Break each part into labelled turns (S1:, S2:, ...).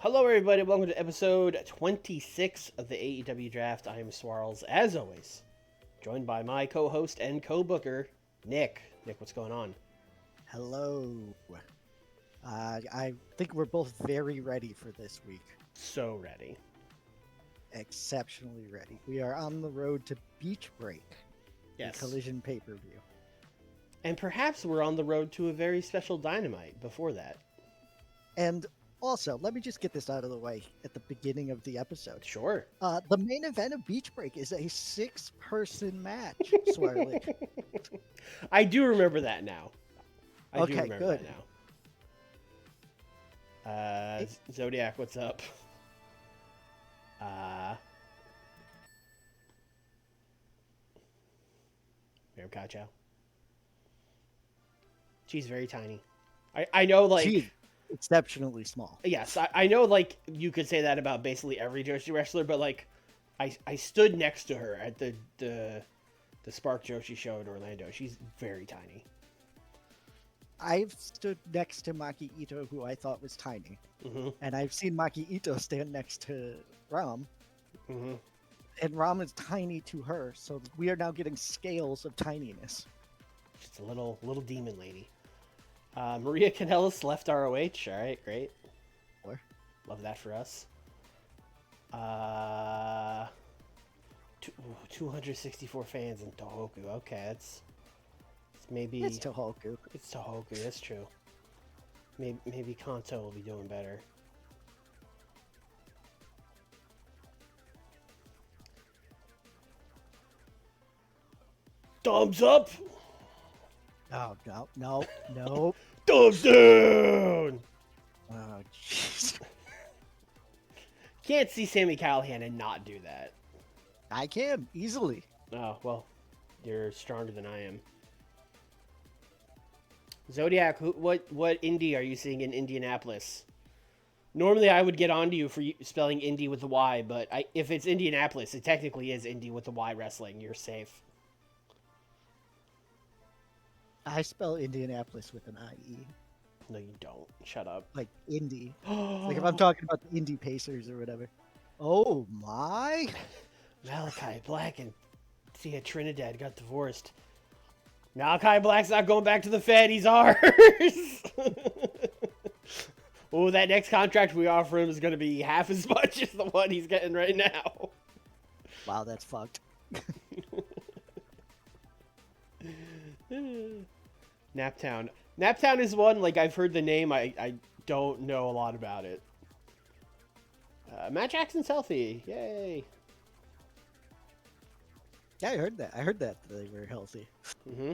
S1: Hello, everybody. Welcome to episode 26 of the AEW Draft. I am Swarls, as always, joined by my co-host and co-booker, Nick. Nick, what's going on?
S2: Hello. I think we're both very ready for this week.
S1: So ready.
S2: Exceptionally ready. We are on the road to Beach Break,
S1: Yes.
S2: the Collision pay-per-view.
S1: And perhaps we're on the road to a very special Dynamite before that.
S2: And also, let me just get this out of the way at the beginning of the episode.
S1: Sure.
S2: The main event of Beach Break is a 6-person match, Swarley.
S1: I do remember that now. I do
S2: Okay,
S1: remember
S2: good.
S1: that now. Zodiac, what's up? Mary Kachow. She's very tiny. I know, like...
S2: She's exceptionally small.
S1: Yes, I know, like, you could say that about basically every Joshi wrestler, but, like, I stood next to her at the Spark Joshi show in Orlando. She's very tiny.
S2: I've stood next to Maki Ito, who I thought was tiny.
S1: Mm-hmm.
S2: And I've seen Maki Ito stand next to Ram.
S1: Mm-hmm.
S2: And Ram is tiny to her, so we are now getting scales of tininess.
S1: Just a little demon lady. Maria Kanellis left ROH. All right, great.
S2: Or
S1: Love that for us. 264 fans in Tohoku. Okay, it's maybe...
S2: it's Tohoku.
S1: It's Tohoku, that's true. Maybe Kanto will be doing better. Thumbs up!
S2: Oh, no.
S1: Thumbs down!
S2: Oh, jeez.
S1: Can't see Sami Callihan and not do that.
S2: I can, easily.
S1: Oh, well, you're stronger than I am. Zodiac, what indie are you seeing in Indianapolis? Normally, I would get onto you for spelling indie with a Y, but if it's Indianapolis, it technically is indie with a Y wrestling. You're safe.
S2: I spell Indianapolis with an IE.
S1: No, you don't. Shut up.
S2: Like, indie. Like, if I'm talking about the indie Pacers or whatever. Oh, my.
S1: Malachi Black and Thea Trinidad got divorced. Malachi Black's not going back to the Fed. He's ours. Oh, that next contract we offer him is going to be half as much as the one he's getting right now.
S2: Wow, that's fucked.
S1: Naptown. Naptown is one, like, I've heard the name. I don't know a lot about it. Matt Jackson's healthy. Yay.
S2: Yeah, I heard that they were healthy.
S1: Mm-hmm.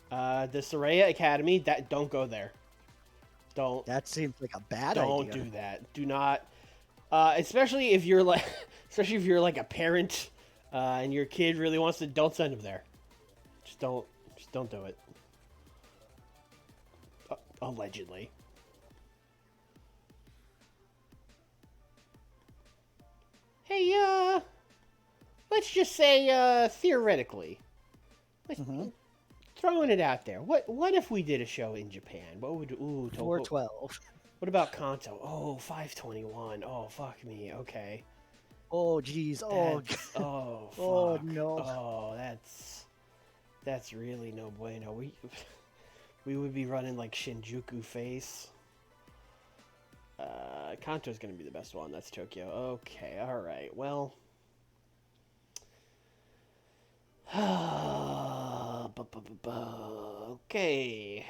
S1: The Soraya Academy, don't go there. Don't.
S2: That seems like a bad idea.
S1: Don't do that. Do not. Especially if you're like a parent, and your kid really wants to. Don't send him there. Just don't do it. Allegedly. Hey, let's just say, theoretically, throwing it out there. What if we did a show in Japan? What would
S2: 412.
S1: What about Kanto? Oh, 521. Oh, fuck me. Okay.
S2: Oh, jeez. Oh,
S1: Oh, fuck.
S2: Oh, no.
S1: Oh, that's really no bueno. We would be running like Shinjuku face. Kanto's gonna be the best one. That's Tokyo. Okay, all right. Well. Okay.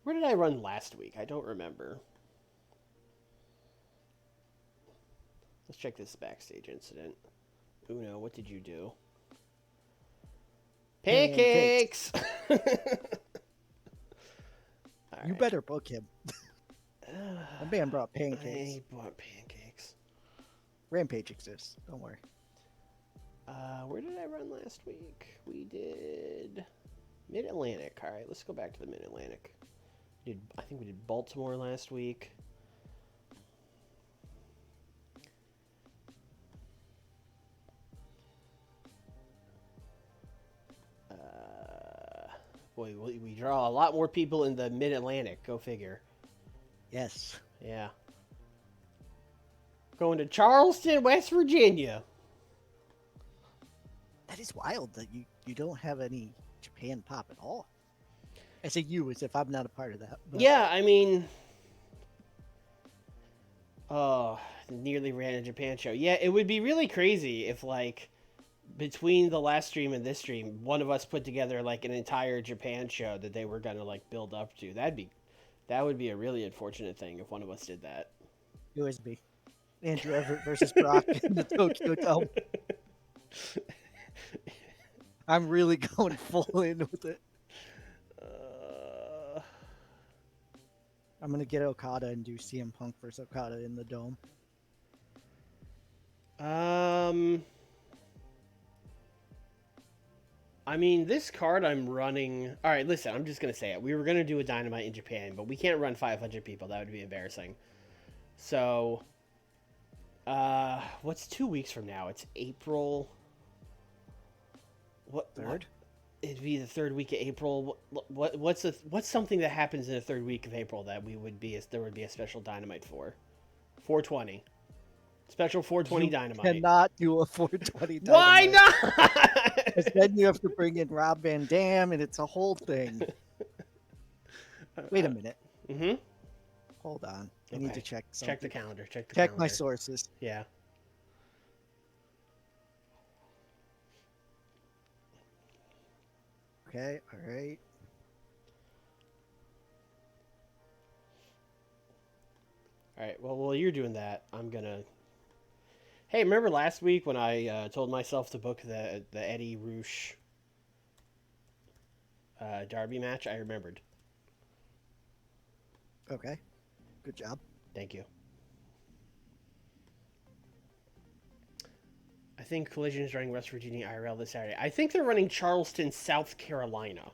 S1: Where did I run last week? I don't remember. Let's check this backstage incident. Uno, what did you do? Pancakes!
S2: You better book him. That man brought pancakes.
S1: I bought pancakes.
S2: Rampage exists. Don't worry.
S1: Where did I run last week? We did Mid-Atlantic. All right, let's go back to the Mid-Atlantic. I think we did Baltimore last week. Boy, we draw a lot more people in the Mid-Atlantic. Go figure.
S2: Yes.
S1: Yeah. Going to Charleston, West Virginia.
S2: That is wild that you don't have any Japan pop at all. I say you as if I'm not a part of that. But...
S1: Yeah, I mean, oh, nearly ran a Japan show. Yeah, it would be really crazy if, like, between the last stream and this stream, one of us put together, like, an entire Japan show that they were gonna, like, build up to. That would be a really unfortunate thing if one of us did that.
S2: USB. Andrew Everett versus Brock in the Tokyo Dome. I'm really going full in with it. I'm going to get Okada and do CM Punk versus Okada in the Dome.
S1: I mean, this card I'm running... All right, listen, I'm just going to say it. We were going to do a Dynamite in Japan, but we can't run 500 people. That would be embarrassing. So, what's 2 weeks from now? It's April... What? It'd be the third week of April. What's something that happens in the third week of April that there would be a special Dynamite for? 420. Special 420 Dynamite.
S2: Cannot do a 420 Dynamite.
S1: Why not?
S2: Because then you have to bring in Rob Van Dam, and it's a whole thing. Wait a minute.
S1: Mm-hmm.
S2: Hold on. I need to check something.
S1: Check the calendar.
S2: Check my sources.
S1: Yeah.
S2: Okay, all right.
S1: All right, well, while you're doing that, I'm going to... Hey, remember last week when I told myself to book the Eddie Roosh Darby match? I remembered.
S2: Okay, good job.
S1: Thank you. I think Collision is running West Virginia IRL this Saturday. I think they're running Charleston, South Carolina.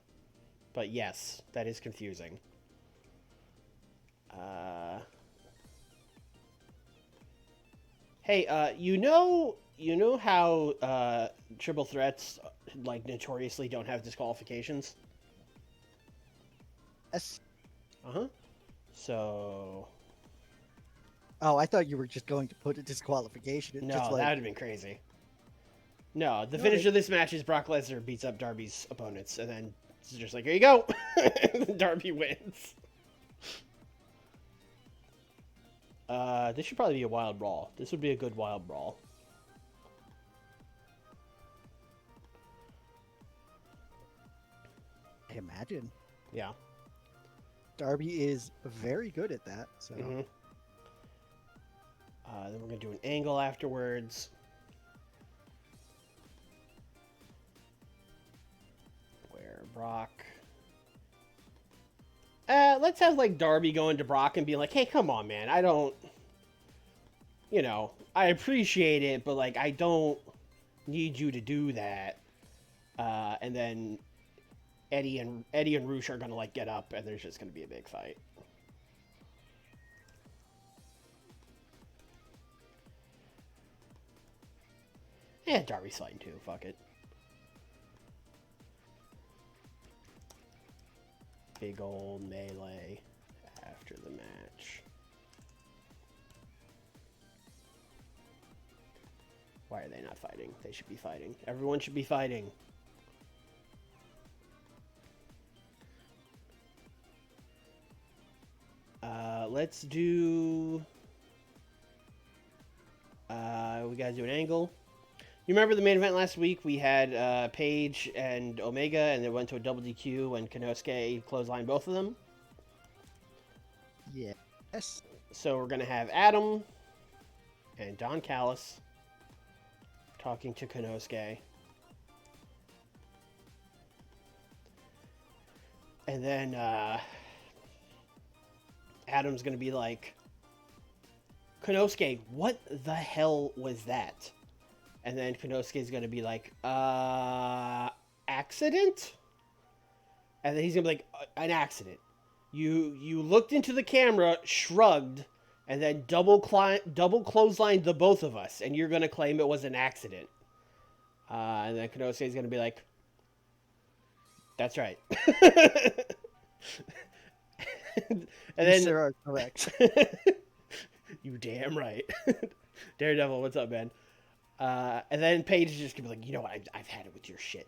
S1: But yes, that is confusing. Hey, you know how triple threats like notoriously don't have disqualifications?
S2: Yes.
S1: Uh-huh. So...
S2: Oh, I thought you were just going to put a disqualification.
S1: No,
S2: just like...
S1: that would have been crazy. No, the finish of this match is Brock Lesnar beats up Darby's opponents, and then it's just like, here you go! Darby wins. This should probably be a wild brawl. This would be a good wild brawl.
S2: I imagine.
S1: Yeah.
S2: Darby is very good at that. So.
S1: Mm-hmm. Then we're going to do an angle afterwards. Where Brock... let's have, like, Darby going to Brock and be like, hey, come on, man. I don't... You know, I appreciate it, but, like, I don't need you to do that. And then Eddie and Roosh are going to, like, get up, and there's just going to be a big fight. Yeah, Darby's fighting too. Fuck it. Big old melee after the match. Why are they not fighting? They should be fighting. Everyone should be fighting. Let's do... we gotta do an angle. You remember the main event last week? We had Paige and Omega, and they went to a double DQ, and Konosuke clotheslined both of them.
S2: Yes.
S1: So we're going to have Adam and Don Callis talking to Konosuke. And then Adam's going to be like, Konosuke, what the hell was that? And then Konosuke's going to be like, accident? And then he's going to be like, an accident. You looked into the camera, shrugged, and then double clotheslined the both of us, and you're going to claim it was an accident. And then Konosuke's going to be like, that's right. and
S2: You
S1: then
S2: sir are correct.
S1: you damn right. Daredevil, what's up, man? And then Paige is just gonna be like, you know what? I've had it with your shit.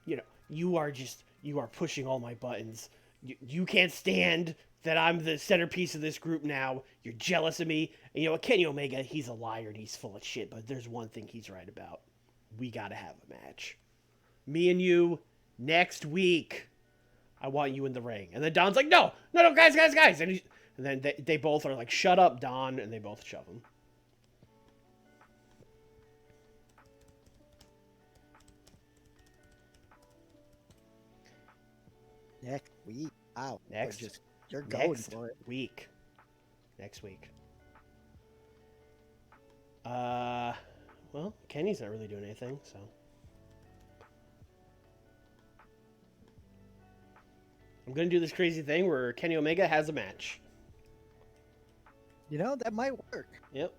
S1: You know, you are pushing all my buttons. You can't stand that I'm the centerpiece of this group now. You're jealous of me. And you know what? Kenny Omega, he's a liar and he's full of shit. But there's one thing he's right about. We gotta have a match. Me and you next week. I want you in the ring. And then Don's like, no, guys. And then they both are like, shut up, Don. And they both shove him.
S2: Next week. Wow.
S1: Next
S2: You're going for it.
S1: Next week. Well, Kenny's not really doing anything, so. I'm going to do this crazy thing where Kenny Omega has a match.
S2: You know, that might work.
S1: Yep.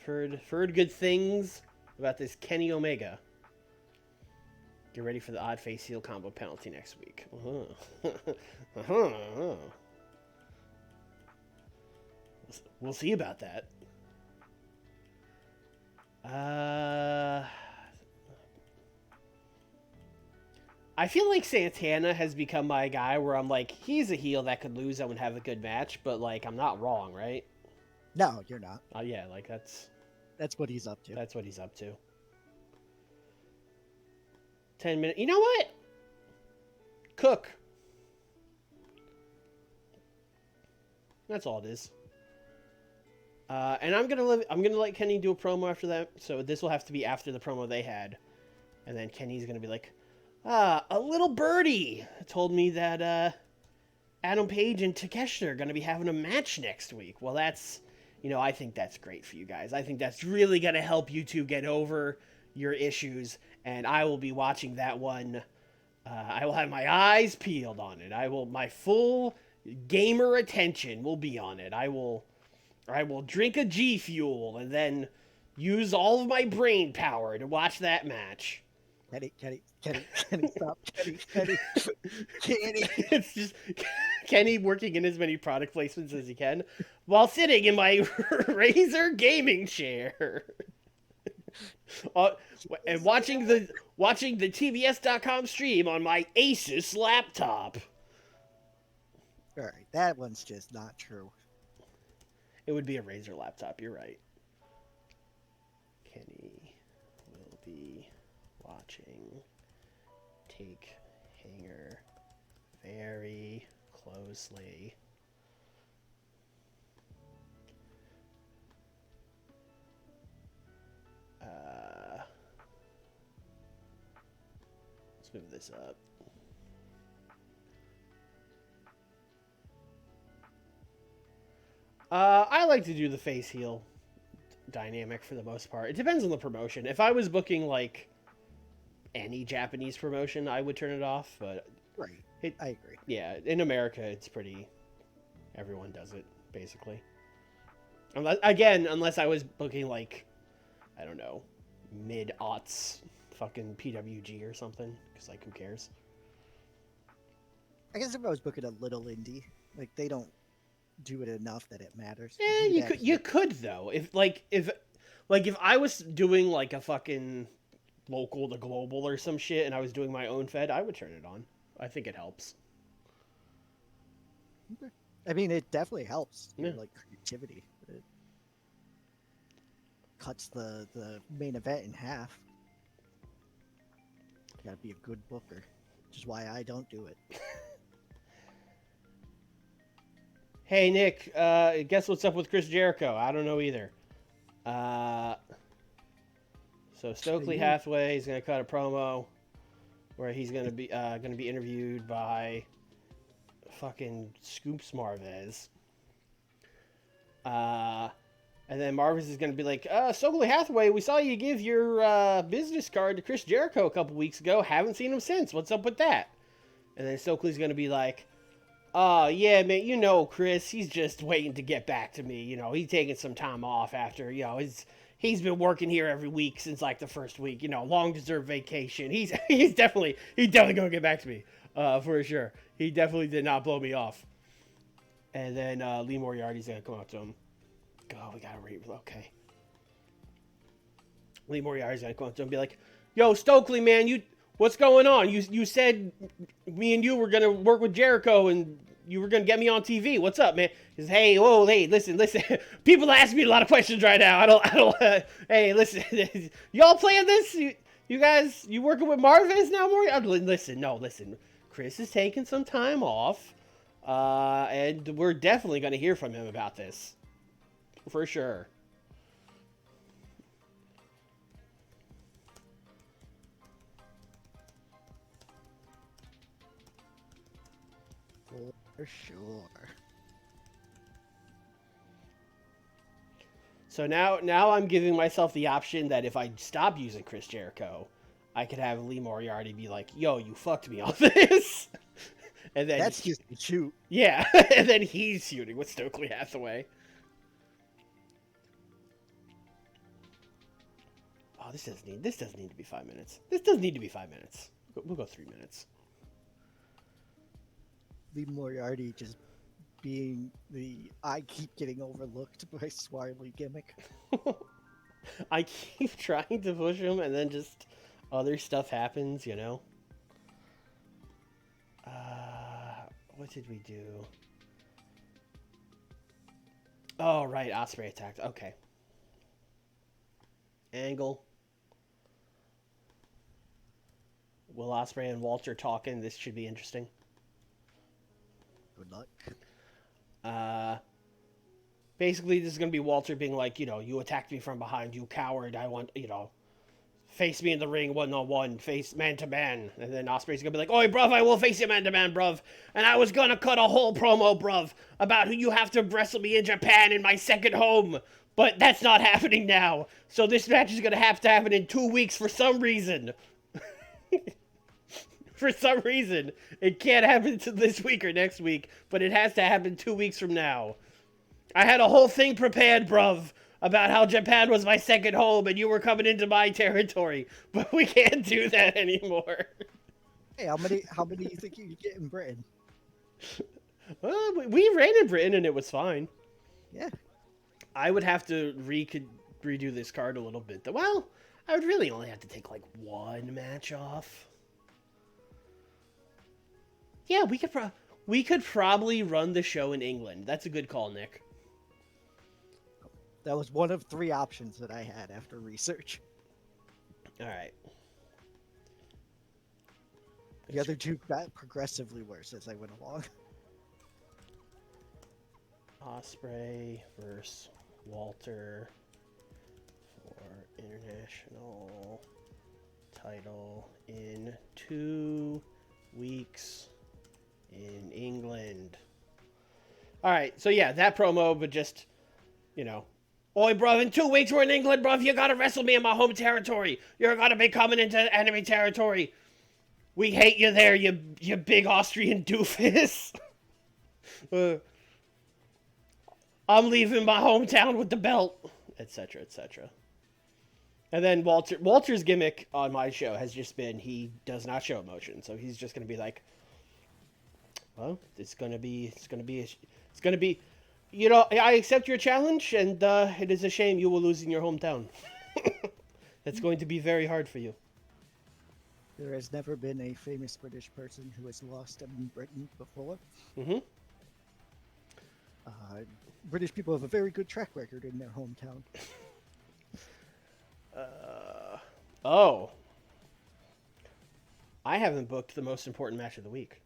S1: Heard good things about this Kenny Omega. Get ready for the odd face heel combo penalty next week. We'll see about that. I feel like Santana has become my guy where I'm like, he's a heel that could lose and would have a good match, but like, I'm not wrong, right?
S2: No, you're not.
S1: Oh yeah, like that's
S2: what he's up to.
S1: That's what he's up to. 10 minutes. You know what? Cook. That's all it is. And I'm gonna let Kenny do a promo after that. So this will have to be after the promo they had, and then Kenny's gonna be like, a little birdie told me that Adam Page and Takeshita are gonna be having a match next week. Well, that's, I think that's great for you guys. I think that's really gonna help you two get over your issues, and I will be watching that one. I will have my eyes peeled on it. My full gamer attention will be on it. I will drink a G Fuel and then use all of my brain power to watch that match.
S2: Kenny, stop. Kenny.
S1: It's just Kenny working in as many product placements as he can while sitting in my Razer gaming chair. And watching the TBS.com stream on my Asus laptop.
S2: All right, that one's just not true.
S1: It would be a Razer laptop, you're right. Kenny will be watching Take Hanger very closely. Let's move this up. I like to do the face heel dynamic for the most part. It depends on the promotion. If I was booking like any Japanese promotion, I would turn it off. But
S2: right, I agree.
S1: Yeah, in America, it's pretty. Everyone does it basically. Unless I was booking like, I don't know, mid-aughts fucking PWG or something, because like who cares?
S2: I guess if I was booking a little indie, like they don't do it enough that it matters.
S1: You could though. If I was doing like a fucking local to global or some shit and I was doing my own fed, I would turn it on. I think it helps.
S2: Okay. I mean, it definitely helps.
S1: Yeah.
S2: Like creativity. It cuts the main event in half. You gotta be a good booker, which is why I don't do it.
S1: Hey, Nick, guess what's up with Chris Jericho? I don't know either. So Stokely Hathaway is going to cut a promo where he's going to be interviewed by fucking Scoops Marvez. And then Marvez is going to be like, Stokely Hathaway, we saw you give your business card to Chris Jericho a couple weeks ago. Haven't seen him since. What's up with that? And then Stokely's going to be like, yeah, man, Chris, he's just waiting to get back to me. He's taking some time off after, he's been working here every week since like the first week, long deserved vacation. He's definitely going to get back to me. for sure. He definitely did not blow me off. And then Lee Moriarty's gonna come up to him. Oh, we gotta read. Okay. Lee Moriarty's gonna come up to him and be like, "Yo, Stokely, man, what's going on? You said me and you were gonna work with Jericho and you were gonna get me on TV. What's up, man?" He says, "Hey, whoa, hey, listen. People ask me a lot of questions right now. I don't. Hey, listen, y'all playing this? You guys, you working with Marvez now, Moriarty? Listen. Chris is taking some time off, and we're definitely gonna hear from him about this, for sure."
S2: For sure.
S1: So now I'm giving myself the option that if I stop using Chris Jericho, I could have Lee Moriarty be like, "Yo, you fucked me on this," and then
S2: That's just a shoot.
S1: Yeah, and then he's shooting with Stokely Hathaway. Oh, this doesn't need to be 5 minutes. This doesn't need to be 5 minutes. We'll go 3 minutes.
S2: Lee Moriarty just being the I keep getting overlooked by Swarley gimmick.
S1: I keep trying to push him, and then just other stuff happens, you know? What did we do? Oh, right, Ospreay attacked. Okay. Angle. Will Ospreay and Walter talking? This should be interesting.
S2: Good luck.
S1: Basically, this is going to be Walter being like, you attacked me from behind, you coward. I want, face me in the ring one-on-one, face man-to-man. And then Ospreay's going to be like, "Oi, bruv, I will face you man-to-man, bruv. And I was going to cut a whole promo, bruv, about who you have to wrestle me in Japan in my second home. But that's not happening now. So this match is going to happen in 2 weeks for some reason." For some reason. It can't happen until this week or next week, but it has to happen 2 weeks from now. I had a whole thing prepared, bruv, about how Japan was my second home and you were coming into my territory, but we can't do that anymore.
S2: Hey, how many do you think you could get in Britain?
S1: Well, we ran in Britain and it was fine.
S2: Yeah.
S1: I would have to redo this card a little bit. Well, I would really only have to take like one match off. Yeah, we could probably run the show in England. That's a good call, Nick.
S2: That was one of 3 options that I had after research.
S1: All right.
S2: The other 2 got progressively worse as I went along.
S1: Ospreay versus Walter for international title in 2 weeks in England. All right, so yeah, that promo, but just, "Oi, bruv, in 2 weeks we're in England, bruv. You gotta wrestle me in my home territory. You're gonna be coming into enemy territory. We hate you there, you big Austrian doofus." "I'm leaving my hometown with the belt," etc., etc. And then Walter's gimmick on my show has just been he does not show emotion, so he's just gonna be like, "Well, it's gonna be, I accept your challenge, and it is a shame you will lose in your hometown. It's going to be very hard for you."
S2: There has never been a famous British person who has lost in Britain before.
S1: Mm-hmm.
S2: British people have a very good track record in their hometown.
S1: Oh. I haven't booked the most important match of the week.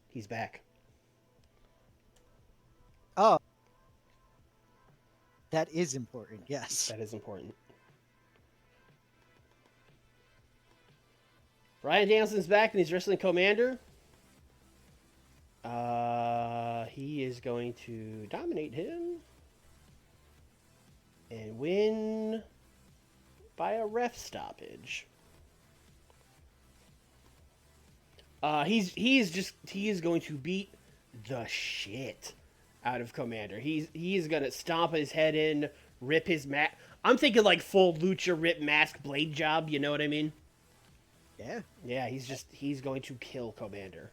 S1: He's back.
S2: Oh. That is important, yes.
S1: That is important. Bryan Danielson's back and he's wrestling Commander. He is going to dominate him and win by a ref stoppage. He is going to beat the shit out of Commander. He is gonna stomp his head in, rip his mask. I'm thinking like full lucha rip mask blade job. You know what I mean?
S2: Yeah.
S1: Yeah, he's going to kill Commander.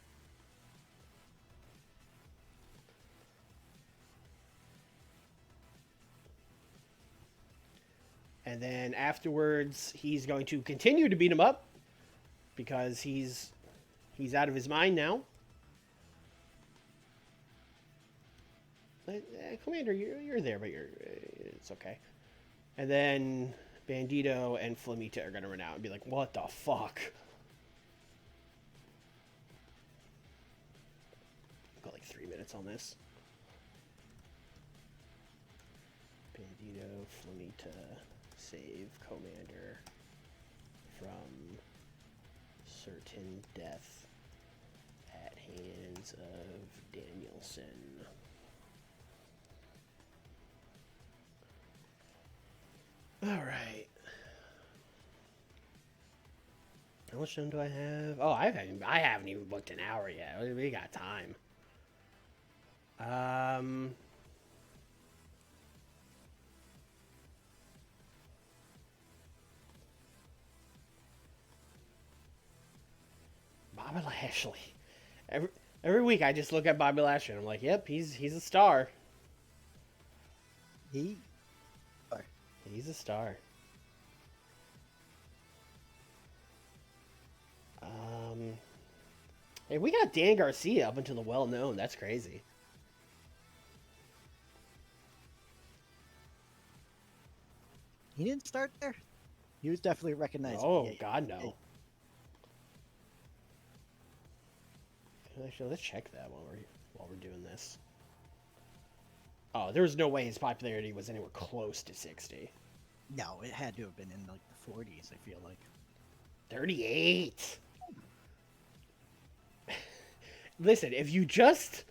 S1: And then afterwards, he's going to continue to beat him up because he's out of his mind now. Commander, you're there, but it's okay. And then Bandito and Flamita are going to run out and be like, what the fuck? Got like 3 minutes on this. Bandito, Flamita, save Commander from certain death at hands of Danielson. All right. How much time do I have? Oh, I haven't even booked an hour yet. We got time. Bobby Lashley. Every week I just look at Bobby Lashley and I'm like, yep, he's a star. He's a star. Hey, we got Dan Garcia up until the well-known. That's crazy.
S2: He didn't start there. He was definitely recognized.
S1: Oh, God, no. Actually, let's check that while we're doing this. Oh, there was no way his popularity was anywhere close to 60.
S2: No, it had to have been in like the 40s, I feel like.
S1: 38. Listen, if you just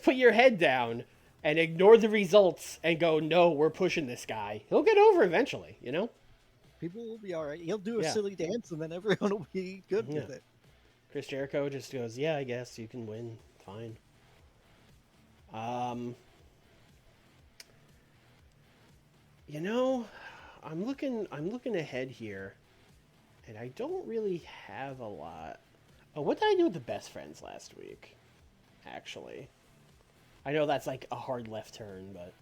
S1: put your head down and ignore the results and go, no, we're pushing this guy, he'll get over eventually, you know?
S2: People will be all right. He'll do a silly dance and then everyone will be good with it.
S1: Chris Jericho just goes, yeah, I guess you can win. Fine. You know, I'm looking ahead here, and I don't really have a lot. Oh, what did I do with the best friends last week? Actually, I know that's like a hard left turn, but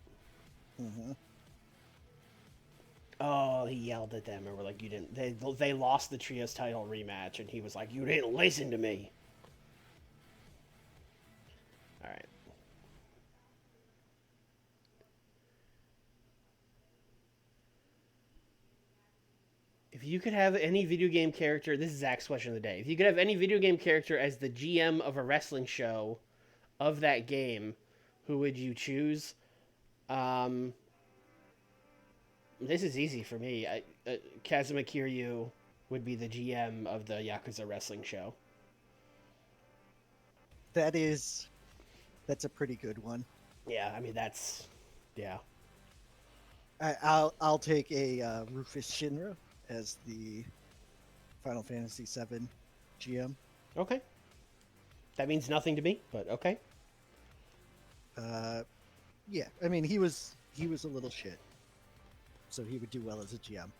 S1: oh, he yelled at them, and we're like, you didn't. They lost the trios title rematch, and he was like, you didn't listen to me. All right. If you could have any video game character, this is Zach's question of the day. If you could have any video game character as the GM of a wrestling show of that game, who would you choose? This is easy for me. Kazuma Kiryu would be the GM of the Yakuza wrestling show.
S2: That's a pretty good one.
S1: Yeah, I mean yeah.
S2: I'll take a Rufus Shinra as the Final Fantasy VII GM.
S1: Okay. That means nothing to me, but okay.
S2: Yeah, I mean he was a little shit, so he would do well as a GM.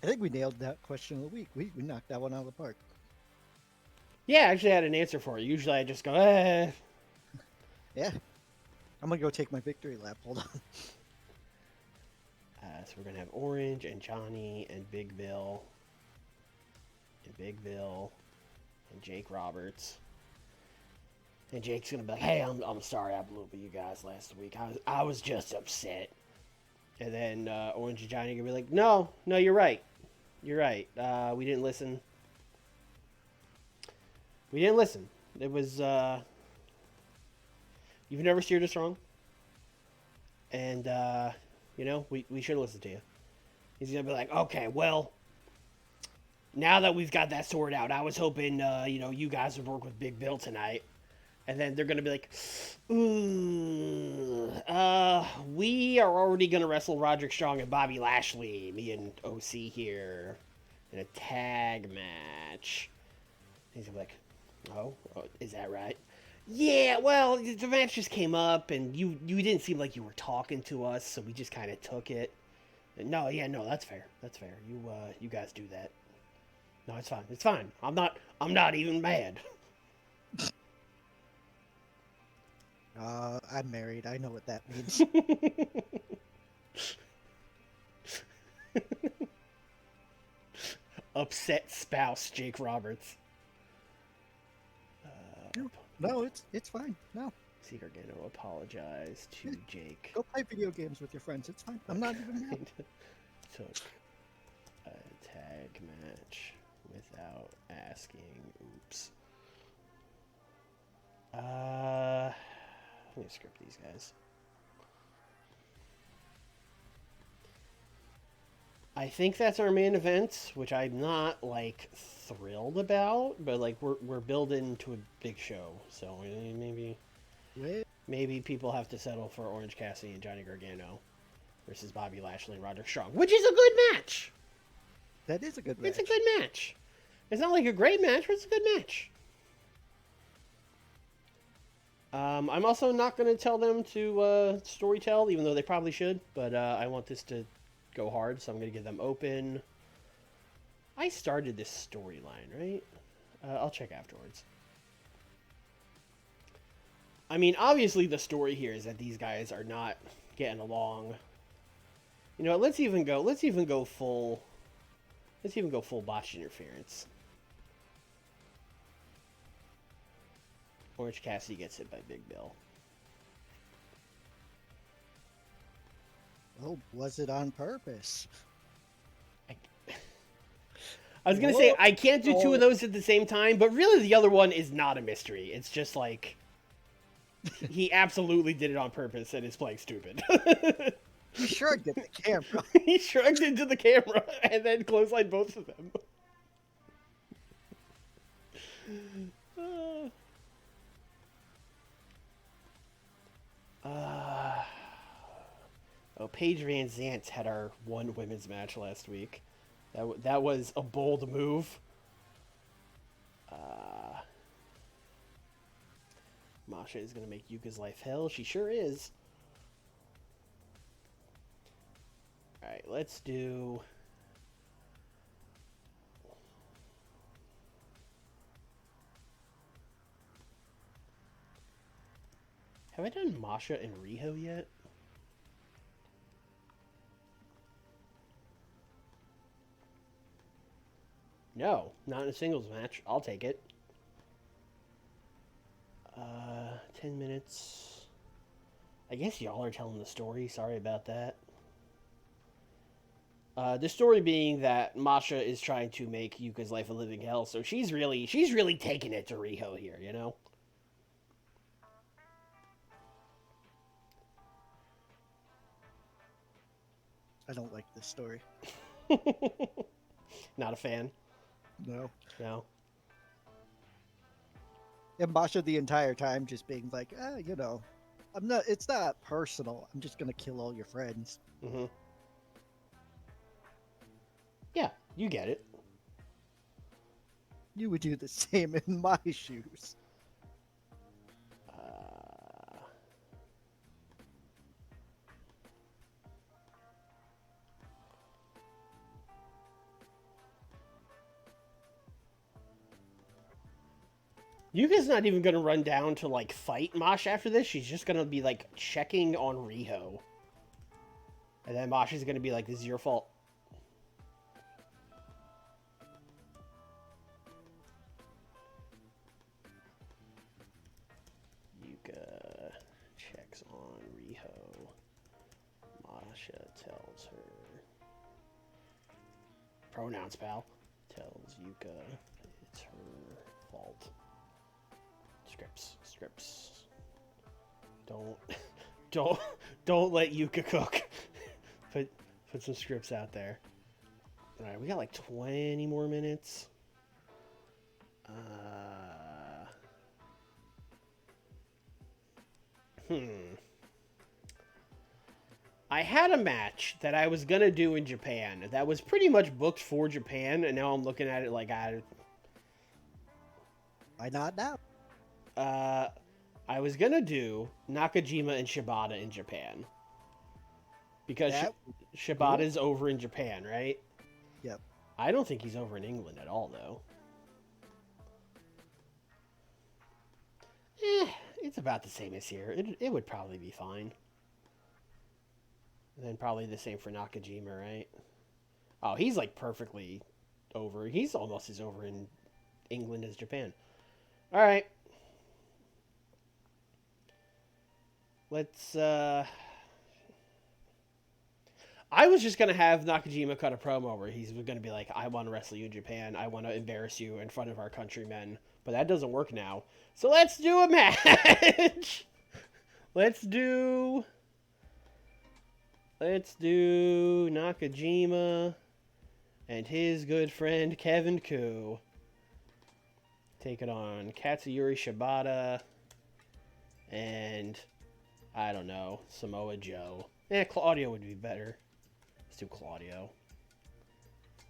S2: I think we nailed that question of the week. We knocked that one out of the park.
S1: Yeah, I actually had an answer for it. Usually I just go, eh.
S2: Yeah. I'm going to go take my victory lap. Hold on.
S1: So we're going to have Orange and Johnny and Big Bill. And Jake Roberts. And Jake's going to be like, hey, I'm sorry I blew up with you guys last week. I was just upset. And then Orange and Johnny are going to be like, no, you're right. You're right. We didn't listen. It was, you've never steered us wrong. And, we should listen to you. He's going to be like, okay, well, now that we've got that sorted out, I was hoping, you guys would work with Big Bill tonight. And then they're going to be like, we are already going to wrestle Roderick Strong and Bobby Lashley, me and OC here, in a tag match. He's going to be like, oh, is that right? Yeah, well, the match just came up, and you didn't seem like you were talking to us, so we just kind of took it. No, yeah, no, that's fair. That's fair. You guys do that. No, it's fine. It's fine. I'm not even mad.
S2: I'm married. I know what that means.
S1: Upset spouse, Jake Roberts.
S2: No, it's fine. No,
S1: Seeker Gano apologize to Jake.
S2: go play video games with your friends. It's fine. I'm not even mad.
S1: Took a tag match without asking. Oops. Let me script these guys. I think that's our main event, which I'm not like thrilled about, but like we're building to a big show, so maybe people have to settle for Orange Cassidy and Johnny Gargano versus Bobby Lashley and Roderick Strong, which is a good match.
S2: That is a good match.
S1: It's a good match. It's not like a great match, but it's a good match. I'm also not going to tell them to storytell, even though they probably should, but I want this to go hard, so I'm going to give them open. I started this storyline, right? I'll check afterwards. I mean, obviously the story here is that these guys are not getting along. You know, let's even go full botched interference. Orange Cassidy gets hit by Big Bill.
S2: Oh, was it on purpose?
S1: I was going to say, I can't do two of those at the same time, but really the other one is not a mystery. It's just like, he absolutely did it on purpose and is playing stupid.
S2: He shrugged at the camera.
S1: He shrugged into the camera and then clotheslined both of them. Paige Van Zant had our one women's match last week. That was a bold move. Masha is going to make Yuka's life hell. She sure is. Alright, let's do... Have I done Masha and Riho yet? No, not in a singles match. I'll take it. 10 minutes. I guess y'all are telling the story. Sorry about that. The story being that Masha is trying to make Yuka's life a living hell, so she's really taking it to Riho here, you know?
S2: I don't like this story.
S1: Not a fan.
S2: No.
S1: No.
S2: And Masha the entire time just being like, you know, it's not personal. I'm just going to kill all your friends.
S1: Mm-hmm. Yeah, you get it.
S2: You would do the same in my shoes.
S1: Yuka's not even going to run down to, like, fight Masha after this. She's just going to be, like, checking on Riho. And then Masha's going to be like, this is your fault. Yuka checks on Riho. Masha tells her... Pronouns, pal. Tells Yuka it's her fault. Scripts. Don't let Yuka cook. Put some scripts out there. All right, we got like 20 more minutes. I had a match that I was gonna do in Japan that was pretty much booked for Japan, and now I'm looking at it like
S2: Why not now?
S1: I was gonna do Nakajima and Shibata in Japan. Because
S2: That
S1: Shibata's over in Japan, right?
S2: Yep.
S1: I don't think he's over in England at all, though. It's about the same as here. It would probably be fine. And then probably the same for Nakajima, right? Oh, he's like perfectly over. He's almost as over in England as Japan. All right. Let's I was just going to have Nakajima cut a promo where he's going to be like, I want to wrestle you in Japan. I want to embarrass you in front of our countrymen. But that doesn't work now. So let's do a match. Let's do Nakajima and his good friend Kevin Koo. Take it on Katsuyori Shibata and, I don't know, Samoa Joe. Claudio would be better.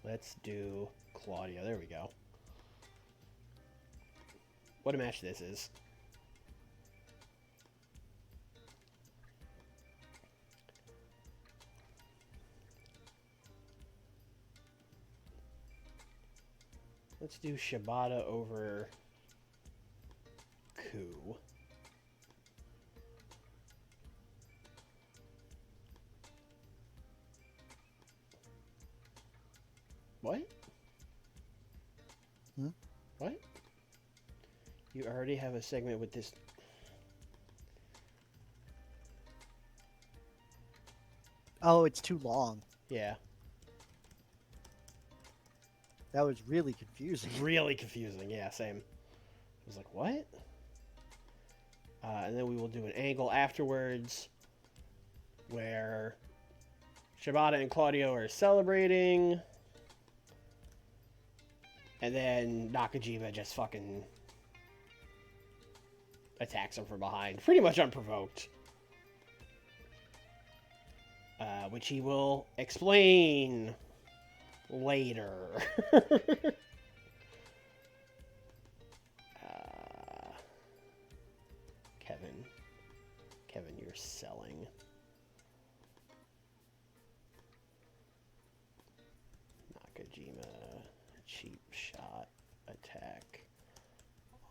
S1: Let's do Claudio. There we go. What a match this is. Let's do Shibata over Koo. What? What? You already have a segment with this.
S2: Oh, it's too long.
S1: Yeah.
S2: That was really confusing.
S1: Really confusing. Yeah, same. I was like, what? And then we will do an angle afterwards where Shibata and Claudio are celebrating. And then Nakajima just fucking attacks him from behind. Pretty much unprovoked. Which he will explain later. Kevin, you're selling. Nakajima, cheap shot attack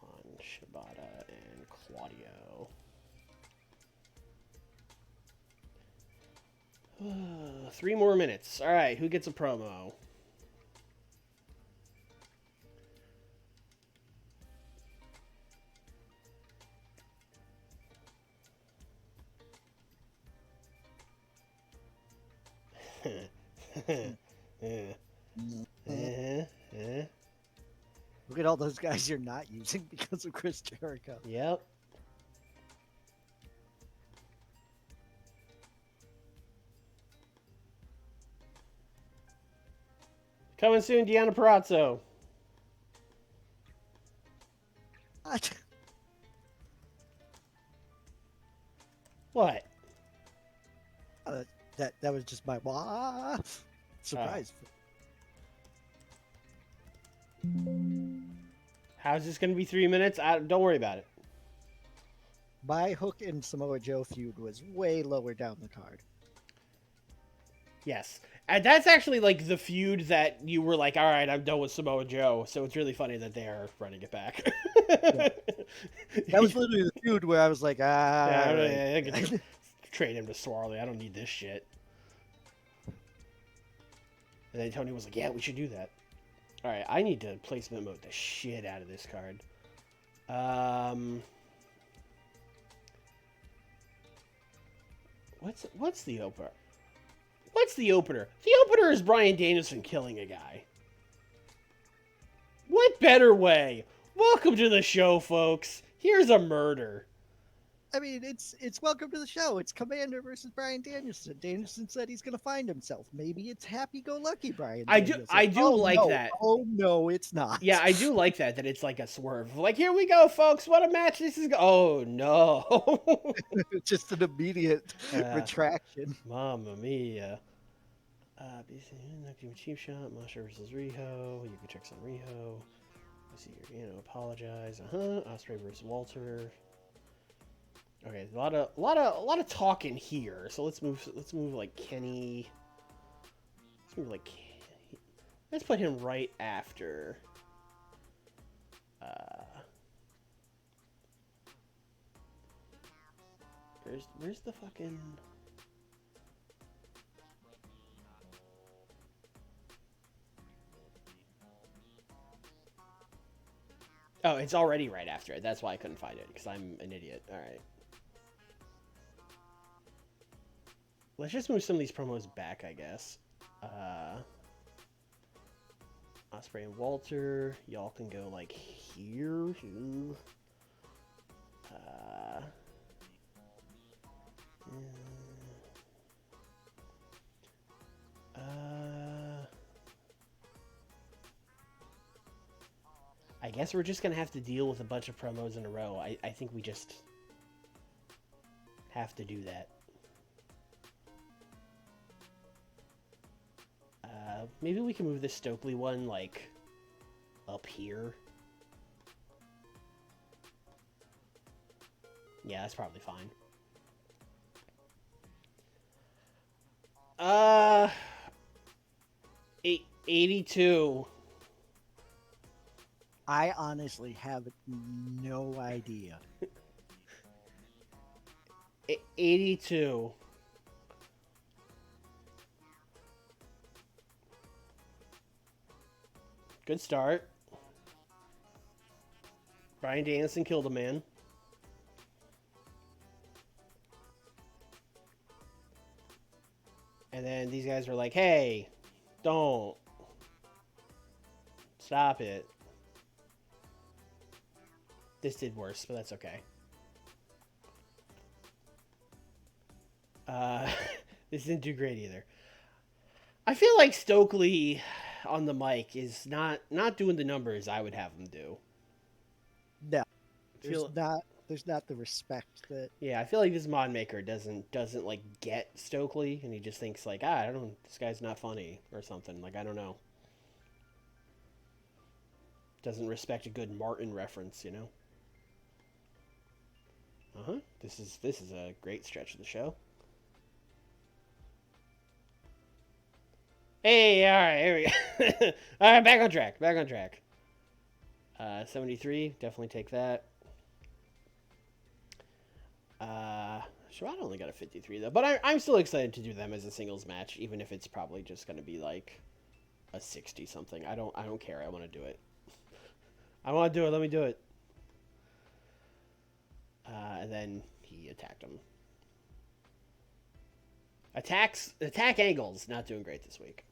S1: on Shibata and Claudio. 3 more minutes. All right, who gets a promo?
S2: Look at all those guys you're not using because of Chris Jericho.
S1: Yep. Coming soon, Deanna Parazzo. What?
S2: That was just my surprise.
S1: How's this going to be 3 minutes? Don't worry about it.
S2: My Hook and Samoa Joe feud was way lower down the card.
S1: Yes. And that's actually like the feud that you were like, all right, I'm done with Samoa Joe. So it's really funny that they are running it back.
S2: Yeah. That was literally the feud where I was like,
S1: I can just trade him to Swarley. I don't need this shit. And then Tony was like, yeah, we should do that. All right, I need to placement mode the shit out of this card. What's the opener? What's the opener? The opener is Bryan Danielson killing a guy. What better way? Welcome to the show, folks. Here's a murder.
S2: I mean, it's welcome to the show. It's Commander versus Bryan Danielson. Danielson said he's gonna find himself. Maybe it's happy-go-lucky Bryan Danielson.
S1: I do like that.
S2: Oh no, it's not.
S1: Yeah, I do like that it's like a swerve. Like, here we go, folks. What a match this is. Oh no.
S2: Just an immediate retraction.
S1: Mamma mia. Cheap shot. Masha versus Riho. You can check some Riho. I see your, apologize. Ospreay versus Walter. Okay, a lot of talking here. So let's move like Kenny. Let's move like let's put him right after. Uh, where's the fucking? Oh, it's already right after it. That's why I couldn't find it because I'm an idiot. All right, let's just move some of these promos back, I guess. Osprey and Walter, y'all can go like here. Uh, uh, I guess we're just gonna have to deal with a bunch of promos in a row. I think we just have to do that. Maybe we can move this Stokely one like up here. Yeah, that's probably fine. Uh, 82.
S2: I honestly have no idea.
S1: 82. Good start. Bryan Danielson killed a man. And then these guys were like, hey, don't. Stop it. This did worse, but that's okay. This didn't do great either. I feel like Stokely on the mic is not doing the numbers I would have him do.
S2: No, there's not the respect that.
S1: Yeah, I feel like this mod maker doesn't like get Stokely, and he just thinks like, I don't know, this guy's not funny or something. Like I don't know. Doesn't respect a good Martin reference, you know. This is a great stretch of the show. Hey, all right, here we go. All right, back on track. 73, definitely take that. Sherrod only got a 53 though, but I'm still excited to do them as a singles match, even if it's probably just going to be like a 60 something. I don't care. I want to do it. I want to do it. Let me do it. And then he attacked him. Attack angles not doing great this week.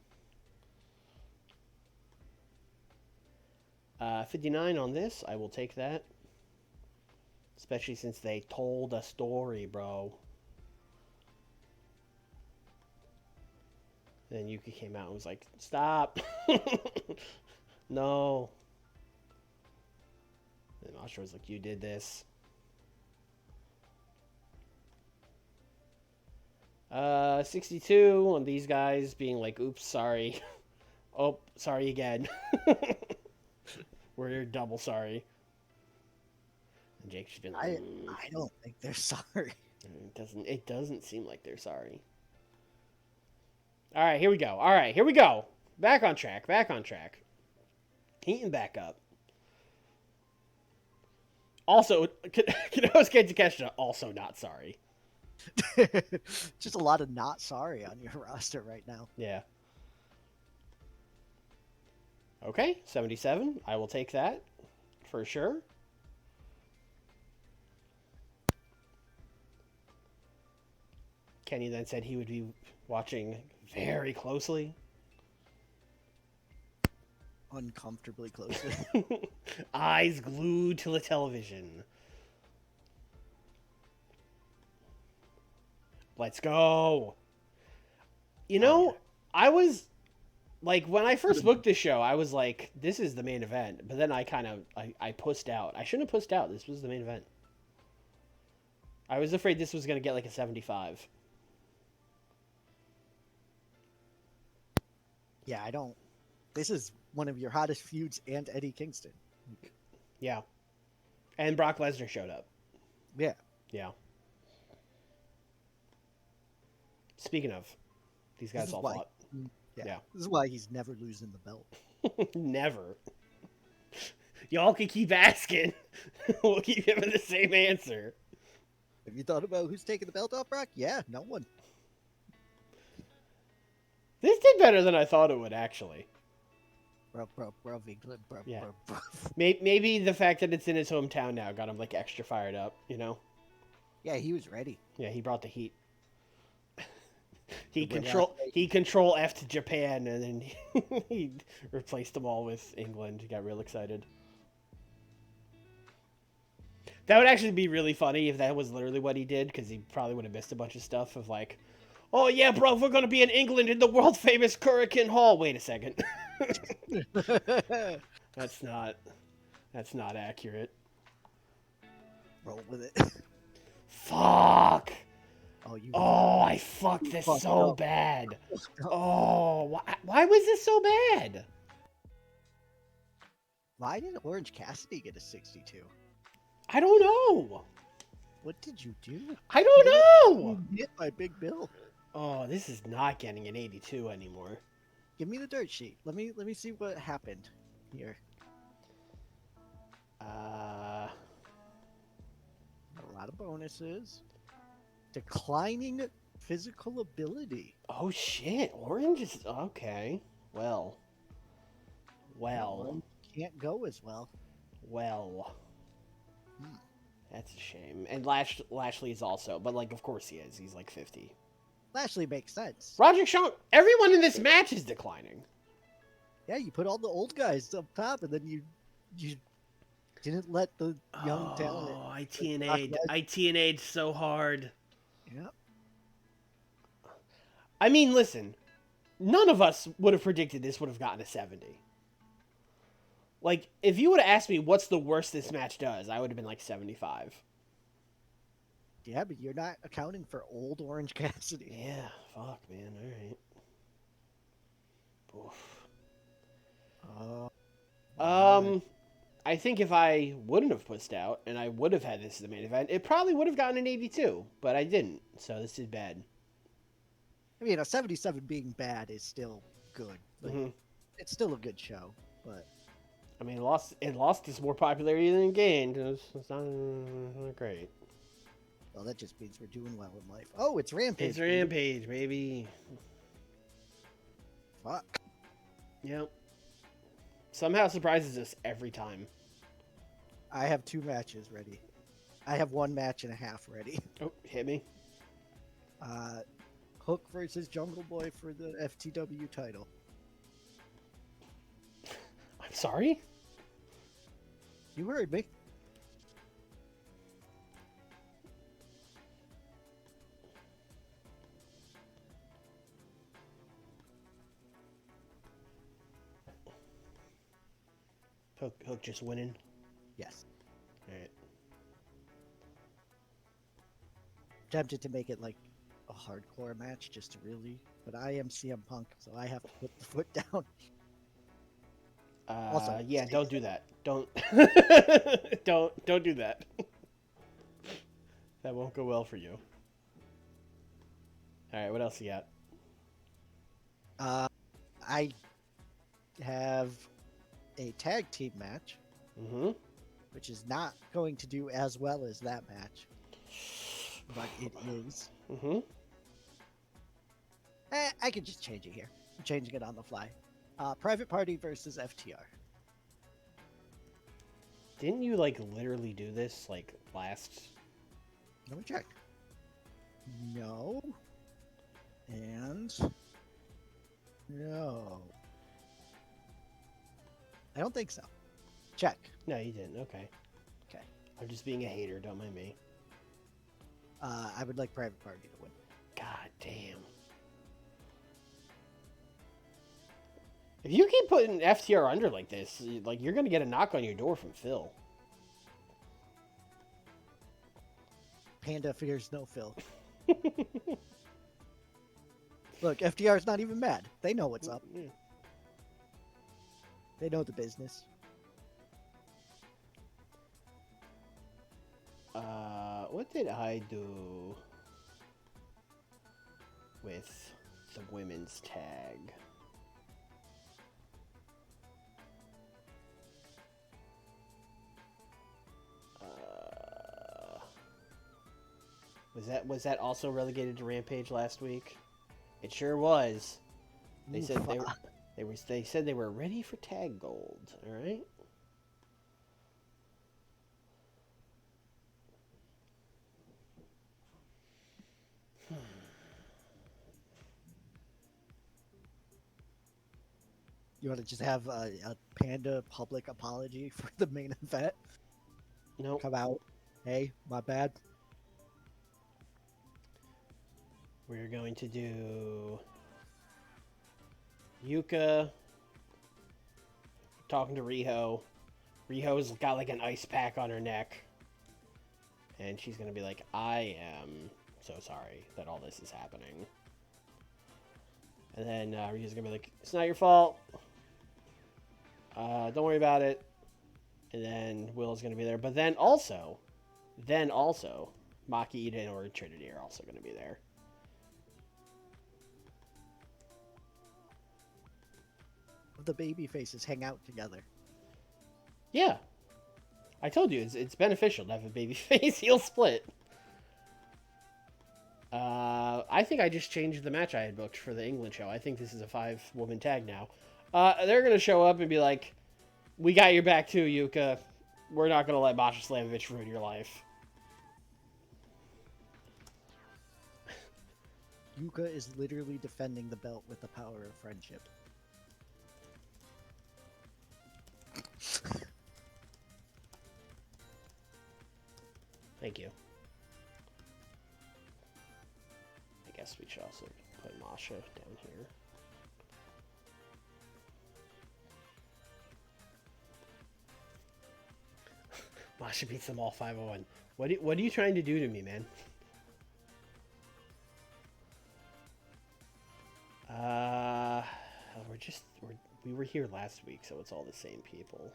S1: 59 on this. I will take that. Especially since they told a story, bro. Then Yuki came out and was like, stop. No. And Masha was like, you did this. 62 on these guys being like, oops, sorry. Oh, sorry again. We're double sorry. And Jake's just been like,
S2: I don't think they're sorry.
S1: It doesn't seem like they're sorry. All right, here we go. Back on track. Heating back up. Also, Kenosuke Takeshita also not sorry.
S2: Just a lot of not sorry on your roster right now.
S1: Yeah. Okay, 77. I will take that for sure. Kenny then said he would be watching very closely.
S2: Uncomfortably closely.
S1: Eyes glued to the television. Let's go. You know, I was like, when I first booked this show, I was like, this is the main event. But then I pussed out. I shouldn't have pussed out. This was the main event. I was afraid this was going to get like a 75.
S2: Yeah, I don't. This is one of your hottest feuds and Eddie Kingston.
S1: Yeah. And Brock Lesnar showed up.
S2: Yeah.
S1: Yeah. Speaking of, these
S2: This
S1: guys
S2: is
S1: all
S2: why.
S1: fought. Yeah.
S2: This is why he's never losing the belt.
S1: Never. Y'all can keep asking. We'll keep giving the same answer.
S2: Have you thought about who's taking the belt off Brock? Yeah, no one.
S1: This did better than I thought it would, actually.
S2: Bro, England, bro.
S1: Maybe the fact that it's in his hometown now got him like extra fired up, you know?
S2: Yeah, he was ready.
S1: Yeah, he brought the heat.
S2: The
S1: He control F to Japan, and then he replaced them all with England. He got real excited. That would actually be really funny if that was literally what he did, because he probably would have missed a bunch of stuff of like, oh yeah, bro, we're gonna be in England in the world famous Hurricane Hall. Wait a second. That's not accurate.
S2: Roll with it.
S1: Fuck.
S2: Oh,
S1: I fucked this
S2: fucked
S1: so
S2: up.
S1: bad. Oh, why was this so bad?
S2: Why did Orange Cassidy get a 62?
S1: I don't know.
S2: What did you do?
S1: I don't know.
S2: Hit by Big Bill.
S1: Oh, this is not getting an 82 anymore.
S2: Give me the dirt sheet. Let me see what happened here. A lot of bonuses. Declining physical ability.
S1: Oh shit, Orange is okay. Well,
S2: Can't go as well.
S1: That's a shame. And Lashley is also, but like, of course he is. He's like 50.
S2: Lashley makes sense.
S1: Roderick Strong. Everyone in this match is declining.
S2: Yeah, you put all the old guys up top, and then you didn't let the young talent.
S1: Oh, I TNA'd so hard.
S2: Yeah.
S1: I mean, listen, none of us would have predicted this would have gotten a 70. Like, if you would have asked me what's the worst this match does, I would have been like 75.
S2: Yeah, but you're not accounting for old Orange Cassidy.
S1: Yeah, fuck, man. All right. Oof. I think if I wouldn't have pushed out and I would have had this as the main event, it probably would have gotten an 82, but I didn't, so this is bad.
S2: I mean, a 77 being bad is still good. Like, It's still a good show, but
S1: I mean, it lost its more popularity than it gained. It's not great.
S2: well, that just means we're doing well in life. Oh, it's Rampage.
S1: It's Rampage, baby.
S2: Fuck.
S1: Yep. Somehow surprises us every time.
S2: I have 2 matches ready. I have 1 match and a half ready.
S1: Oh, hit me.
S2: Hook versus Jungle Boy for the FTW title.
S1: I'm sorry?
S2: You heard me.
S1: Hook just winning?
S2: Yes.
S1: Alright.
S2: Tempted to make it like a hardcore match just to really, but I am CM Punk, so I have to put the foot down. Also,
S1: yeah, don't do that. Don't don't do that. That won't go well for you. Alright, what else you got?
S2: I have a tag team match, which is not going to do as well as that match, but it is. I could just change it here. I'm changing it on the fly. Private Party versus FTR.
S1: Didn't you like literally do this like last?
S2: Let me check. No. And no. I don't think so. Check.
S1: No, you didn't. Okay.
S2: Okay.
S1: I'm just being a hater. Don't mind me.
S2: I would like Private Party to win.
S1: God damn. If you keep putting FTR under like this, like you're gonna get a knock on your door from Phil.
S2: Panda fears no Phil. Look, FTR's not even mad. They know what's up. They know the business.
S1: What did I do? with the women's tag. Was that also relegated to Rampage last week? It sure was. They said they said they were ready for tag gold. All right.
S2: You want to just have a Panda public apology for the main event?
S1: Nope.
S2: Come out. Hey, my bad.
S1: We're going to do Yuka talking to Riho. Riho's got like an ice pack on her neck. And she's going to be like, I am so sorry that all this is happening. And then Riho's going to be like, it's not your fault. Don't worry about it. And then Will's going to be there. But then also, Maki Eden or Trinity are also going to be there.
S2: The baby faces hang out together.
S1: Yeah. I told you, it's beneficial to have a baby face heel split. I think I just changed the match I had booked for the England show. I think this is a 5-woman tag now. They're going to show up and be like, we got your back too, Yuka. We're not going to let Masha Slamovich ruin your life.
S2: Yuka is literally defending the belt with the power of friendship.
S1: Thank you. I guess we should also put Masha down here. Masha beats them all 501. What are you trying to do to me, man? We were here last week, so it's all the same people.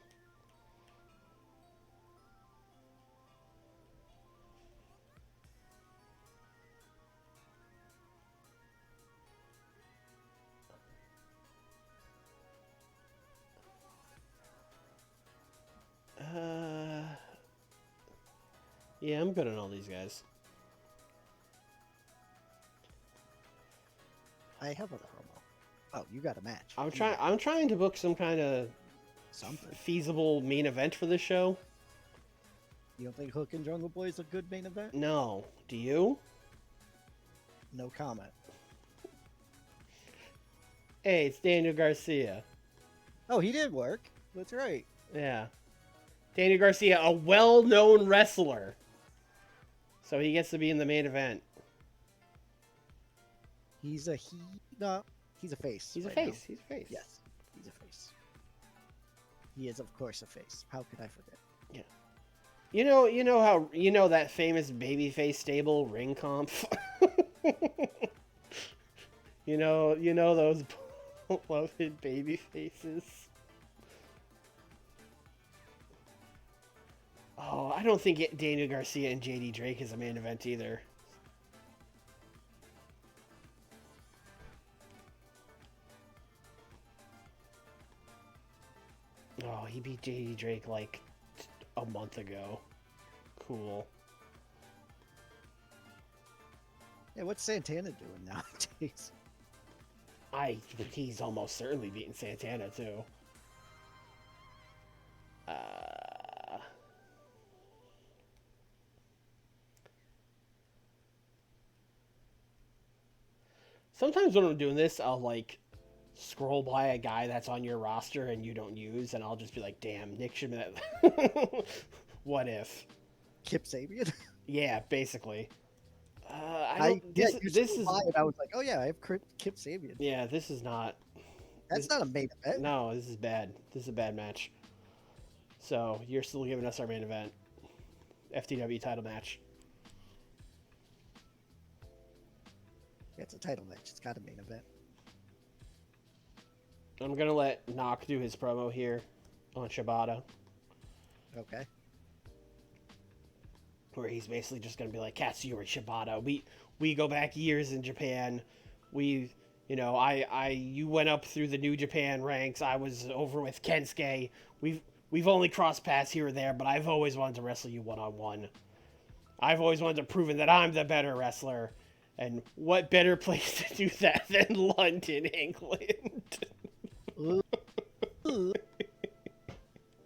S1: Yeah, I'm good on all these guys.
S2: I have a promo. Oh, you got a match.
S1: I'm trying to book some kind of
S2: something
S1: feasible main event for this show.
S2: You don't think Hook and Jungle Boy is a good main event?
S1: No. Do you?
S2: No comment.
S1: Hey, it's Daniel Garcia.
S2: Oh, he did work. That's right.
S1: Yeah. Daniel Garcia, a well-known wrestler. So he gets to be in the main event.
S2: He's a face.
S1: He's a face.
S2: Now.
S1: He's a face.
S2: Yes, he's a face. He is, of course, a face. How could I forget?
S1: Yeah. You know that famous babyface stable, Ring Comp? you know those beloved baby faces. Oh, I don't think Daniel Garcia and JD Drake is a main event either. Oh, he beat JD Drake like a month ago. Cool.
S2: Yeah, what's Santana doing nowadays?
S1: He's almost certainly beating Santana too. Sometimes when I'm doing this, I'll like scroll by a guy that's on your roster and you don't use, and I'll just be like, "Damn, Nikk should be." What if?
S2: Kip Sabian?
S1: Yeah, basically.
S2: I was like, oh yeah, I have Kip Sabian.
S1: Yeah, this is not.
S2: That's not a main event.
S1: No, this is bad. This is a bad match. So you're still giving us our main event, FTW title match.
S2: Yeah, it's a title match. It's got a main event.
S1: I'm gonna let Nikk do his promo here on Shibata.
S2: Okay.
S1: Where he's basically just gonna be like, Katsuyori Shibata, we go back years in Japan. you went up through the New Japan ranks. I was over with Kensuke. We've only crossed paths here or there, but I've always wanted to wrestle you one-on-one. I've always wanted to prove that I'm the better wrestler. And what better place to do that than London, England?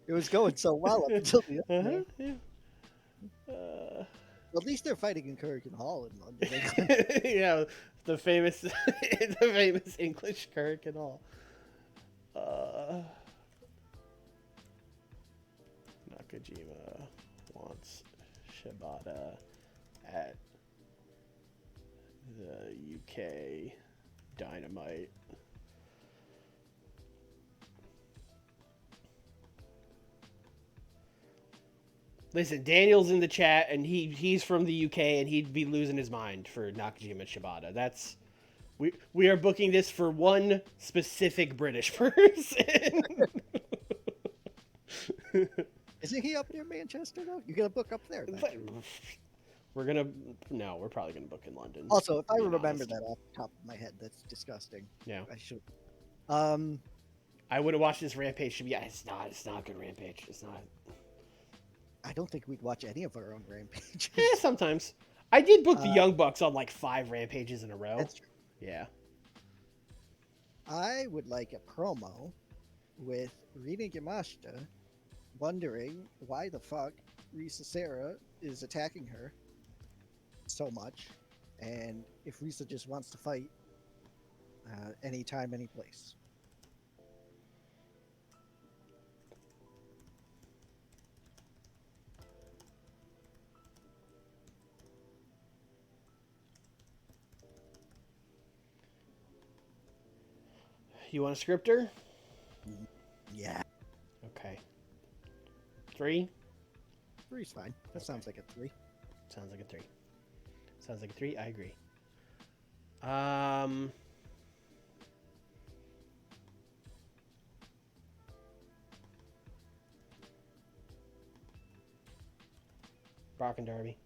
S2: It was going so well up until the end.
S1: Yeah.
S2: At least they're fighting in Hurricane Hall in London, England.
S1: Yeah, the famous English Hurricane Hall. Nakajima wants Shibata at the UK Dynamite. Listen, Daniel's in the chat, and he's from the UK, and he'd be losing his mind for Nakajima Shibata. That's we are booking this for one specific British person.
S2: Isn't he up near Manchester though? You got to book up there.
S1: We're probably gonna book in London.
S2: Also, if I remember that off the top of my head, that's disgusting.
S1: Yeah,
S2: I should.
S1: I would have watched this Rampage. It's not a good Rampage. It's not.
S2: I don't think we'd watch any of our own Rampages.
S1: Yeah, sometimes. I did book the Young Bucks on like 5 Rampages in a row.
S2: That's true.
S1: Yeah.
S2: I would like a promo with Rina Yamashita wondering why the fuck Risa Sera is attacking her so much, and if Risa just wants to fight anytime, any place.
S1: You want a scripter?
S2: Yeah.
S1: Okay. 3?
S2: 3's fine. That sounds like a 3.
S1: Sounds like a 3. Sounds like a 3. I agree. Brock and Darby.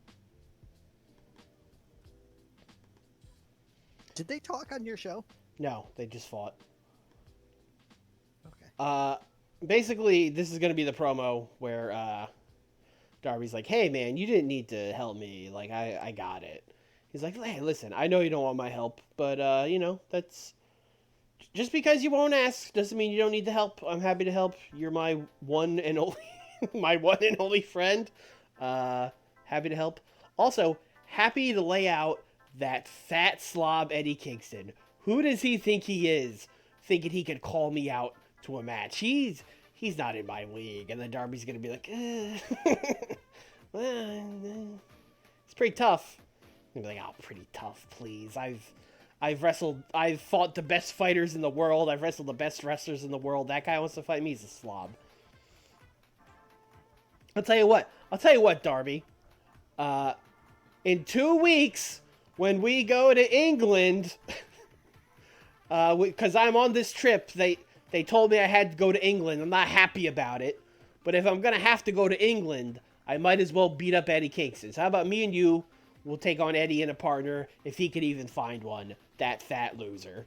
S2: Did they talk on your show?
S1: No, they just fought.
S2: Okay.
S1: Basically, this is going to be the promo where Darby's like, hey, man, you didn't need to help me. Like, I got it. He's like, hey, listen, I know you don't want my help, but, that's... Just because you won't ask doesn't mean you don't need the help. I'm happy to help. You're my one and only... my one and only friend. Happy to help. Also, happy to lay out that fat slob Eddie Kingston. Who does he think he is, thinking he could call me out to a match? He's not in my league. And then Darby's going to be like, it's pretty tough. I'm going to be like, oh, pretty tough, please. I've fought the best fighters in the world. I've wrestled the best wrestlers in the world. That guy wants to fight me. He's a slob. I'll tell you what, Darby. In 2 weeks, when we go to England, because I'm on this trip, they told me I had to go to England. I'm not happy about it. But if I'm going to have to go to England, I might as well beat up Eddie Kingston. So how about me and you will take on Eddie and a partner, if he could even find one, that fat loser.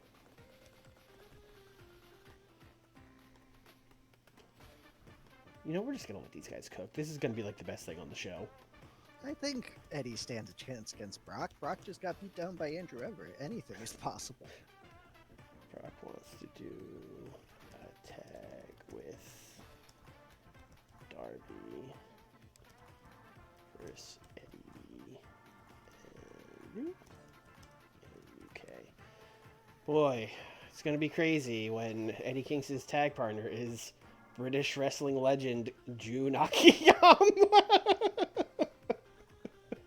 S1: We're just going to let these guys cook. This is going to be like the best thing on the show.
S2: I think Eddie stands a chance against Brock. Brock just got beat down by Andrew Everett. Anything is possible.
S1: Brock wants to do a tag with Darby versus Eddie and UK. Boy, it's going to be crazy when Eddie Kingston's tag partner is British wrestling legend Jun Akiyama.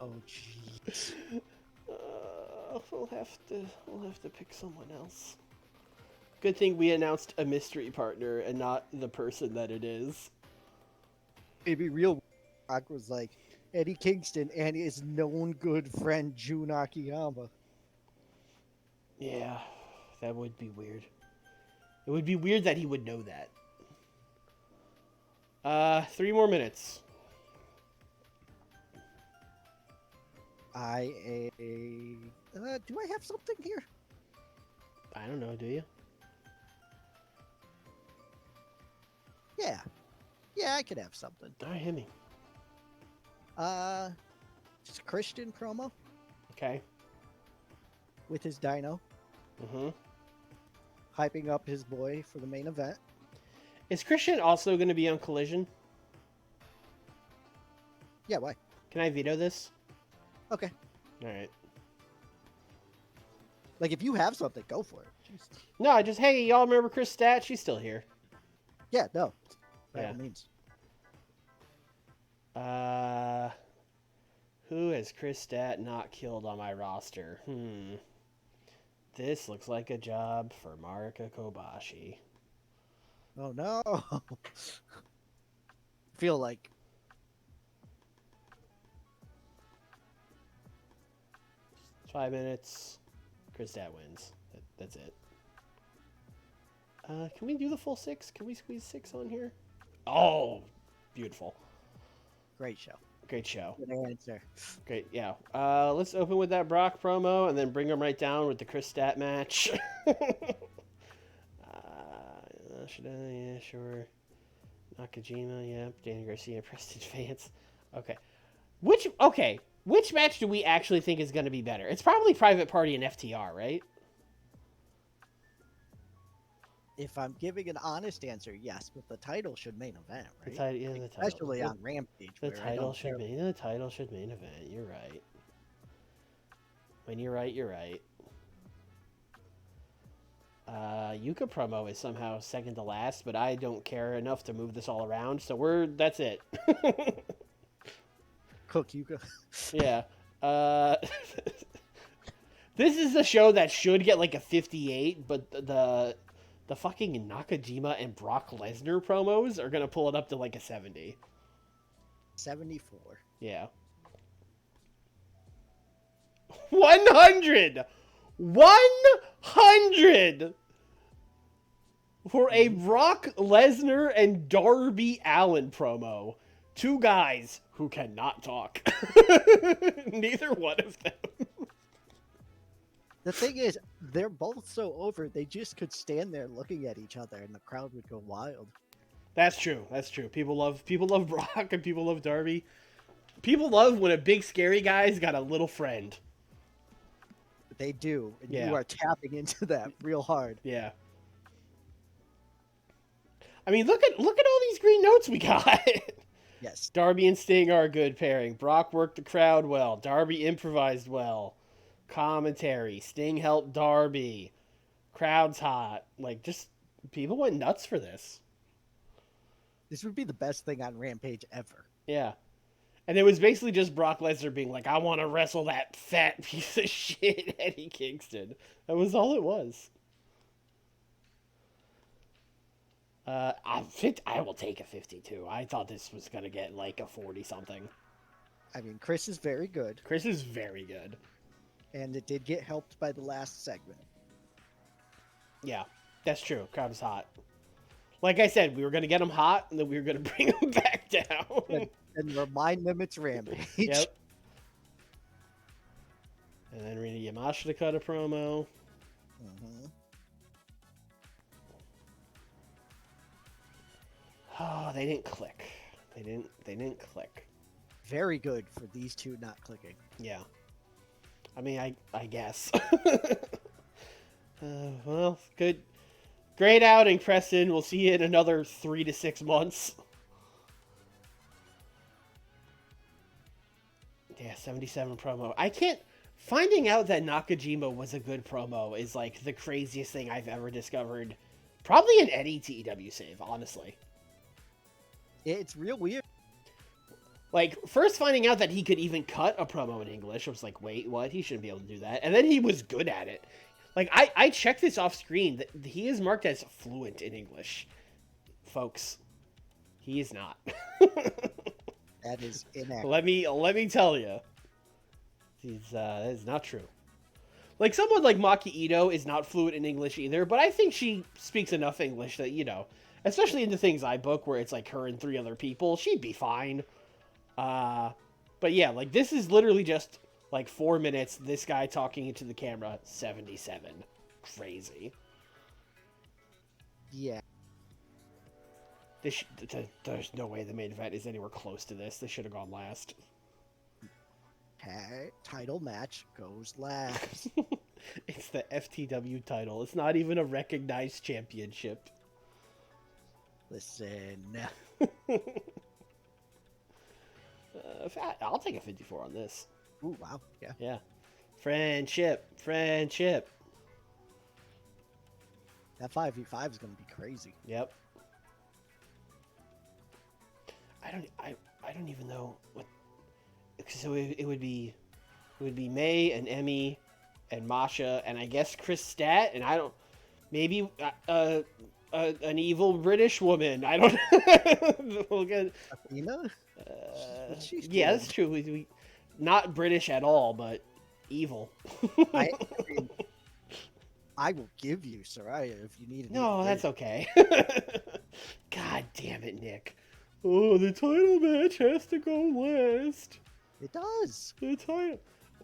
S2: Oh, jeez.
S1: We'll have to pick someone else. Good thing we announced a mystery partner and not the person that it is.
S2: Maybe real Brock was like Eddie Kingston and his known good friend Jun Akiyama.
S1: Yeah, that would be weird. It would be weird that he would know that. 3 more minutes.
S2: Do I have something here?
S1: I don't know. Do you?
S2: Yeah. Yeah, I could have something.
S1: All right, hit me.
S2: Just a Christian promo
S1: Okay.
S2: with his Dino,
S1: Mm-hmm.
S2: hyping up his boy for the main event.
S1: Is Christian also going to be on Collision?
S2: Yeah, why?
S1: Can I veto this?
S2: Okay.
S1: All right.
S2: Like, if you have something, go for it. Jeez.
S1: No, I just, hey, y'all remember Chris Stat? She's still here.
S2: Yeah, no. By
S1: Yeah.
S2: all means.
S1: Who has Chris Stat not killed on my roster? This looks like a job for Marika Kobashi.
S2: Oh, no. Feel like
S1: 5 minutes. Chris Stat wins. That's it. Can we do the full 6? Can we squeeze 6 on here? Oh, beautiful.
S2: great show.
S1: Great show.
S2: Good answer.
S1: Great, yeah. Let's open with that Brock promo and then bring him right down with the Chris Stat match. Should I? Yeah, sure. Nakajima, yep. Danny Garcia, Preston Vance. Okay. Which match do we actually think is going to be better? It's probably Private Party and FTR, right?
S2: If I'm giving an honest answer, yes, but the title should main event, right?
S1: The title.
S2: Especially on Rampage.
S1: The
S2: where I
S1: title
S2: don't
S1: should
S2: care.
S1: main. The title should main event. You're right. When you're right, you're right. Yuka promo is somehow second to last, but I don't care enough to move this all around, so that's it.
S2: Cook Yuka.
S1: Yeah. This is the show that should get like a 58, but the fucking Nakajima and Brock Lesnar promos are gonna pull it up to like a 70.
S2: 74.
S1: Yeah. 100! 100! For a Brock Lesnar and Darby Allin promo. Two guys who cannot talk. Neither one of them.
S2: The thing is, they're both so over, they just could stand there looking at each other and the crowd would go wild.
S1: That's true. That's true. People love Brock and people love Darby. People love when a big scary guy's got a little friend.
S2: They do. And
S1: Yeah.
S2: you are tapping into that real hard.
S1: Yeah. I mean, look at all these green notes we got.
S2: Yes.
S1: Darby and Sting are a good pairing. Brock worked the crowd well. Darby improvised well. Commentary. Sting helped Darby. Crowd's hot. Like, just people went nuts for this.
S2: This would be the best thing on Rampage ever.
S1: Yeah. And it was basically just Brock Lesnar being like, I want to wrestle that fat piece of shit Eddie Kingston. That was all it was. I will take a 52. I thought this was going to get like a 40-something.
S2: I mean, Chris is very good,
S1: Chris is very good.
S2: and it did get helped by the last segment.
S1: Yeah, that's true. Crowd is hot. Like I said, we were going to get him hot, and then we were going to bring him back down.
S2: And remind them it's Rampage.
S1: Yep. And then Rina Yamashita cut a promo.
S2: Mhm.
S1: Oh, they didn't click. They didn't click.
S2: Very good for these two not clicking.
S1: Yeah. I mean, I guess. Well, good. Great outing, Preston. We'll see you in another 3 to 6 months. Yeah, 77 promo. I can't... Finding out that Nakajima was a good promo is like the craziest thing I've ever discovered. Probably an Eddie TEW save, honestly.
S2: It's real weird.
S1: Like, first finding out that he could even cut a promo in English, I was like, wait, what? He shouldn't be able to do that. And then he was good at it. Like, I checked this off screen. That he is marked as fluent in English. Folks, he is not.
S2: That is inaccurate.
S1: Let me tell you. That is not true. Like, someone like Maki Ito is not fluent in English either, but I think she speaks enough English that, especially into things I book where it's like her and 3 other people, she'd be fine. But yeah, like, this is literally just like 4 minutes, this guy talking into the camera, 77. crazy.
S2: Yeah.
S1: There's no way the main event is anywhere close to this. They should have gone last.
S2: Title match goes last.
S1: It's the FTW title. It's not even a recognized championship.
S2: Listen.
S1: I'll take a 54 on this.
S2: Ooh, wow. Yeah.
S1: Yeah. Friendship.
S2: That 5v5 is going to be crazy.
S1: Yep. I don't even know what. So it would be May and Emmy and Masha and I guess Chris Stat and I don't maybe an evil British woman. I don't. We'll get.
S2: Athena?
S1: Yeah, that's true. We not British at all, but evil.
S2: I mean, I will give you Soraya if you need it.
S1: No, that's okay. God damn it, Nick. Oh, the title match has to go last.
S2: It does.
S1: The title.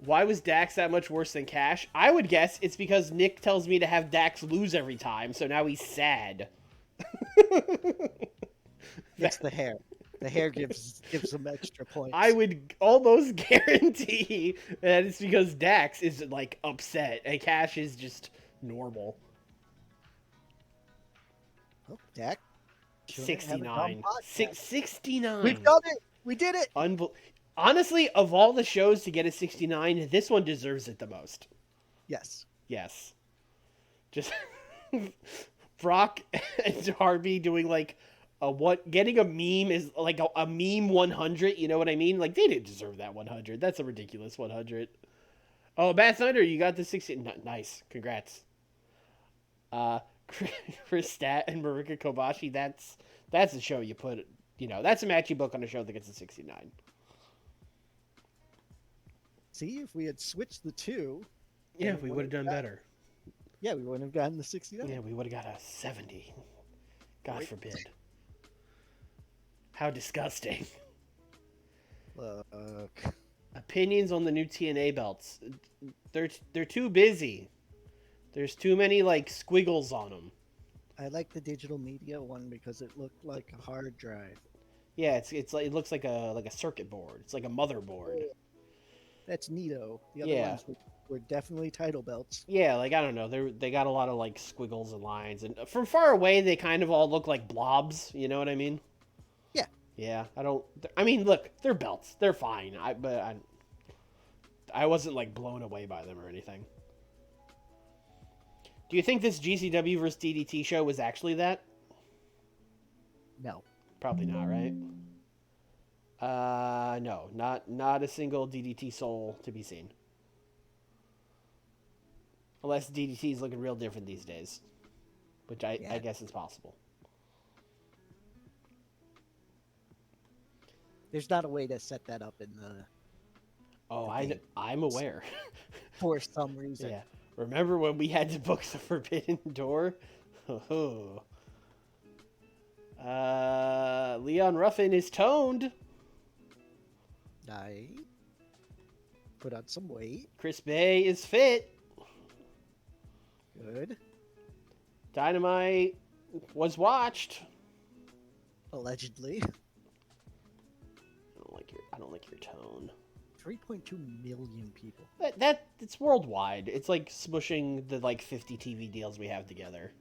S1: Why was Dax that much worse than Cash? I would guess it's because Nick tells me to have Dax lose every time, so now he's sad.
S2: It's the hair. The hair gives him extra points.
S1: I would almost guarantee that it's because Dax is like upset and Cash is just normal.
S2: Oh, Dak.
S1: 69. 69.
S2: We've done it. We did it.
S1: Honestly, of all the shows to get a 69, this one deserves it the most.
S2: Yes.
S1: Yes. Just Brock and Darby doing like getting a meme is like a meme 100, you know what I mean? Like they didn't deserve that 100. That's a ridiculous 100. Oh, Matt Thunder, you got the 60. Nice. Congrats. Chris Stat and Marika Kobashi, that's a show you put, that's a match you book on a show that gets a 69.
S2: See, if we had switched the two.
S1: Yeah, we would have done better.
S2: Yeah, we wouldn't have gotten the 69.
S1: Yeah, we would have got a 70. God forbid. How disgusting.
S2: Look.
S1: Opinions on the new TNA belts. They're too busy. There's too many like squiggles on them.
S2: I like the digital media one because it looked like a hard drive.
S1: Yeah, it's like it looks like a circuit board. It's like a motherboard.
S2: That's neato. The other ones were definitely title belts.
S1: Yeah, like I don't know. They got a lot of like squiggles and lines, and from far away they kind of all look like blobs. You know what I mean?
S2: Yeah.
S1: Yeah. I mean, look, they're belts. They're fine. I wasn't like blown away by them or anything. Do you think this GCW versus DDT show was actually that?
S2: No.
S1: Probably not, right? No, not a single DDT soul to be seen. Unless DDT is looking real different these days, which I guess is possible.
S2: There's not a way to set that up in the.
S1: Oh, I'm aware.
S2: For some reason.
S1: Yeah. Remember when we had to book the Forbidden Door? Leon Ruffin is toned.
S2: I put on some weight.
S1: Chris Bay is fit.
S2: Good.
S1: Dynamite was watched.
S2: Allegedly.
S1: I don't like your tone.
S2: 3.2 million people.
S1: It's worldwide. It's like smushing the like 50 TV deals we have together.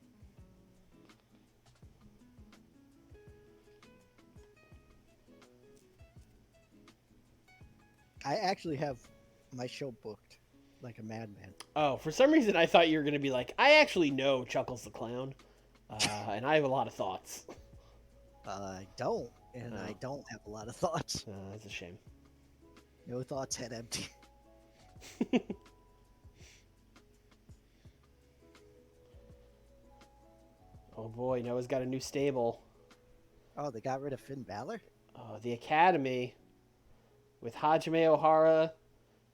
S2: I actually have my show booked like a madman.
S1: Oh, for some reason I thought you were going to be like, I actually know Chuckles the Clown, and I have a lot of thoughts.
S2: I don't, and I don't have a lot of thoughts.
S1: That's a shame.
S2: No thoughts, head empty.
S1: Oh boy, Noah's got a new stable.
S2: Oh, they got rid of Finn Balor?
S1: Oh, the Academy with Hajime Ohara,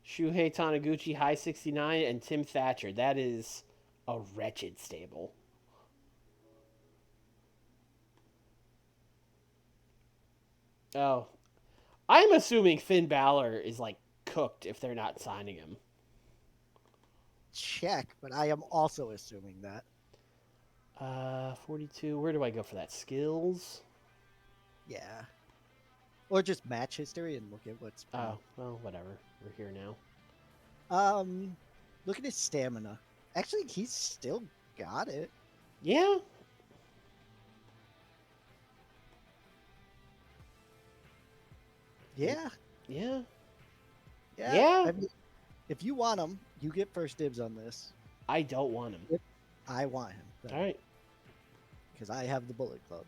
S1: Shuhei Taniguchi, High 69, and Tim Thatcher. That is a wretched stable. Oh, I'm assuming Finn Balor is like cooked if they're not signing him.
S2: check, but I am also assuming that.
S1: 42. Where do I go for that? Skills?
S2: Yeah. Or just match history and look at what's been.
S1: Oh, well, whatever. We're here now.
S2: Look at his stamina. Actually, he's still got it.
S1: Yeah.
S2: Yeah.
S1: Yeah.
S2: Yeah.
S1: Yeah.
S2: I mean, if you want him, you get first dibs on this.
S1: I don't want him.
S2: I want him.
S1: All right.
S2: Because I have the Bullet Club.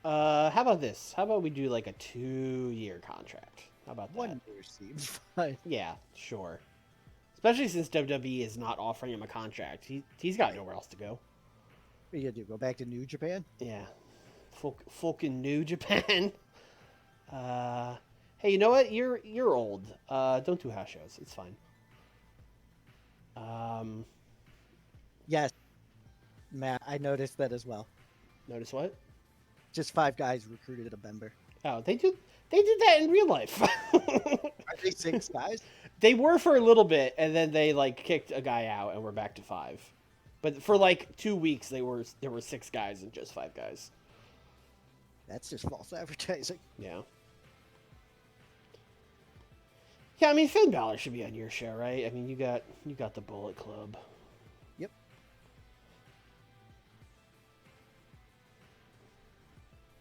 S1: How about this? How about we do like a 2-year contract? How about that?
S2: 1 year seems fine.
S1: Yeah, sure. Especially since WWE is not offering him a contract. He's got nowhere else to go.
S2: What are you gonna do? Go back to New Japan?
S1: Yeah. Fucking New Japan. Hey, you know what? You're old. Don't do house shows. It's fine.
S2: Yes, Matt. I noticed that as well.
S1: Notice what?
S2: Just 5 guys recruited a member.
S1: Oh, they did that in real life.
S2: Are they 6 guys?
S1: They were for a little bit, and then they like kicked a guy out, and we're back to 5. But for like 2 weeks, there were 6 guys and just 5 guys.
S2: That's just false advertising.
S1: Yeah. Yeah, I mean Finn Balor should be on your show, right? I mean you got the Bullet Club.
S2: Yep.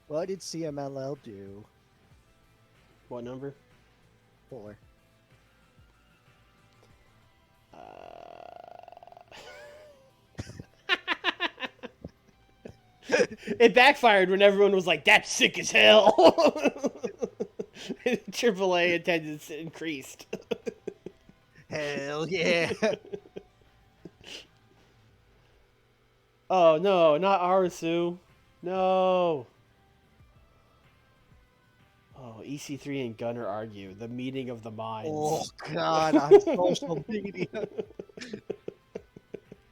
S2: What did CMLL do?
S1: What number?
S2: 4.
S1: It backfired when everyone was like, "That's sick as hell." AAA attendance increased.
S2: Hell yeah.
S1: Oh no, not Arisu. No. Oh, EC3 and Gunner argue. The meeting of the minds.
S2: Oh god, on social media.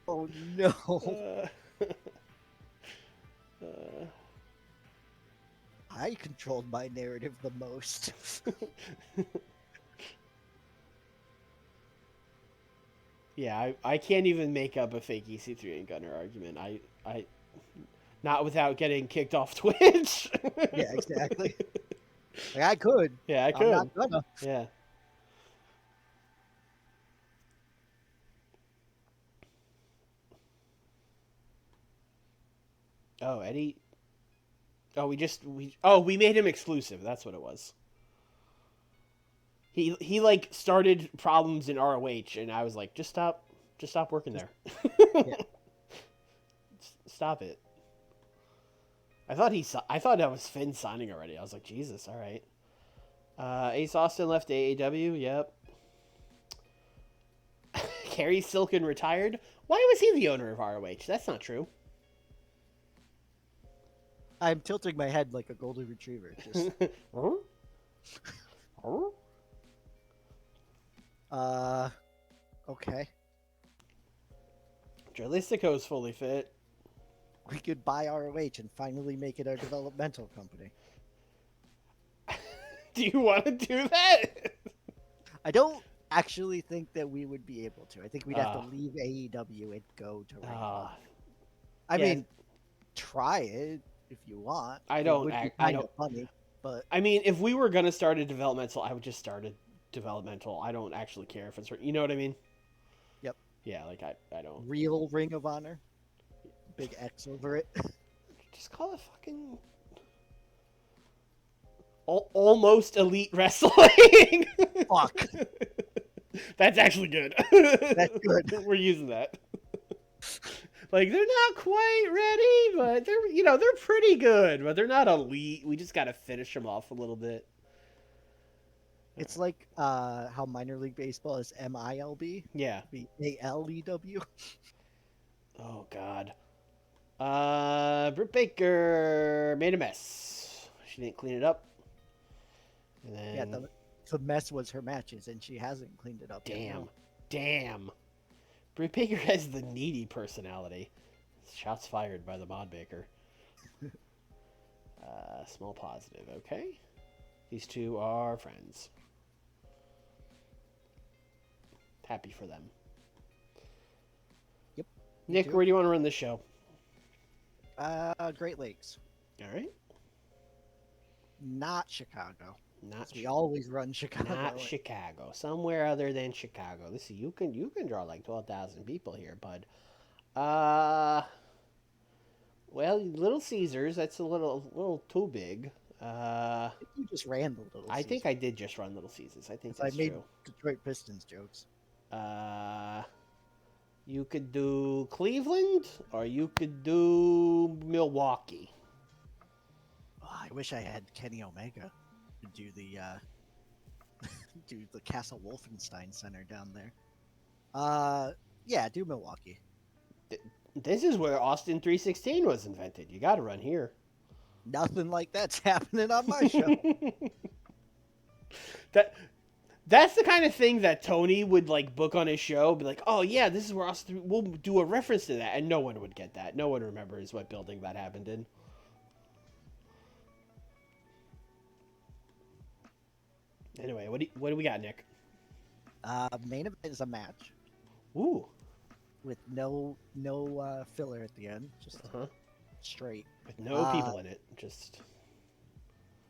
S2: Oh no. I controlled my narrative the most.
S1: Yeah, I can't even make up a fake EC3 and Gunner argument. I not without getting kicked off Twitch.
S2: Yeah, exactly. Like I could.
S1: Yeah, I could.
S2: I'm not gonna.
S1: Yeah. Oh, Eddie. Oh, we made him exclusive. That's what it was. He like started problems in ROH, and I was like, just stop working there.
S2: Yeah.
S1: Stop it. I thought that was Finn signing already. I was like, Jesus, all right. Ace Austin left AEW. Yep. Kerry Silken retired. Why was he the owner of ROH? That's not true.
S2: I'm tilting my head like a golden retriever. Just okay.
S1: Jalisco's fully fit.
S2: We could buy ROH and finally make it our developmental company.
S1: Do you want to do that?
S2: I don't actually think that we would be able to. I think we'd have to leave AEW and go to Ring of Honor. I mean, try it if you want.
S1: I don't.
S2: Funny, but
S1: I mean, if we were gonna start a developmental, I would just start a developmental. I don't actually care if it's. You know what I mean?
S2: Yep.
S1: Yeah, like I don't.
S2: Real Ring of Honor. Big X over it.
S1: Just call it fucking. Almost elite wrestling.
S2: Fuck.
S1: That's actually good.
S2: That's good.
S1: We're using that. Like they're not quite ready, but they're pretty good, but they're not elite. We just got to finish them off a little bit.
S2: It's like how minor league baseball is MILB.
S1: Yeah.
S2: Be ALEW.
S1: Oh God. Britt Baker made a mess. She didn't clean it up. And then...
S2: Yeah, the mess was her matches, and she hasn't cleaned it up.
S1: Damn. Britt Baker has the needy personality. Shots fired by the Mod Baker. Small positive, okay? These two are friends. Happy for them.
S2: You
S1: Nick,
S2: too?
S1: where do you want to run this show?
S2: Great Lakes.
S1: All right.
S2: Not Chicago.
S1: Not
S2: 'Cause we always run
S1: not
S2: Chicago.
S1: Chicago. Somewhere other than Chicago. Let's see. You can draw like 12,000 people here, bud. Uh, well, Little Caesars. That's a little too big. Uh,
S2: You just ran the Little
S1: I think
S2: Caesars.
S1: I did just run Little Caesars. I think
S2: 'Cause I
S1: that's
S2: made
S1: true.
S2: Detroit Pistons jokes.
S1: Uh, you could do Cleveland or you could do Milwaukee.
S2: Oh, I wish I had Kenny Omega to do the do the Castle Wolfenstein Center down there. Yeah, do Milwaukee.
S1: This is where Austin 316 was invented. You got to run here.
S2: Nothing like that's happening on my show.
S1: that that's the kind of thing that Tony would like book on his show. Be like, oh yeah, this is where Austin. We'll do a reference to that, and no one would get that. No one remembers what building that happened in. Anyway, what do we got, Nick?
S2: Main event is a match
S1: Ooh,
S2: with no filler at the end, just
S1: uh-huh.
S2: straight.
S1: With no people in it, just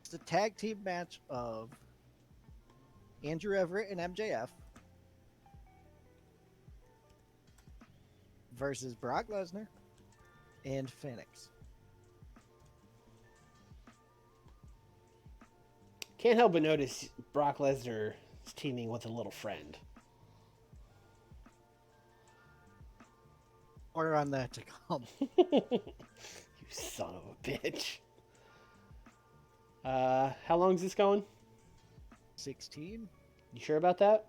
S2: It's a tag team match of Andrew Everett and MJF versus Brock Lesnar and Phoenix.
S1: can't help but notice Brock Lesnar is teaming with a little friend.
S2: Order on that to come.
S1: You son of a bitch. How long is this going?
S2: 16.
S1: You sure about that?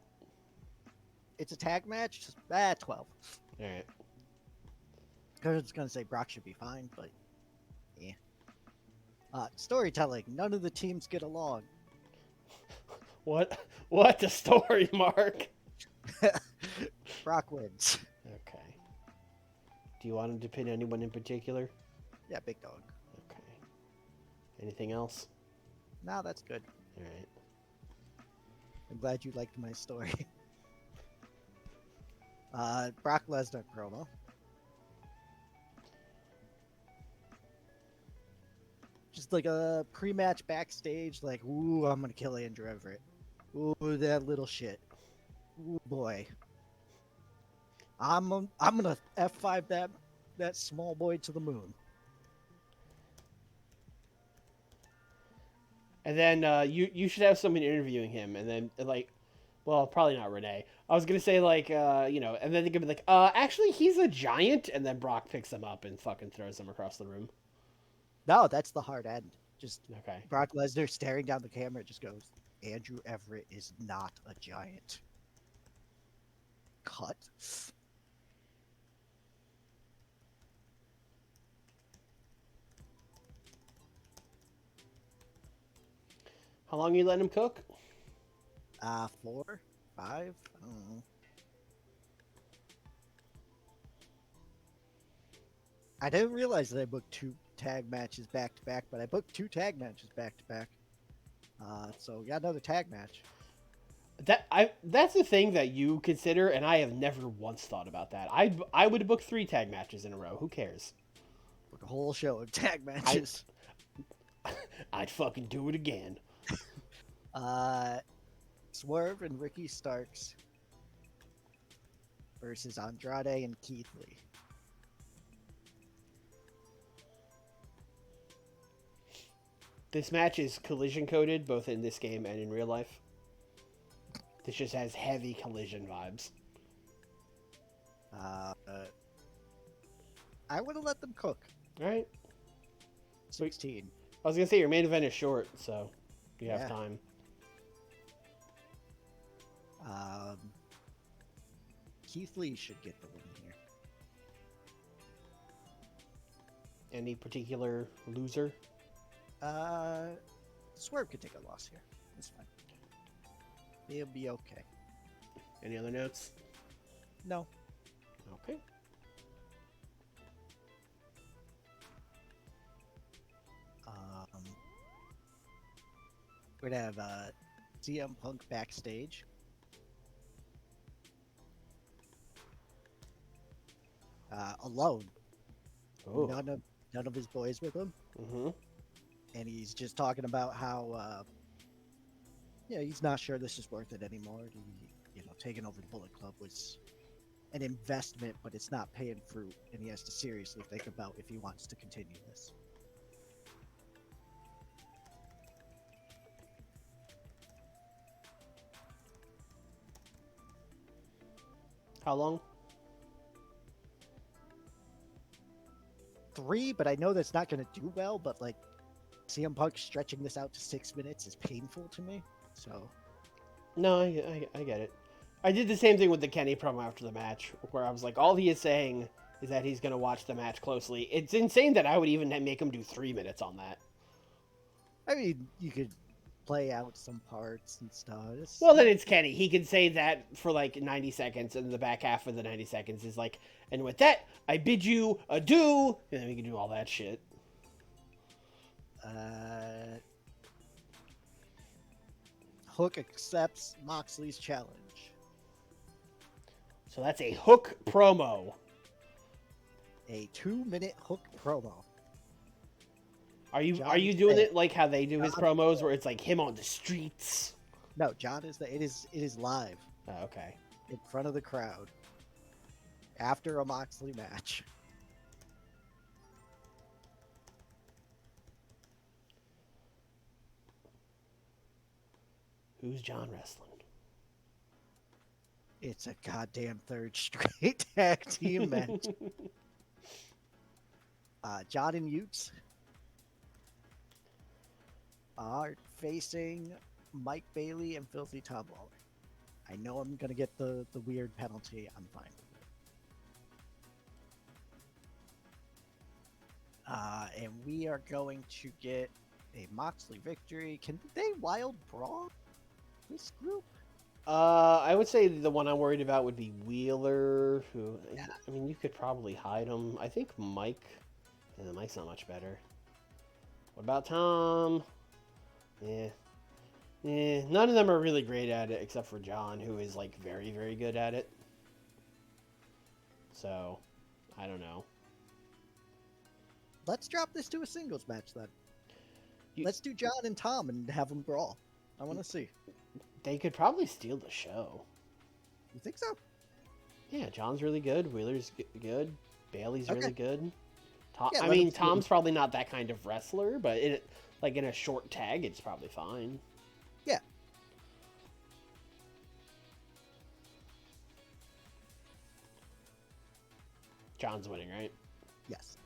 S2: It's a tag match. 12.
S1: All right.
S2: Because it's gonna say Brock should be fine, but yeah. Storytelling. None of the teams get along.
S1: What? What the story, Mark?
S2: Brock wins.
S1: Okay. Do you want him to pin anyone in particular?
S2: Yeah, big dog.
S1: Okay. Anything else?
S2: No, that's good.
S1: All right.
S2: I'm glad you liked my story. Brock Lesnar promo. Just like a pre-match backstage, like, ooh, I'm gonna kill Andrew Everett. Ooh, that little shit. Ooh, boy. I'm gonna F5 that small boy to the moon.
S1: And then you should have someone interviewing him, and then like, well, probably not Renee. I was gonna say like and then they could be like, actually he's a giant, and then Brock picks him up and fucking throws him across the room.
S2: No, that's the hard end. Just
S1: Okay.
S2: Brock Lesnar staring down the camera just goes, Andrew Everett is not a giant. Cut.
S1: How long are you letting him cook?
S2: 4, 5, I don't know. I didn't realize that I booked 2 tag matches back to back, but I booked 2 tag matches back to back. So we got another tag match.
S1: That's the thing that you consider, and I have never once thought about that. I would book 3 tag matches in a row. Who cares?
S2: Book a whole show of tag matches.
S1: I'd fucking do it again.
S2: Swerve and Ricky Starks versus Andrade and Keith Lee.
S1: This match is collision coded both in this game and in real life. This just has heavy collision vibes.
S2: I would have let them cook.
S1: All right.
S2: 16.
S1: I was gonna say your main event is short, so you have
S2: Yeah.
S1: time.
S2: Keith Lee should get the win here.
S1: Any particular loser?
S2: Swerve could take a loss here. That's fine. He'll be okay.
S1: Any other notes?
S2: No.
S1: Okay.
S2: We're gonna have CM Punk backstage. alone.
S1: Oh.
S2: None of his boys with him,
S1: Mm-hmm.
S2: and he's just talking about how he's not sure this is worth it anymore. Taking over the Bullet Club was an investment, but it's not paying fruit, and he has to seriously think about if he wants to continue this.
S1: How long?
S2: 3, but I know that's not going to do well. But like CM Punk stretching this out to 6 minutes is painful to me. So
S1: No, I get it. I did the same thing with the Kenny promo after the match, where I was like, all he is saying is that he's going to watch the match closely. It's insane that I would even make him do 3 minutes on that.
S2: I mean, you could play out some parts and stuff.
S1: Well, then it's Kenny. He can say that for like 90 seconds, and the back half of the 90 seconds is like, and with that, I bid you adieu. And then we can do all that shit.
S2: Hook accepts Moxley's challenge.
S1: So that's a Hook promo.
S2: A 2-minute Hook promo.
S1: Are you
S2: John
S1: doing
S2: said-
S1: it like how they do his promos, where it's like him on the streets?
S2: No, John it is live
S1: Oh, okay.
S2: in front of the crowd after a Moxley match.
S1: Who's John wrestling?
S2: It's a goddamn third straight tag team match. John and Utes are facing Mike Bailey and Filthy Tom Lawler. I know I'm gonna get the weird penalty. I'm fine with it. And we are going to get a Moxley victory. Can they wild brawl this group?
S1: I would say the one I'm worried about would be Wheeler, who,
S2: Yeah.
S1: I mean, you could probably hide him. I think Mike, Mike's not much better. What about Tom? Yeah. None of them are really great at it, except for John, who is, like, very, very good at it. So, I don't know.
S2: Let's drop this to a singles match then. Let's do John and Tom and have them brawl. I want to see.
S1: They could probably steal the show.
S2: You think so?
S1: Yeah, John's really good. Wheeler's good. Bailey's really good. Tom,
S2: Yeah,
S1: I
S2: let
S1: mean,
S2: him steal
S1: Tom's probably not that kind of wrestler, but in a short tag, it's probably fine.
S2: Yeah.
S1: John's winning, right?
S2: Yes.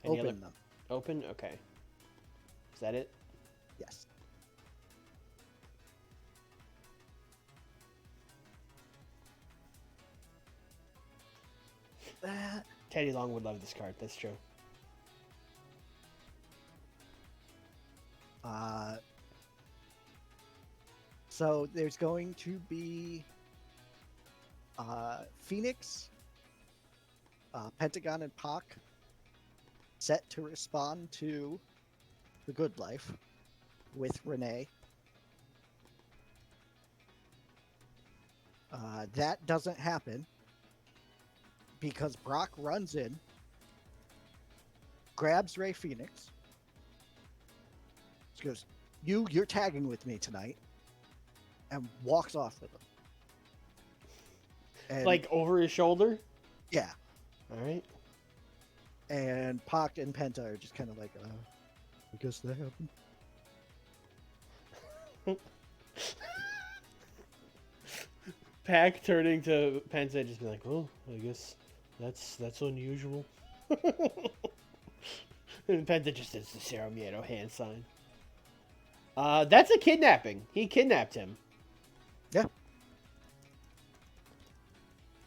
S1: Any
S2: Open them.
S1: Open? Okay. Is that it?
S2: Yes.
S1: Teddy Long would love this card. That's true.
S2: So there's going to be Phoenix, Pentagon, and Pac set to respond to The Good Life with Renee. That doesn't happen because Brock runs in, grabs Rey Fenix, she goes, you're tagging with me tonight, and walks off with him. And,
S1: Like over his shoulder?
S2: yeah.
S1: All right.
S2: And Pac and Penta are just kind of like, I guess that happened.
S1: Pac turning to Penta, just be like, "Oh, I guess that's unusual." And Penta just does the Cerro Miedo hand sign. That's a kidnapping. He kidnapped him.
S2: Yeah.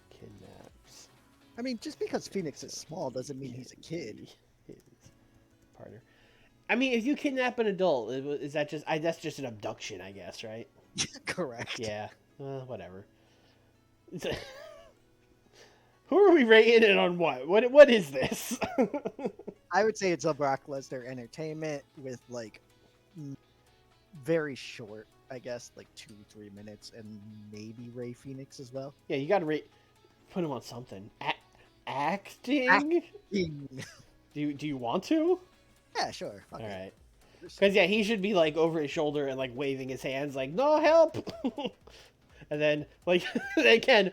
S1: Kidnaps.
S2: I mean, just because Phoenix is small doesn't mean he's a kid.
S1: His partner. I mean, if you kidnap an adult, is that just? That's just an abduction, I guess, right?
S2: Correct.
S1: Yeah. Whatever. Who are we rating it on? What is this?
S2: I would say it's a Brock Lesnar entertainment with like very short, I guess, like 2-3 minutes, and maybe Rey Fenix as well.
S1: Yeah, you got to put him on something. acting?
S2: Acting.
S1: Do you want to?
S2: Yeah, sure. Fuck
S1: All
S2: it.
S1: right. Because yeah, he should be like over his shoulder and like waving his hands, like no help. And then like again,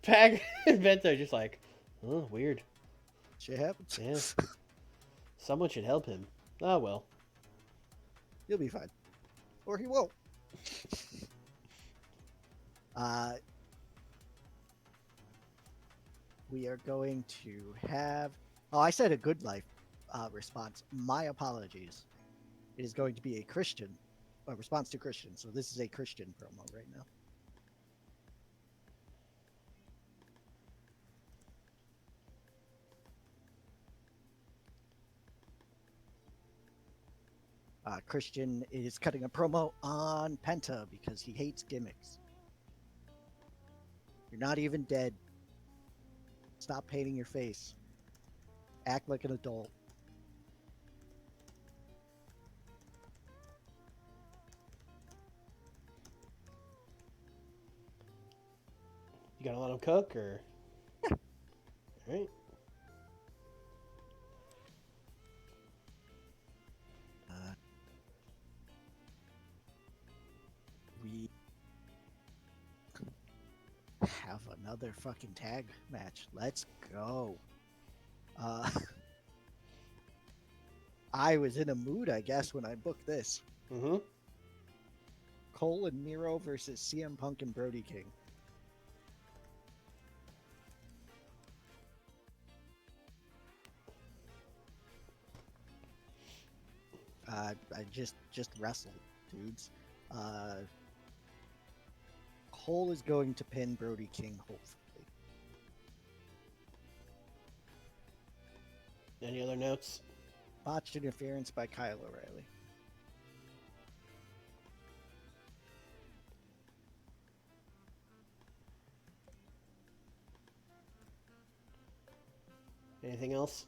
S1: Pac and Bento are just like, oh weird.
S2: Shit happens.
S1: Yeah. Someone should help him. Oh well.
S2: He'll be fine. Or he won't. We are going to have. Oh, I said a good life response. My apologies. It is going to be a response to Christian. So this is a Christian promo right now. Christian is cutting a promo on Penta because he hates gimmicks. You're not even dead. Stop painting your face. Act like an adult.
S1: You gotta let him cook, or all right.
S2: We have another fucking tag match. Let's go. I was in a mood, I guess, when I booked this.
S1: Mm-hmm.
S2: Cole and Miro versus CM Punk and Brody King. I just wrestled, dudes. Cole is going to pin Brody King, hopefully.
S1: Any other notes?
S2: Botched interference by Kyle O'Reilly.
S1: Anything else?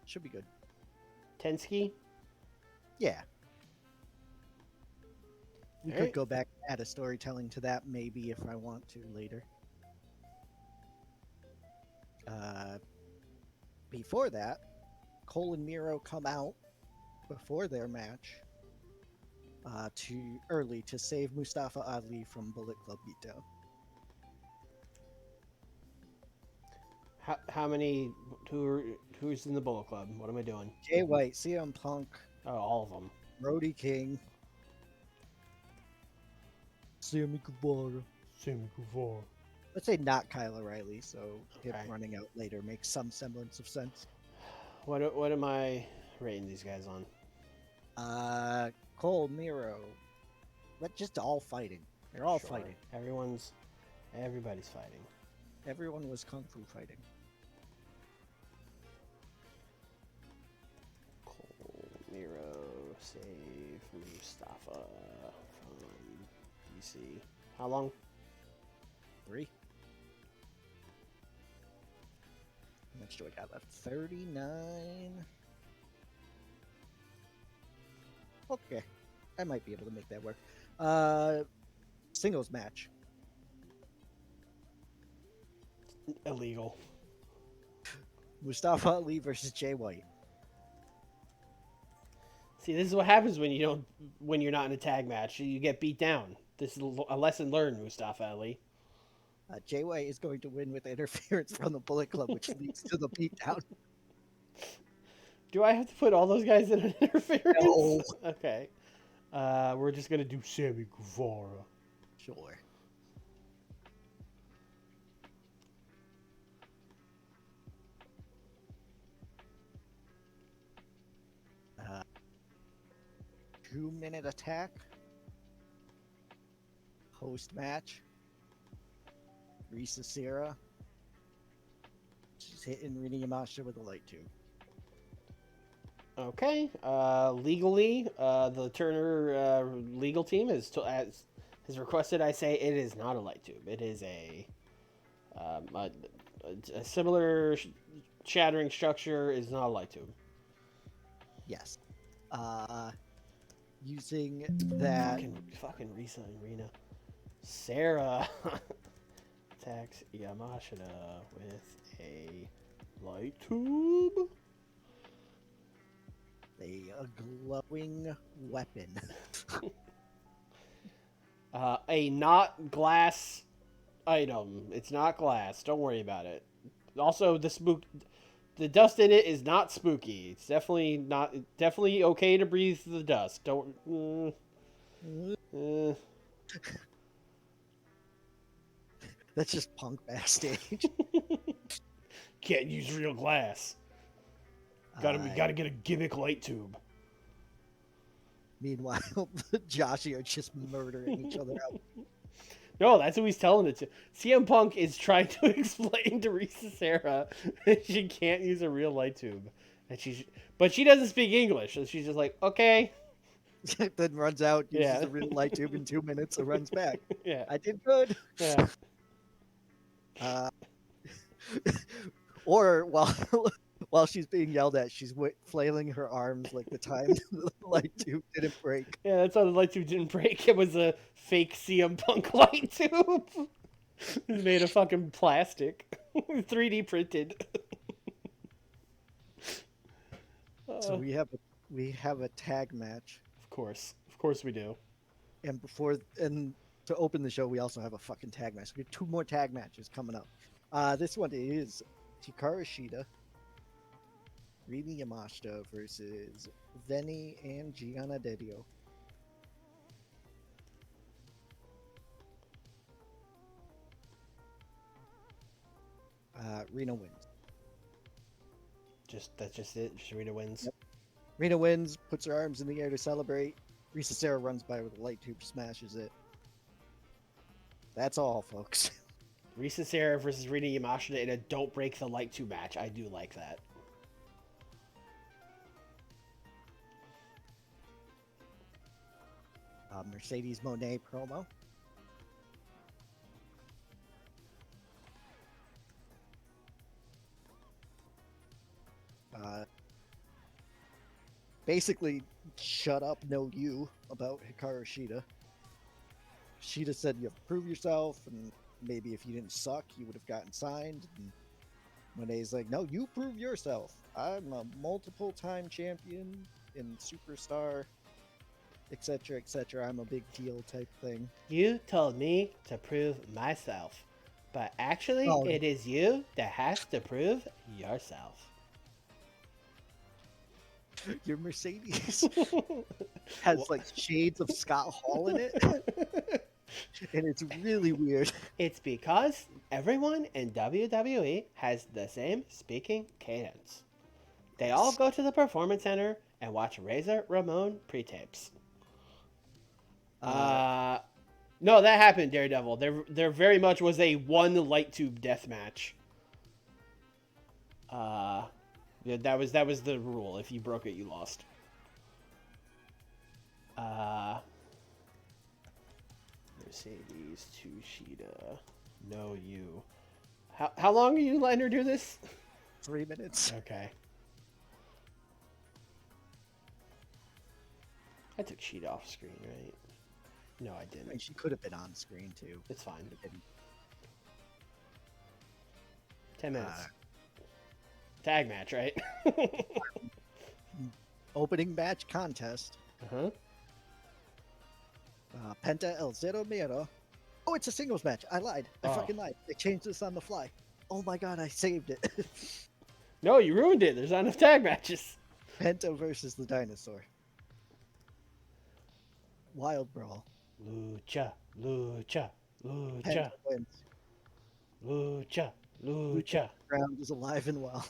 S2: Should be good.
S1: Tensky?
S2: Yeah. We
S1: All
S2: could
S1: right.
S2: go back and add a storytelling to that maybe if I want to later. Before that, Cole and Miro come out before their match to save Mustafa Ali from Bullet Club beatdown.
S1: How many? Who's in the Bullet Club? What am I doing?
S2: Jay White, CM Punk,
S1: Oh, all of them.
S2: Brody King, Sammy Guevara. Let's say not Kyle O'Reilly, so him
S1: Okay.
S2: running out later makes some semblance of sense.
S1: What am I rating these guys on?
S2: Cole, Miro, but just all fighting. They're all
S1: Sure.
S2: fighting.
S1: Everybody's fighting.
S2: Everyone was kung fu fighting.
S1: Cole, Miro, save Mustafa from DC. How long?
S2: 3. How much do I got left? 39. Okay, I might be able to make that work. Singles match.
S1: Illegal.
S2: Mustafa Ali versus Jay White.
S1: See, this is what happens when you're not in a tag match. You get beat down. This is a lesson learned, Mustafa Ali.
S2: Jay White is going to win with interference from the Bullet Club, which leads to the beatdown.
S1: Do I have to put all those guys in an interference?
S2: No.
S1: Okay. We're just gonna do Sammy Guevara.
S2: Sure. Uh, 2-minute attack. Post match. Risa Sera. She's hitting Rina Yamashita with a light tube.
S1: Okay. Legally, the Turner legal team has requested I say it is not a light tube. It is a similar shattering structure. Is not a light tube.
S2: Yes. Using that.
S1: Fucking Risa and Rina. Sarah attacks Yamashita with a light tube.
S2: A glowing weapon.
S1: A not glass item. It's not glass. Don't worry about it. Also, the dust in it is not spooky. It's definitely okay to breathe the dust. Don't.
S2: That's just Punk backstage.
S1: Can't use real glass. Gotta get a gimmick light tube.
S2: Meanwhile, Joshi are just murdering each other out.
S1: No, that's who he's telling it to. CM Punk is trying to explain to Risa Sera that she can't use a real light tube, but she doesn't speak English, so she's just like, okay.
S2: Then runs out, uses the real light tube in 2 minutes, and runs back.
S1: Yeah,
S2: I did good.
S1: yeah.
S2: Or while she's being yelled at, she's flailing her arms like the time the light tube didn't break.
S1: Yeah, that's how the light tube didn't break. It was a fake CM Punk light tube. It's made of fucking plastic. 3D printed.
S2: So we have a tag match.
S1: Of course we do.
S2: And to open the show, we also have a fucking tag match. We have 2 more tag matches coming up. This one is Hikaru Shida, Rina Yamashita versus Veni and Gianna Dedio. Rina wins.
S1: That's just it. Just Rita wins.
S2: Yep. Rina wins, puts her arms in the air to celebrate. Risa Sera runs by with a light tube, smashes it. That's all, folks.
S1: Risa Sera versus Rina Yamashita in a don't break the light tube match. I do like that.
S2: Mercedes Moné promo. Basically, shut up, no you, about Hikaru Shida. Shida said you have to prove yourself, and maybe if you didn't suck, you would have gotten signed. And Moné's like, no, you prove yourself. I'm a multiple-time champion and superstar, etc., etc. I'm a big deal type thing.
S1: You told me to prove myself, but actually it is you that has to prove yourself.
S2: Your Mercedes has like shades of Scott Hall in it, and it's really weird.
S1: It's because everyone in WWE has the same speaking cadence. They all go to the Performance Center and watch Razor Ramon pre-tapes. No, that happened, Daredevil. There very much was a one light tube death match. Yeah, that was the rule. If you broke it, you lost. Mercedes to Shida. No, you. How long are you letting her do this?
S2: 3 minutes.
S1: Okay. I took Shida off screen, right? No, I didn't.
S2: I mean, she could have been on screen too.
S1: It's fine. 10 minutes. Tag match, right?
S2: Opening match contest.
S1: Uh-huh.
S2: Penta El Zero Miedo. Oh, it's a singles match. I lied. I fucking lied. They changed this on the fly. Oh my god, I saved it.
S1: No, you ruined it. There's not enough tag matches.
S2: Penta versus the Dinosaur. Wild Brawl.
S1: Lucha, lucha, lucha.
S2: Penta wins.
S1: Lucha, lucha.
S2: Ground is alive and well.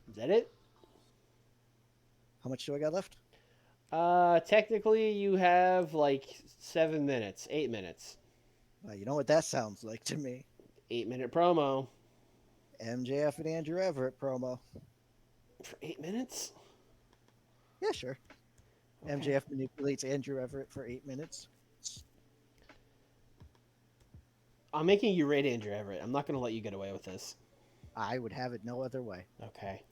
S1: Is that it?
S2: How much do I got left?
S1: Technically you have like 7 minutes, 8 minutes.
S2: You know what that sounds like to me.
S1: 8-minute promo.
S2: MJF and Andrew Everett promo.
S1: For 8 minutes?
S2: Yeah, sure. Okay. MJF manipulates Andrew Everett for 8 minutes.
S1: I'm making you rate Andrew Everett. I'm not going to let you get away with this.
S2: I would have it no other way.
S1: Okay.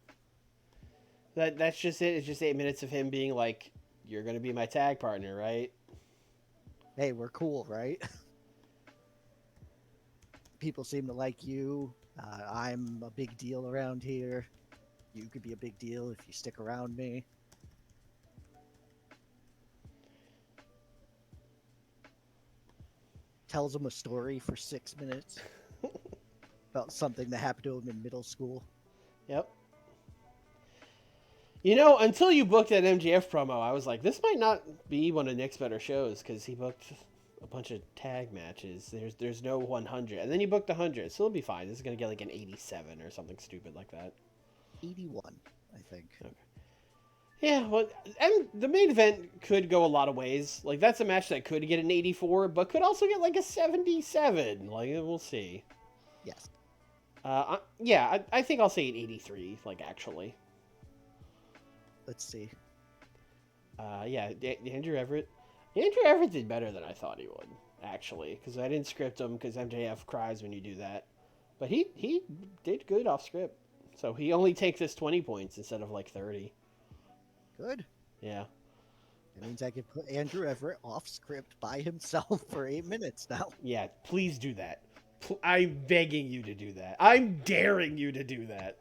S1: That's just it. It's just 8 minutes of him being like, you're gonna be my tag partner, right?
S2: Hey, we're cool, right? People seem to like you. I'm a big deal around here. You could be a big deal if you stick around me. Tells him a story for 6 minutes about something that happened to him in middle school.
S1: Yep. You know, until you booked that MJF promo, I was like, this might not be one of Nick's better shows because he booked a bunch of tag matches. There's no 100, and then you booked 100, so it'll be fine. This is gonna get like an 87 or something stupid like that.
S2: 81, I think.
S1: Okay. Yeah, well, and the main event could go a lot of ways. Like that's a match that could get an 84, but could also get like a 77. Like we'll see.
S2: Yes.
S1: I think I'll say an 83. Like actually.
S2: Let's see.
S1: Andrew Everett. Andrew Everett did better than I thought he would, actually, because I didn't script him because MJF cries when you do that. But he did good off script. So he only takes us 20 points instead of like 30.
S2: Good.
S1: Yeah.
S2: That means I can put Andrew Everett off script by himself for 8 minutes now.
S1: Yeah, please do that. I'm begging you to do that. I'm daring you to do that.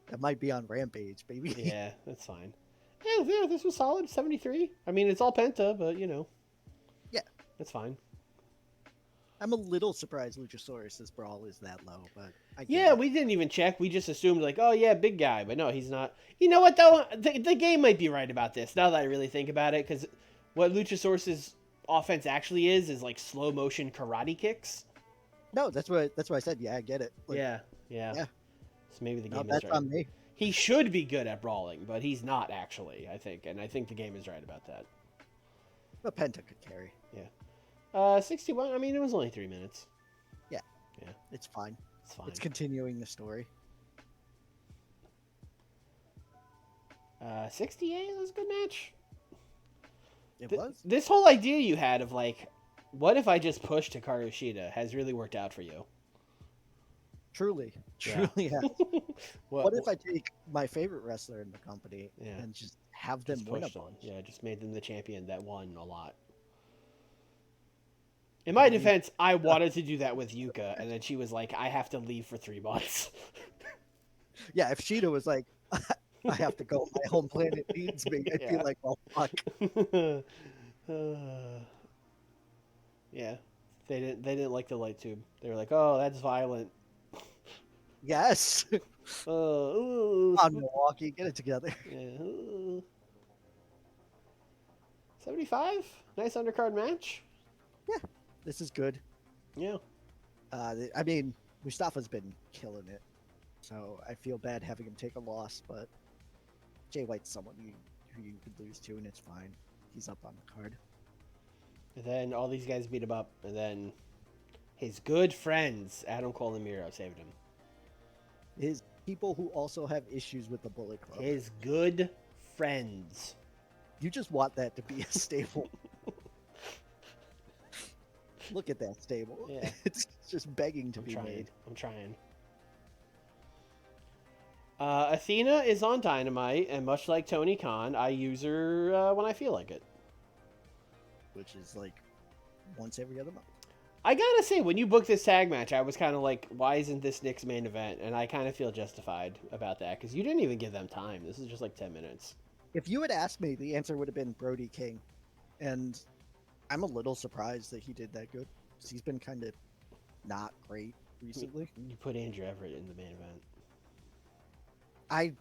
S2: That might be on Rampage, baby.
S1: Yeah, that's fine. Yeah, this was solid. 73. I mean, it's all Penta, but, you know.
S2: Yeah.
S1: That's fine.
S2: I'm a little surprised Luchasaurus' brawl is that low, but I
S1: Yeah, we didn't even check. We just assumed, like, oh, yeah, big guy. But no, he's not. You know what, though? The game might be right about this, now that I really think about it, because what Luchasaurus' offense actually is like slow-motion karate kicks.
S2: No, that's what I said. Yeah, I get it. Like,
S1: Yeah.
S2: Yeah.
S1: So maybe the
S2: no,
S1: game
S2: that's
S1: is right.
S2: on me.
S1: He should be good at brawling, but he's not actually, I think. And I think the game is right about that.
S2: But Penta could carry.
S1: 61, I mean, it was only 3 minutes.
S2: Yeah.
S1: Yeah.
S2: It's fine.
S1: It's fine.
S2: It's continuing the story.
S1: 68 was a good match.
S2: It was.
S1: This whole idea you had of, like, what if I just push Hikaru Shida has really worked out for you.
S2: Truly
S1: Yeah.
S2: has. What if I take my favorite wrestler in the company and just have them
S1: just
S2: win a
S1: pushed them?
S2: bunch?
S1: Yeah, just made them the champion that won a lot. In my defense, I wanted to do that with Yuka, and then she was like, I have to leave for 3 months.
S2: Yeah, if Shida was like, I have to go, my home planet needs me, I'd be like, well, fuck.
S1: Yeah, they didn't like the light tube. They were like, oh, that's violent.
S2: Yes.
S1: Ooh.
S2: On Milwaukee, get it together.
S1: Yeah. 75, nice undercard match.
S2: Yeah, this is good.
S1: Yeah.
S2: I mean, Mustafa's been killing it, so I feel bad having him take a loss, but Jay White's someone who you could lose to, and it's fine. He's up on the card.
S1: And then all these guys beat him up, and then his good friends, Adam Cole and Miro, saved him.
S2: His people who also have issues with the Bullet Club.
S1: His good friends.
S2: You just want that to be a stable. Look at that stable.
S1: Yeah.
S2: It's just begging to be made.
S1: I'm trying. Athena is on Dynamite, and much like Tony Khan, I use her when I feel like it.
S2: Which is like once every other month.
S1: I gotta say, when you booked this tag match, I was kind of like, why isn't this Nick's main event? And I kind of feel justified about that, because you didn't even give them time. This is just like 10 minutes.
S2: If you had asked me, the answer would have been Brody King. And I'm a little surprised that he did that good, because he's been kind of not great recently.
S1: You put Andrew Everett in the main event.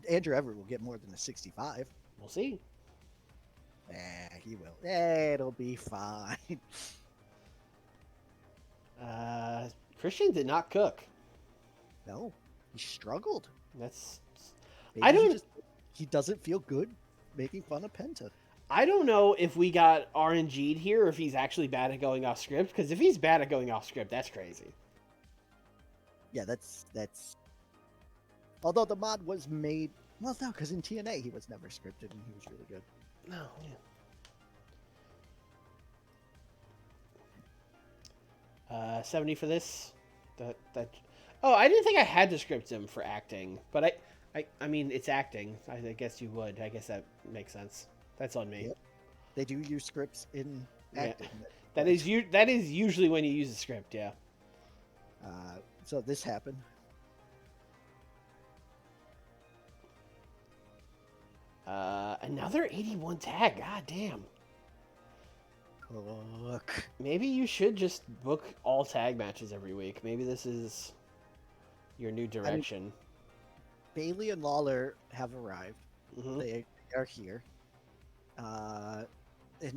S2: Andrew Everett will get more than a 65.
S1: We'll see.
S2: He will. It'll be fine.
S1: Christian did not cook.
S2: No, he struggled.
S1: That's.
S2: Maybe he doesn't feel good making fun of Penta.
S1: I don't know if we got RNG'd here or if he's actually bad at going off script. Because if he's bad at going off script, that's crazy.
S2: Yeah, that's. Although the mod was made. Well, no, because in TNA he was never scripted and he was really good.
S1: No, yeah. Uh, 70 for this. Oh, I didn't think I had to script him for acting, but I mean, it's acting. I guess you would. I guess that makes sense. That's on me.
S2: Yep. They do use scripts in
S1: Yeah.
S2: acting.
S1: That is that is usually when you use a script, yeah.
S2: So this happened.
S1: Another 81 tag. God damn.
S2: Look.
S1: Maybe you should just book all tag matches every week. Maybe this is your new direction.
S2: Bailey and Lawler have arrived.
S1: Mm-hmm.
S2: They are here. And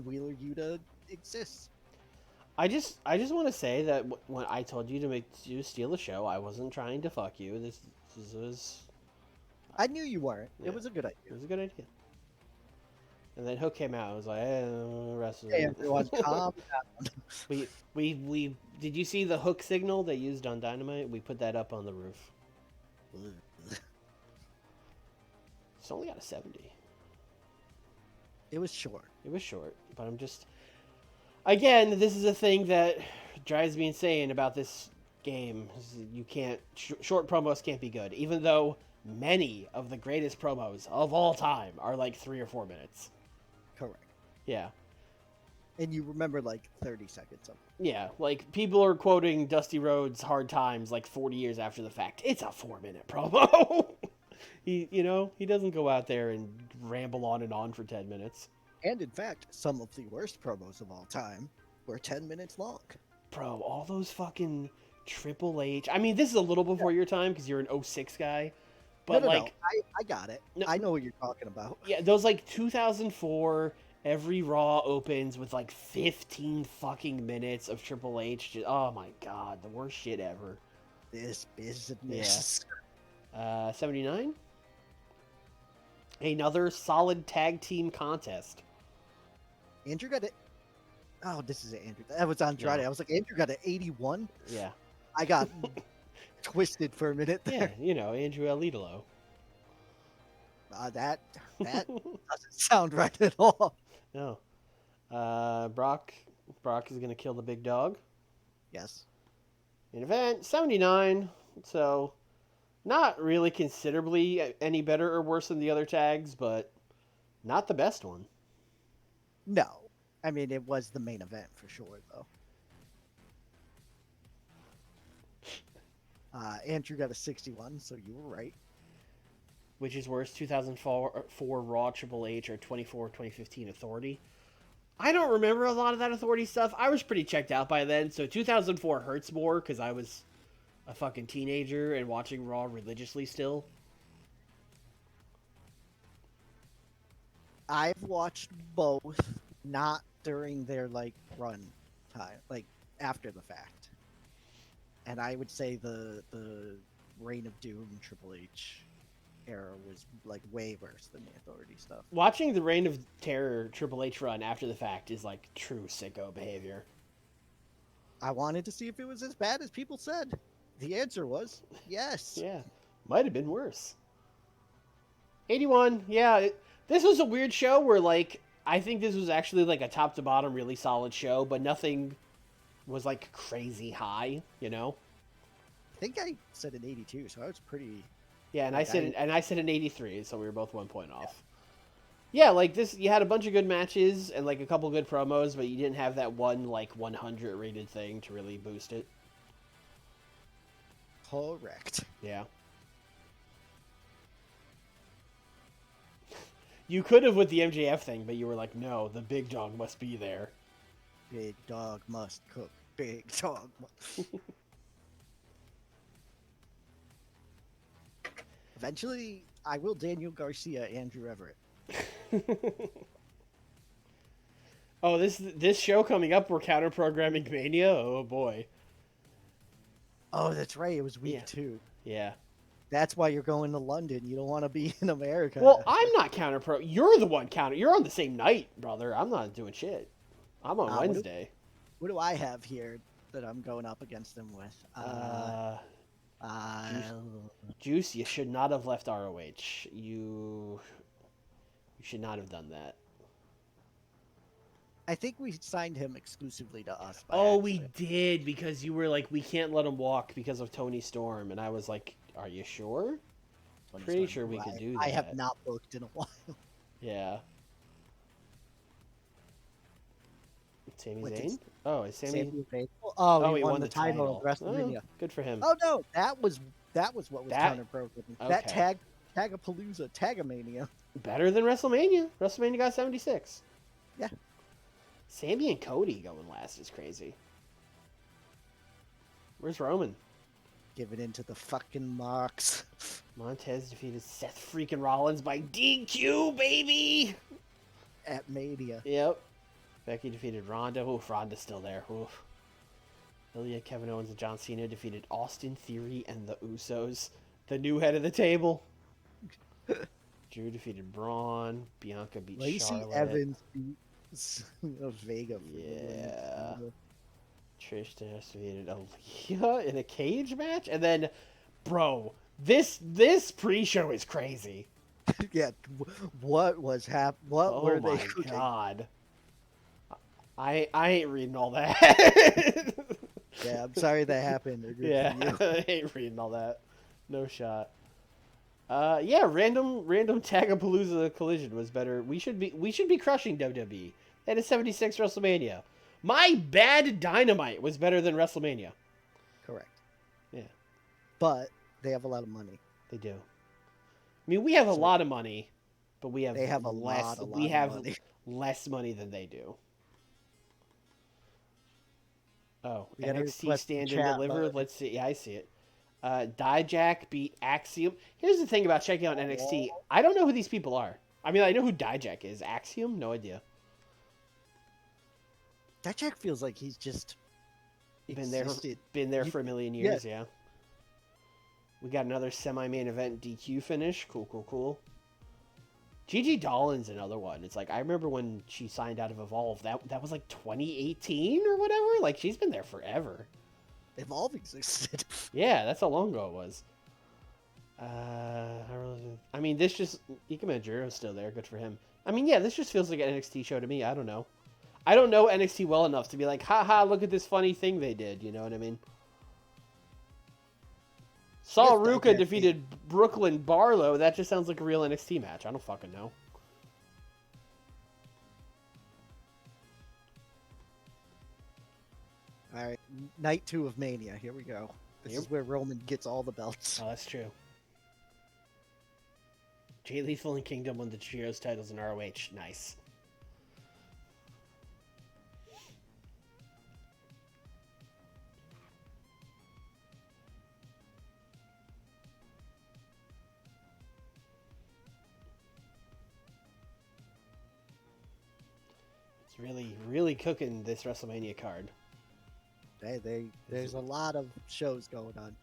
S2: Wheeler Yuta exists.
S1: I just want to say that when I told you to steal the show, I wasn't trying to fuck you. This was
S2: I knew you weren't.
S1: Yeah.
S2: It was a good idea.
S1: It was a good idea. And then Hook came out. I was like, wrestling.
S2: Hey, everyone, calm down.
S1: We did you see the Hook signal they used on Dynamite? We put that up on the roof. It's only got a 70.
S2: It was short.
S1: It was short, but I'm just... Again, this is a thing that drives me insane about this game. You can't... Short promos can't be good, even though many of the greatest promos of all time are like 3 or 4 minutes.
S2: Correct.
S1: Yeah.
S2: And you remember like 30 seconds of it.
S1: Yeah, like people are quoting Dusty Rhodes' Hard Times like 40 years after the fact. It's a 4-minute promo. He doesn't go out there and ramble on and on for 10 minutes.
S2: And in fact, some of the worst promos of all time were 10 minutes long.
S1: Bro, all those fucking Triple H. I mean, this is a little before your time because you're an 06 guy. But
S2: no.
S1: like,
S2: I got it.
S1: No,
S2: I know what you're talking about.
S1: Yeah, those like 2004, every Raw opens with like 15 fucking minutes of Triple H. Oh my god, the worst shit ever.
S2: This business.
S1: 79? Another solid tag team contest.
S2: Andrew got it. Oh, this is Andrew. That was Andrade.
S1: Yeah.
S2: I was like, Andrew got an 81.
S1: Yeah.
S2: I got twisted for a minute
S1: Yeah,
S2: there.
S1: Andrew Alidolo.
S2: That doesn't sound right at all.
S1: No. Brock is going to kill the big dog.
S2: Yes.
S1: In event, 79. So, not really considerably any better or worse than the other tags, but not the best one.
S2: No. I mean, it was the main event for sure, though. Andrew got a 61, so you were right.
S1: Which is worse, 2004 Raw Triple H or 2015 Authority? I don't remember a lot of that Authority stuff. I was pretty checked out by then, so 2004 hurts more because I was a fucking teenager and watching Raw religiously still.
S2: I've watched both, not during their run time, after the fact. And I would say the Reign of Doom Triple H era was way worse than the Authority stuff.
S1: Watching the Reign of Terror Triple H run after the fact is like true sicko behavior.
S2: I wanted to see if it was as bad as people said. The answer was yes.
S1: Yeah, might have been worse. 81, yeah. This was a weird show where I think this was actually a top to bottom really solid show, but nothing was crazy high,
S2: I think I said an 82, so I was pretty.
S1: Yeah, and I said an 83, so we were both 1 point off. Yeah, this you had a bunch of good matches and a couple good promos, but you didn't have that one 100 rated thing to really boost it.
S2: Correct.
S1: Yeah. You could have with the MJF thing, but you were like, no, the big dog must be there.
S2: Big dog must cook. Big dog must. Eventually, I will Daniel Garcia, Andrew Everett.
S1: Oh, this show coming up, we're counter programming Mania. Oh boy.
S2: Oh, that's right. It was week 2.
S1: Yeah.
S2: That's why you're going to London. You don't want to be in America.
S1: Well, I'm not counter pro. You're the one counter. You're on the same night, brother. I'm not doing shit. I'm on Wednesday.
S2: What do I have here that I'm going up against them with?
S1: Juice, you should not have left ROH. You should not have done that.
S2: I think we signed him exclusively to us.
S1: Oh, we did, because you were like, we can't let him walk because of Tony Storm. And I was like, are you sure? Pretty sure we could do that.
S2: I have not booked in a while.
S1: Yeah. Sami
S2: What
S1: Zayn?
S2: did
S1: Oh, is Sami?
S2: Sami Zayn? Oh,
S1: Oh,
S2: he
S1: he
S2: won the title of
S1: Oh,
S2: WrestleMania.
S1: good for him.
S2: Oh no, that was what was
S1: That
S2: counter-broken. That
S1: okay.
S2: Tagapalooza, Tagamania.
S1: Better than WrestleMania. WrestleMania got 76.
S2: Yeah.
S1: Sami and Cody going last is crazy. Where's Roman?
S2: Giving into the fucking marks.
S1: Montez defeated Seth freaking Rollins by DQ, baby!
S2: At Mania.
S1: Yep. Becky defeated Ronda. Oof, Ronda's still there. Oof. Ilya, Kevin Owens, and John Cena defeated Austin Theory and the Usos. The new head of the table. Drew defeated Braun. Bianca beat
S2: Lacey
S1: Charlotte.
S2: Evans beat Vega.
S1: Yeah. Trish defeated Aaliyah in a cage match. And then, bro, this pre-show is crazy.
S2: Yeah. What was What were they cooking?
S1: Oh my god. I ain't reading all that.
S2: Yeah, I'm sorry that happened.
S1: Yeah, I ain't reading all that. No shot. Yeah, random Tagapalooza collision was better. We should be crushing WWE. They had a 76 WrestleMania. My bad Dynamite was better than WrestleMania.
S2: Correct.
S1: Yeah.
S2: But they have a lot of money.
S1: They do. I mean, we have a lot of money, but we have
S2: They have
S1: less. We have less money than they do. Oh, NXT Stand and Deliver. Let's see. Yeah, I see it. Dijak beat Axiom. Here's the thing about checking out NXT. I don't know who these people are. I mean, I know who Dijak is. Axiom? No idea.
S2: Dijak feels like he's just
S1: been there for a million years. Yeah. We got another semi-main event DQ finish. Cool. Gigi Dolan's another one. It's like, I remember when she signed out of Evolve. That was like 2018 or whatever. Like, she's been there forever.
S2: Evolve existed.
S1: Yeah, that's how long ago it was. I mean, this just... Ika Manjiro's still there. Good for him. I mean, yeah, this just feels like an NXT show to me. I don't know. I don't know NXT well enough to be like, haha, look at this funny thing they did. You know what I mean? Saul Ruka defeated Brooklyn Barlow. That just sounds like a real NXT match. I don't fucking know.
S2: All right, night 2 of Mania. Here we go. This is where Roman gets all the belts.
S1: Oh, that's true. Jay Lethal and Kingdom won the Trios titles in ROH. Nice. Really cooking this WrestleMania card.
S2: There's a lot of shows going on.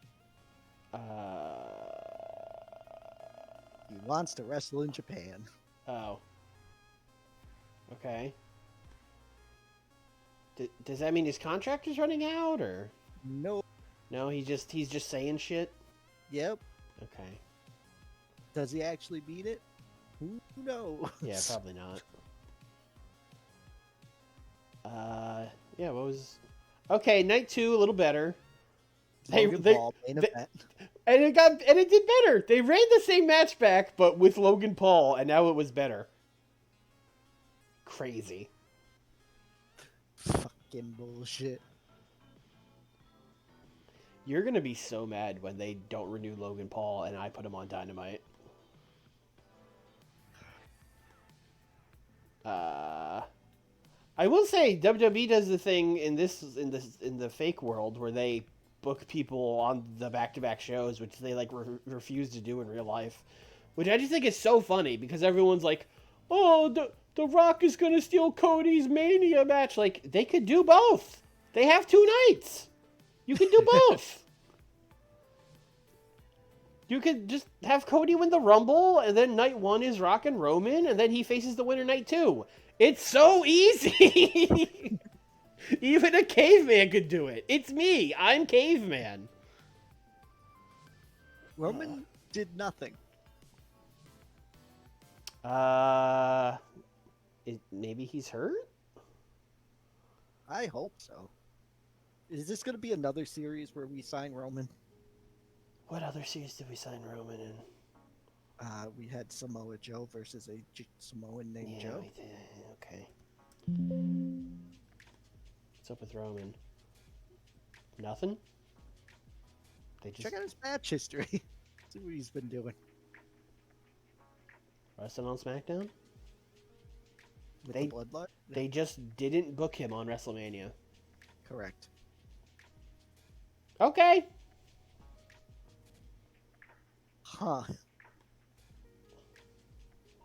S2: He wants to wrestle in Japan.
S1: Oh. Okay. Does that mean his contract is running out, or?
S2: No.
S1: No, he's just saying shit?
S2: Yep.
S1: Okay.
S2: Does he actually beat it? Who knows?
S1: Yeah, probably not. Yeah, what was... Okay, night 2, a little better. And it did better. They ran the same match back, but with Logan Paul, and now it was better. Crazy.
S2: Fucking bullshit.
S1: You're gonna be so mad when they don't renew Logan Paul and I put him on Dynamite. I will say WWE does the thing in the fake world where they book people on the back-to-back shows, which they like refuse to do in real life, which I just think is so funny because everyone's like, "Oh, the Rock is gonna steal Cody's Mania match." Like, they could do both. They have 2 nights. You can do both. You could just have Cody win the Rumble, and then night 1 is Rock and Roman, and then he faces the winner night 2. It's so easy! Even a caveman could do it. It's me. I'm caveman.
S2: Roman did nothing.
S1: Maybe he's hurt?
S2: I hope so. Is this going to be another series where we sign Roman?
S1: What other series did we sign Roman in?
S2: We had Samoa Joe versus a Samoan named Joe.
S1: We did. Okay. What's up with Roman? Nothing? They just
S2: Check out his match history. See what he's been doing.
S1: wrestling on SmackDown?
S2: With
S1: They-
S2: the Bloodline?
S1: They just didn't book him on WrestleMania.
S2: Correct.
S1: Okay.
S2: Huh.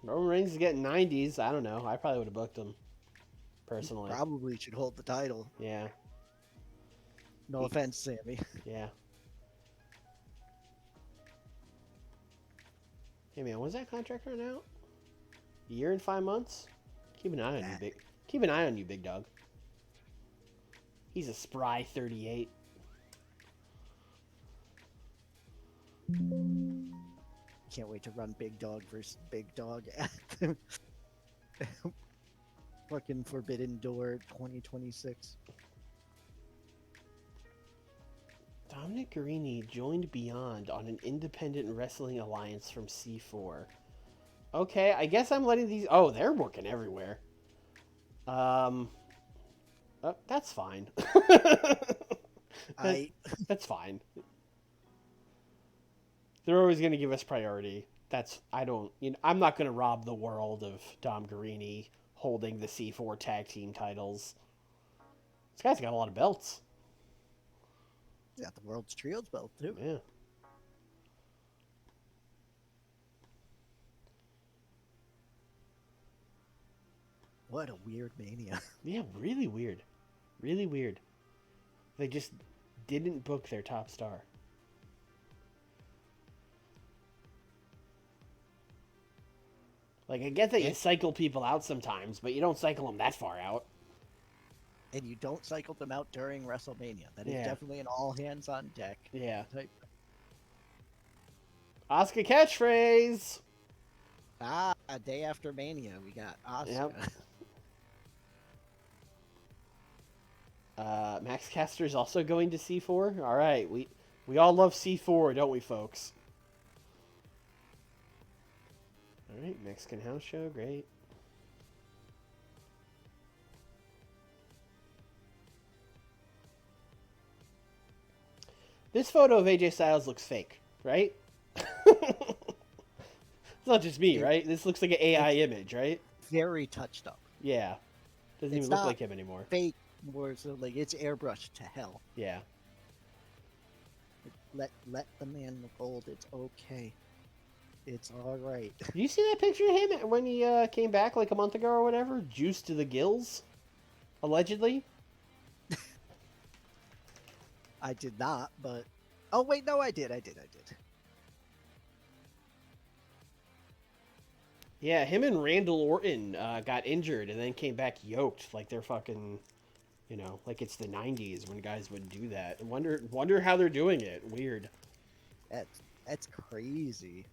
S1: Roman Reigns is getting 90s. I don't know. I probably would have booked him. Personally.
S2: Probably should hold the title.
S1: Yeah.
S2: No offense, Sammy.
S1: Yeah. Hey man, when's that contract run out? A year and 5 months? Keep an eye on you, big dog. He's a spry 38.
S2: Can't wait to run Big Dog versus Big Dog at the fucking Forbidden Door 2026.
S1: Dominic Garrini joined Beyond on an independent wrestling alliance from C4. Okay, I guess I'm letting these... Oh, they're working everywhere. That's fine. That's fine. They're always going to give us priority. I'm not going to rob the world of Dom Garrini holding the C4 tag team titles. This guy's got a lot of belts.
S2: Got the World's Trios belt, too.
S1: Yeah.
S2: What a weird Mania.
S1: Yeah, really weird. Really weird. They just didn't book their top star. Like, I get that you cycle people out sometimes, but you don't cycle them that far out.
S2: And you don't cycle them out during WrestleMania. That is
S1: Yeah.
S2: definitely an all hands on deck
S1: Yeah.
S2: type.
S1: Asuka catchphrase!
S2: A day after Mania, we got Asuka.
S1: Yep. Max Caster's also going to C4? Alright, we all love C4, don't we, folks? Alright, Mexican house show, great. This photo of AJ Styles looks fake, right? It's not just me, right? This looks like an AI image, right?
S2: Very touched up.
S1: Yeah. Doesn't
S2: It's
S1: even look
S2: not
S1: like him anymore.
S2: Fake, more so like it's airbrushed to hell.
S1: Yeah.
S2: Let the man look old. It's okay. It's all right.
S1: Did you see that picture of him when he came back like a month ago or whatever? Juiced to the gills? Allegedly?
S2: I did not, but oh wait, no, I did.
S1: Yeah, him and Randall Orton got injured and then came back yoked like they're fucking, like it's the 90s when guys would do that. Wonder how they're doing it. Weird.
S2: That's crazy.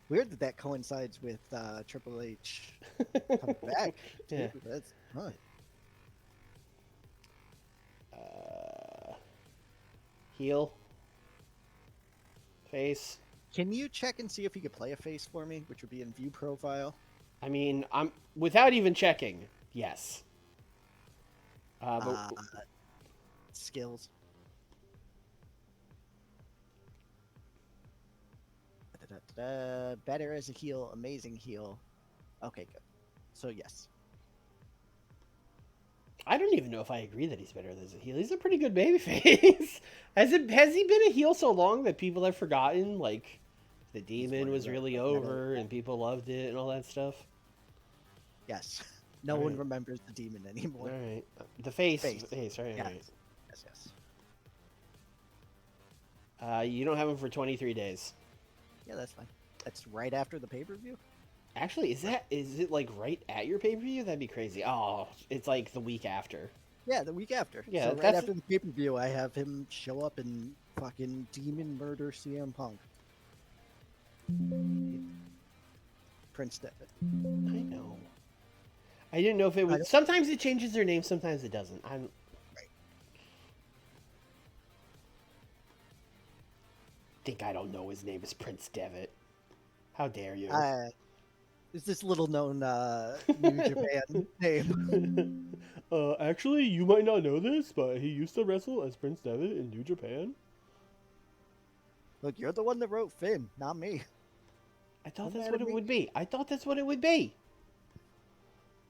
S2: Weird that coincides with Triple H coming back.
S1: Yeah.
S2: That's fun.
S1: Heel. Face.
S2: Can you check and see if you could play a face for me, which would be in view profile?
S1: I mean, I'm without even checking. Yes. But
S2: Skills. Better as a heel, amazing heel. Okay, good. So yes.
S1: I don't even know if I agree that he's better as a heel. He's a pretty good babyface. Has he been a heel so long that people have forgotten? Like, the Demon was really over and people loved it and all that stuff.
S2: Yes. No one remembers the Demon anymore.
S1: All right. The face, right?
S2: Yes.
S1: Right.
S2: Yes.
S1: You don't have him for 23 days.
S2: Yeah, that's fine. That's right after the pay-per-view?
S1: Actually, is it like right at your pay-per-view? That'd be crazy. Oh, it's like the week after.
S2: Yeah, the week after.
S1: Yeah,
S2: so right after the pay-per-view, I have him show up and fucking demon murder CM Punk. Prince Devitt.
S1: I know. I didn't know if it was. Sometimes it changes their name, sometimes it doesn't.
S2: Right.
S1: Think I don't know his name is Prince Devitt. How dare you?
S2: Is this little known New Japan name?
S1: Actually, you might not know this, but he used to wrestle as Prince Devitt in New Japan.
S2: Look, you're the one that wrote Finn, not me.
S1: I thought
S2: Don't
S1: that's
S2: mad
S1: what
S2: at
S1: it
S2: me.
S1: would be. I thought that's what it would be.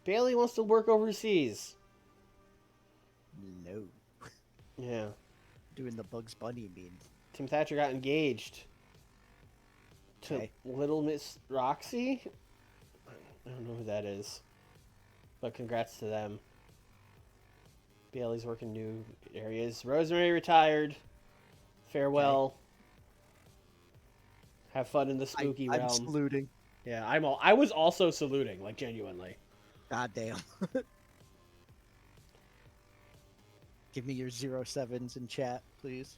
S1: Bailey wants to work overseas.
S2: No.
S1: Yeah.
S2: Doing the Bugs Bunny meme.
S1: Tim Thatcher got engaged to
S2: Okay.
S1: Little Miss Roxy. I don't know who that is, but congrats to them. Bailey's working new areas. Rosemary retired. Farewell.
S2: Okay.
S1: Have fun in the spooky
S2: I'm
S1: realm.
S2: saluting.
S1: Yeah, I was also saluting, like genuinely.
S2: God damn. Give me your 07s in chat, please.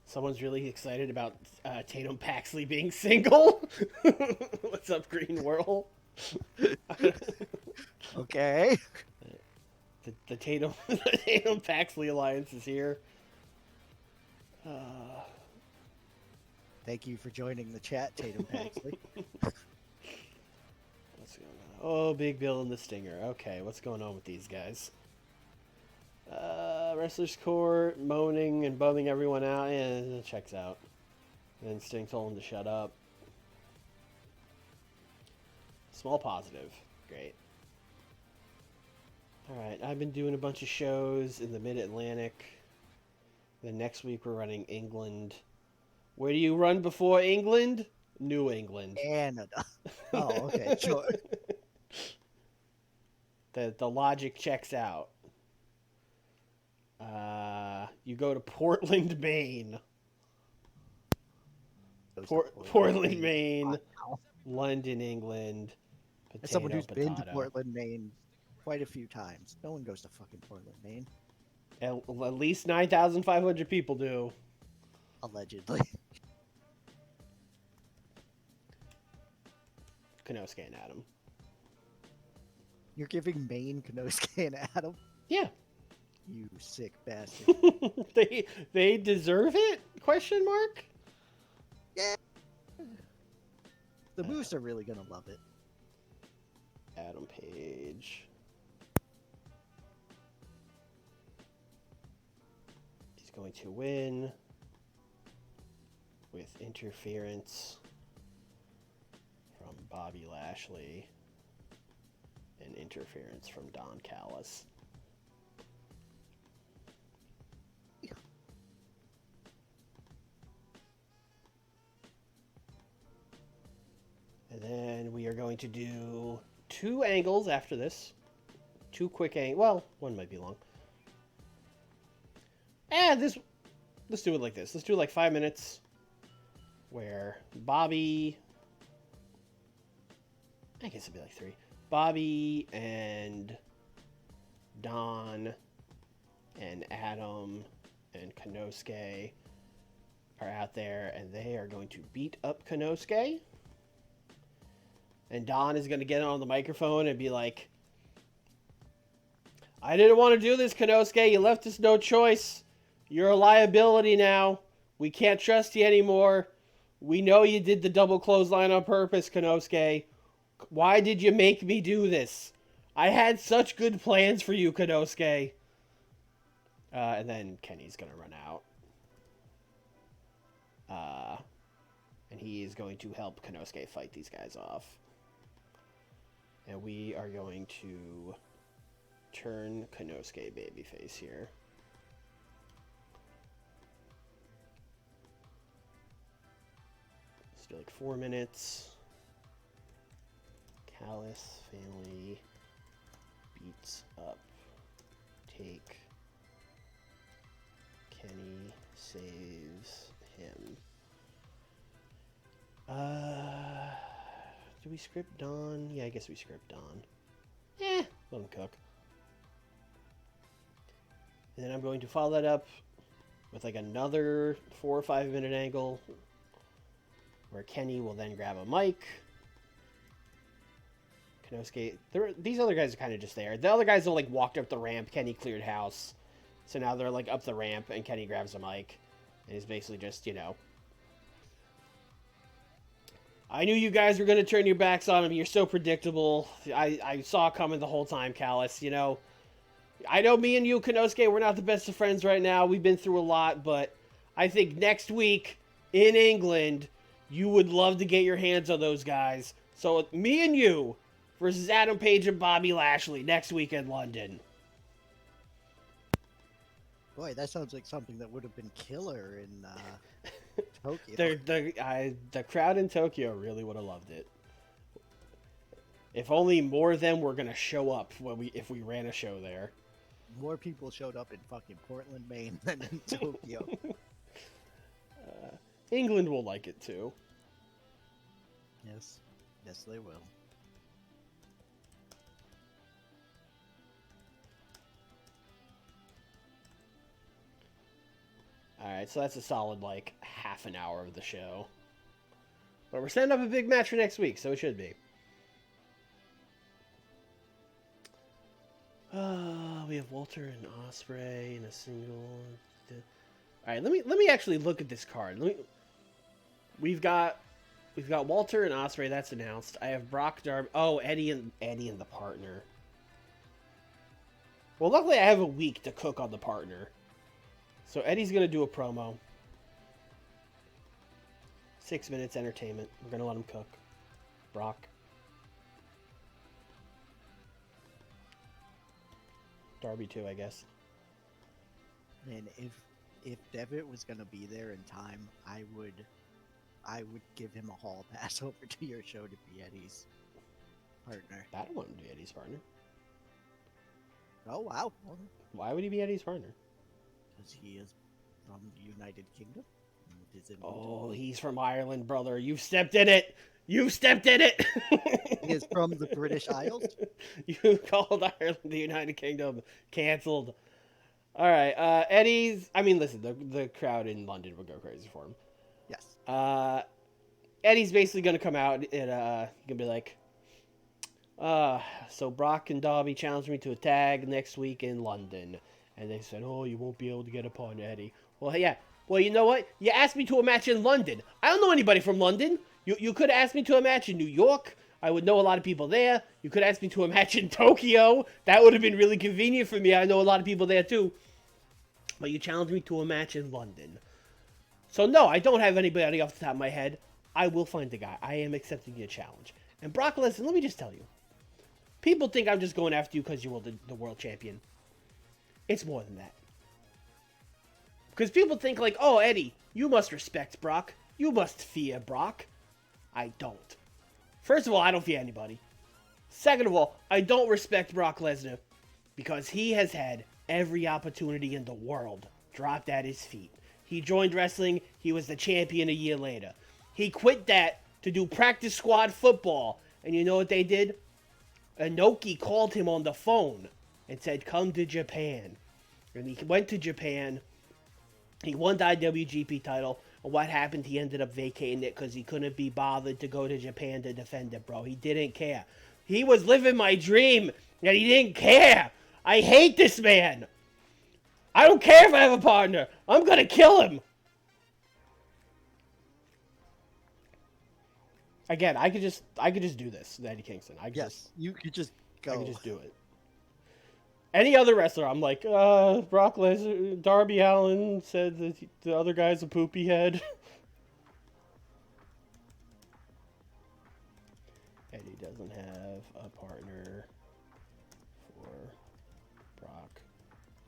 S1: Someone's really excited about Tatum Paxley being single. What's up, Green Whirl?
S2: Okay.
S1: The Tatum the Tatum Paxley alliance is here.
S2: Thank you for joining the chat, Tatum Paxley.
S1: What's going on? Oh, Big Bill and the Stinger. Okay, what's going on with these guys? Wrestler's Court moaning and bumming everyone out. And it checks out. And Sting told him to shut up. Small positive. Great. Alright, I've been doing a bunch of shows in the Mid-Atlantic. Then next week we're running England. Where do you run before England? New England.
S2: Canada. Oh, okay, sure.
S1: The logic checks out. You go to Portland, Maine. Portland, Maine.
S2: Wow.
S1: London, England.
S2: As someone who's
S1: Potato,
S2: been to
S1: potato.
S2: Portland, Maine quite a few times. No one goes to fucking Portland, Maine.
S1: At least 9,500 people do.
S2: Allegedly.
S1: Konosuke and Adam.
S2: You're giving Maine Konosuke and Adam?
S1: Yeah.
S2: You sick bastard.
S1: they deserve it? Question mark?
S2: Yeah. The Moose are really gonna love it.
S1: Adam Page. He's going to win with interference from Bobby Lashley and interference from Don Callis. And then we are going to do 2 angles after this. 2 quick angles. Well, one might be long. And let's do it like this. Let's do like 5 minutes where Bobby, I guess it'd be like 3. Bobby and Don and Adam and Konosuke are out there and they are going to beat up Konosuke. And Don is going to get on the microphone and be like, I didn't want to do this, Konosuke. You left us no choice. You're a liability now. We can't trust you anymore. We know you did the double clothesline on purpose, Konosuke. Why did you make me do this? I had such good plans for you, Konosuke. And then Kenny's going to run out. And he is going to help Konosuke fight these guys off. And we are going to turn Konosuke babyface here. Let's do like 4 minutes. Callis family beats up Take. Kenny saves him. Do we script Don? Yeah, I guess we script Don. Let him cook. And then I'm going to follow that up with like another 4 or 5 minute angle where Kenny will then grab a mic. Konosuke, these other guys are kind of just there. The other guys have like walked up the ramp. Kenny cleared house. So now they're like up the ramp and Kenny grabs a mic. And he's basically just, I knew you guys were going to turn your backs on him. You're so predictable. I saw it coming the whole time, Callis. You know, I know me and you, Konosuke, we're not the best of friends right now. We've been through a lot, but I think next week in England, you would love to get your hands on those guys. So me and you versus Adam Page and Bobby Lashley next week in London.
S2: Boy, that sounds like something that would have been killer in Tokyo.
S1: The crowd in Tokyo really would have loved it. If only more of them were gonna show up if we ran a show there.
S2: More people showed up in fucking Portland, Maine than in Tokyo.
S1: England will like it too.
S2: Yes. Yes, they will.
S1: Alright, so that's a solid, like, half an hour of the show. But we're setting up a big match for next week, so it should be. We have Walter and Ospreay in a single. Alright, let me actually look at this card. We've got Walter and Ospreay, that's announced. I have Brock Darby. Oh, Eddie and the partner. Well, luckily I have a week to cook on the partner. So Eddie's going to do a promo. 6 minutes entertainment. We're going to let him cook. Brock. Darby too, I guess.
S2: And if Devitt was gonna be there in time, I would give him a hall pass over to your show to be Eddie's partner.
S1: I don't want him to be Eddie's partner.
S2: Oh wow!
S1: Why would he be Eddie's partner?
S2: Because he is from the United Kingdom.
S1: Oh, he's from Ireland, brother. You've stepped in it. You've stepped in it.
S2: He is from the British Isles.
S1: You called Ireland the United Kingdom. Canceled. All right, Eddie's. I mean, listen, the crowd in London would go crazy for him.
S2: Yes.
S1: Eddie's basically gonna come out and gonna be like, so Brock and Darby challenged me to a tag next week in London, and they said, oh, you won't be able to get upon Eddie. Well, yeah. Well, you know what? You asked me to a match in London. I don't know anybody from London. You could have asked me to a match in New York. I would know a lot of people there. You could ask me to a match in Tokyo. That would have been really convenient for me. I know a lot of people there too. But you challenged me to a match in London. So no, I don't have anybody off the top of my head. I will find the guy. I am accepting your challenge. And Brock Lesnar, let me just tell you. People think I'm just going after you because you were the world champion. It's more than that. Because people think like, oh, Eddie, you must respect Brock. You must fear Brock. I don't. First of all, I don't fear anybody. Second of all, I don't respect Brock Lesnar because he has had every opportunity in the world dropped at his feet. He joined wrestling. He was the champion a year later. He quit that to do practice squad football. And you know what they did? Inoki called him on the phone and said, come to Japan. And he went to Japan. He won the IWGP title. And what happened? He ended up vacating it because he couldn't be bothered to go to Japan to defend it, bro. He didn't care. He was living my dream, and he didn't care. I hate this man. I don't care if I have a partner. I'm going to kill him. Again, I could just do this, Eddie Kingston.
S2: You could just go.
S1: I could just do it. Any other wrestler, I'm like, Brock Lesnar, Darby Allin said that the other guy's a poopy head. Eddie doesn't have a partner for Brock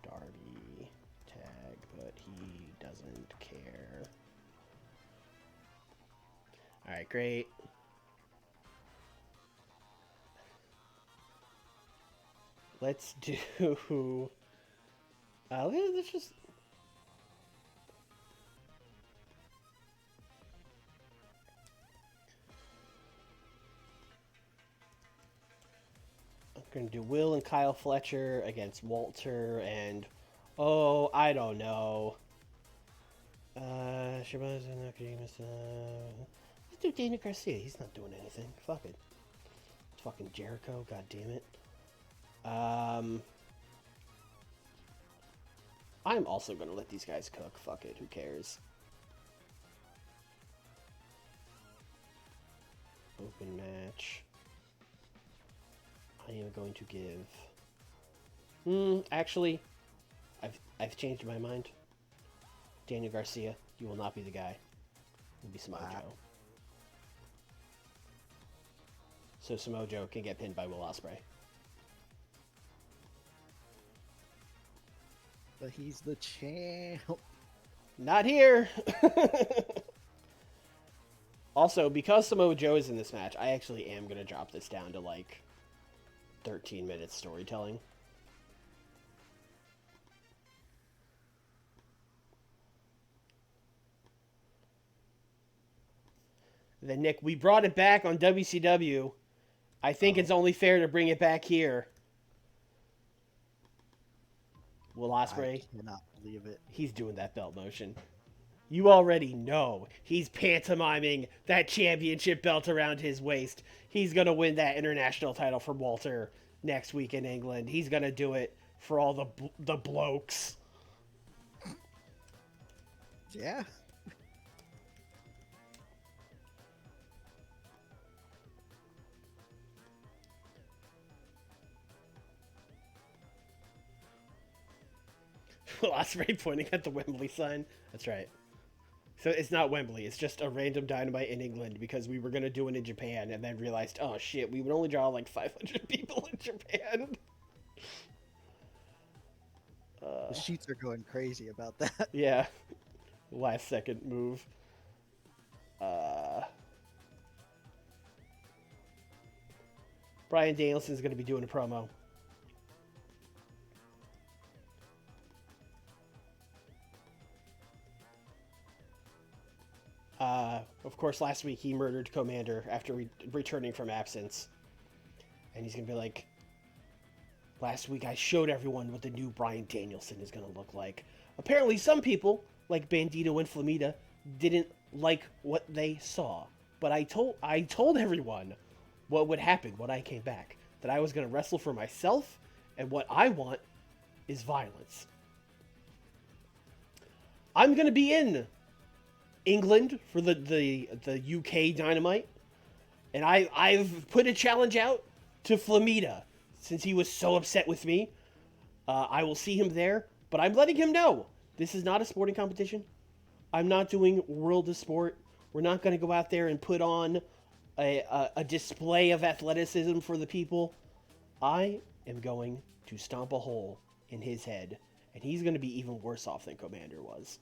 S1: Darby tag, but he doesn't care. Alright, great. Let's do... let's just... I'm going to do Will and Kyle Fletcher against Walter and... Oh, I don't know. Let's do Dana Garcia. He's not doing anything. Fuck it. It's fucking Jericho. God damn it. I'm also going to let these guys cook. Fuck it. Who cares? open match. I am going to give... actually, I've changed my mind. Daniel Garcia, you will not be the guy. You'll be Samoa Joe. So Samoa Joe can get pinned by Will Ospreay.
S2: But he's the champ.
S1: Not here! Also, because Samoa Joe is in this match, I actually am going to drop this down to like 13 minutes storytelling. Then, Nick, we brought it back on WCW. I think it's only fair to bring it back here. Will Ospreay?
S2: I cannot believe it.
S1: He's doing that belt motion. You already know he's pantomiming that championship belt around his waist. He's going to win that international title from Walter next week in England. He's going to do it for all the blokes.
S2: Yeah.
S1: Will Ospreay pointing at the Wembley sign. That's right. So it's not Wembley. It's just a random Dynamite in England because we were going to do it in Japan and then realized, oh shit, we would only draw like 500 people in Japan.
S2: The sheets are going crazy about that.
S1: Yeah. Last second move. Bryan Danielson's going to be doing a promo. Of course, last week he murdered Commander after returning from absence. And he's going to be like, last week I showed everyone what the new Bryan Danielson is going to look like. Apparently some people, like Bandito and Flamita, didn't like what they saw. But I told everyone what would happen when I came back. That I was going to wrestle for myself, and what I want is violence. I'm going to be in England for the UK Dynamite, and I've put a challenge out to Flamita since he was so upset with me. I will see him there, but I'm letting him know this is not a sporting competition. I'm not doing World of Sport. We're not going to go out there and put on a display of athleticism for the people. I am going to stomp a hole in his head, and he's going to be even worse off than Commander was.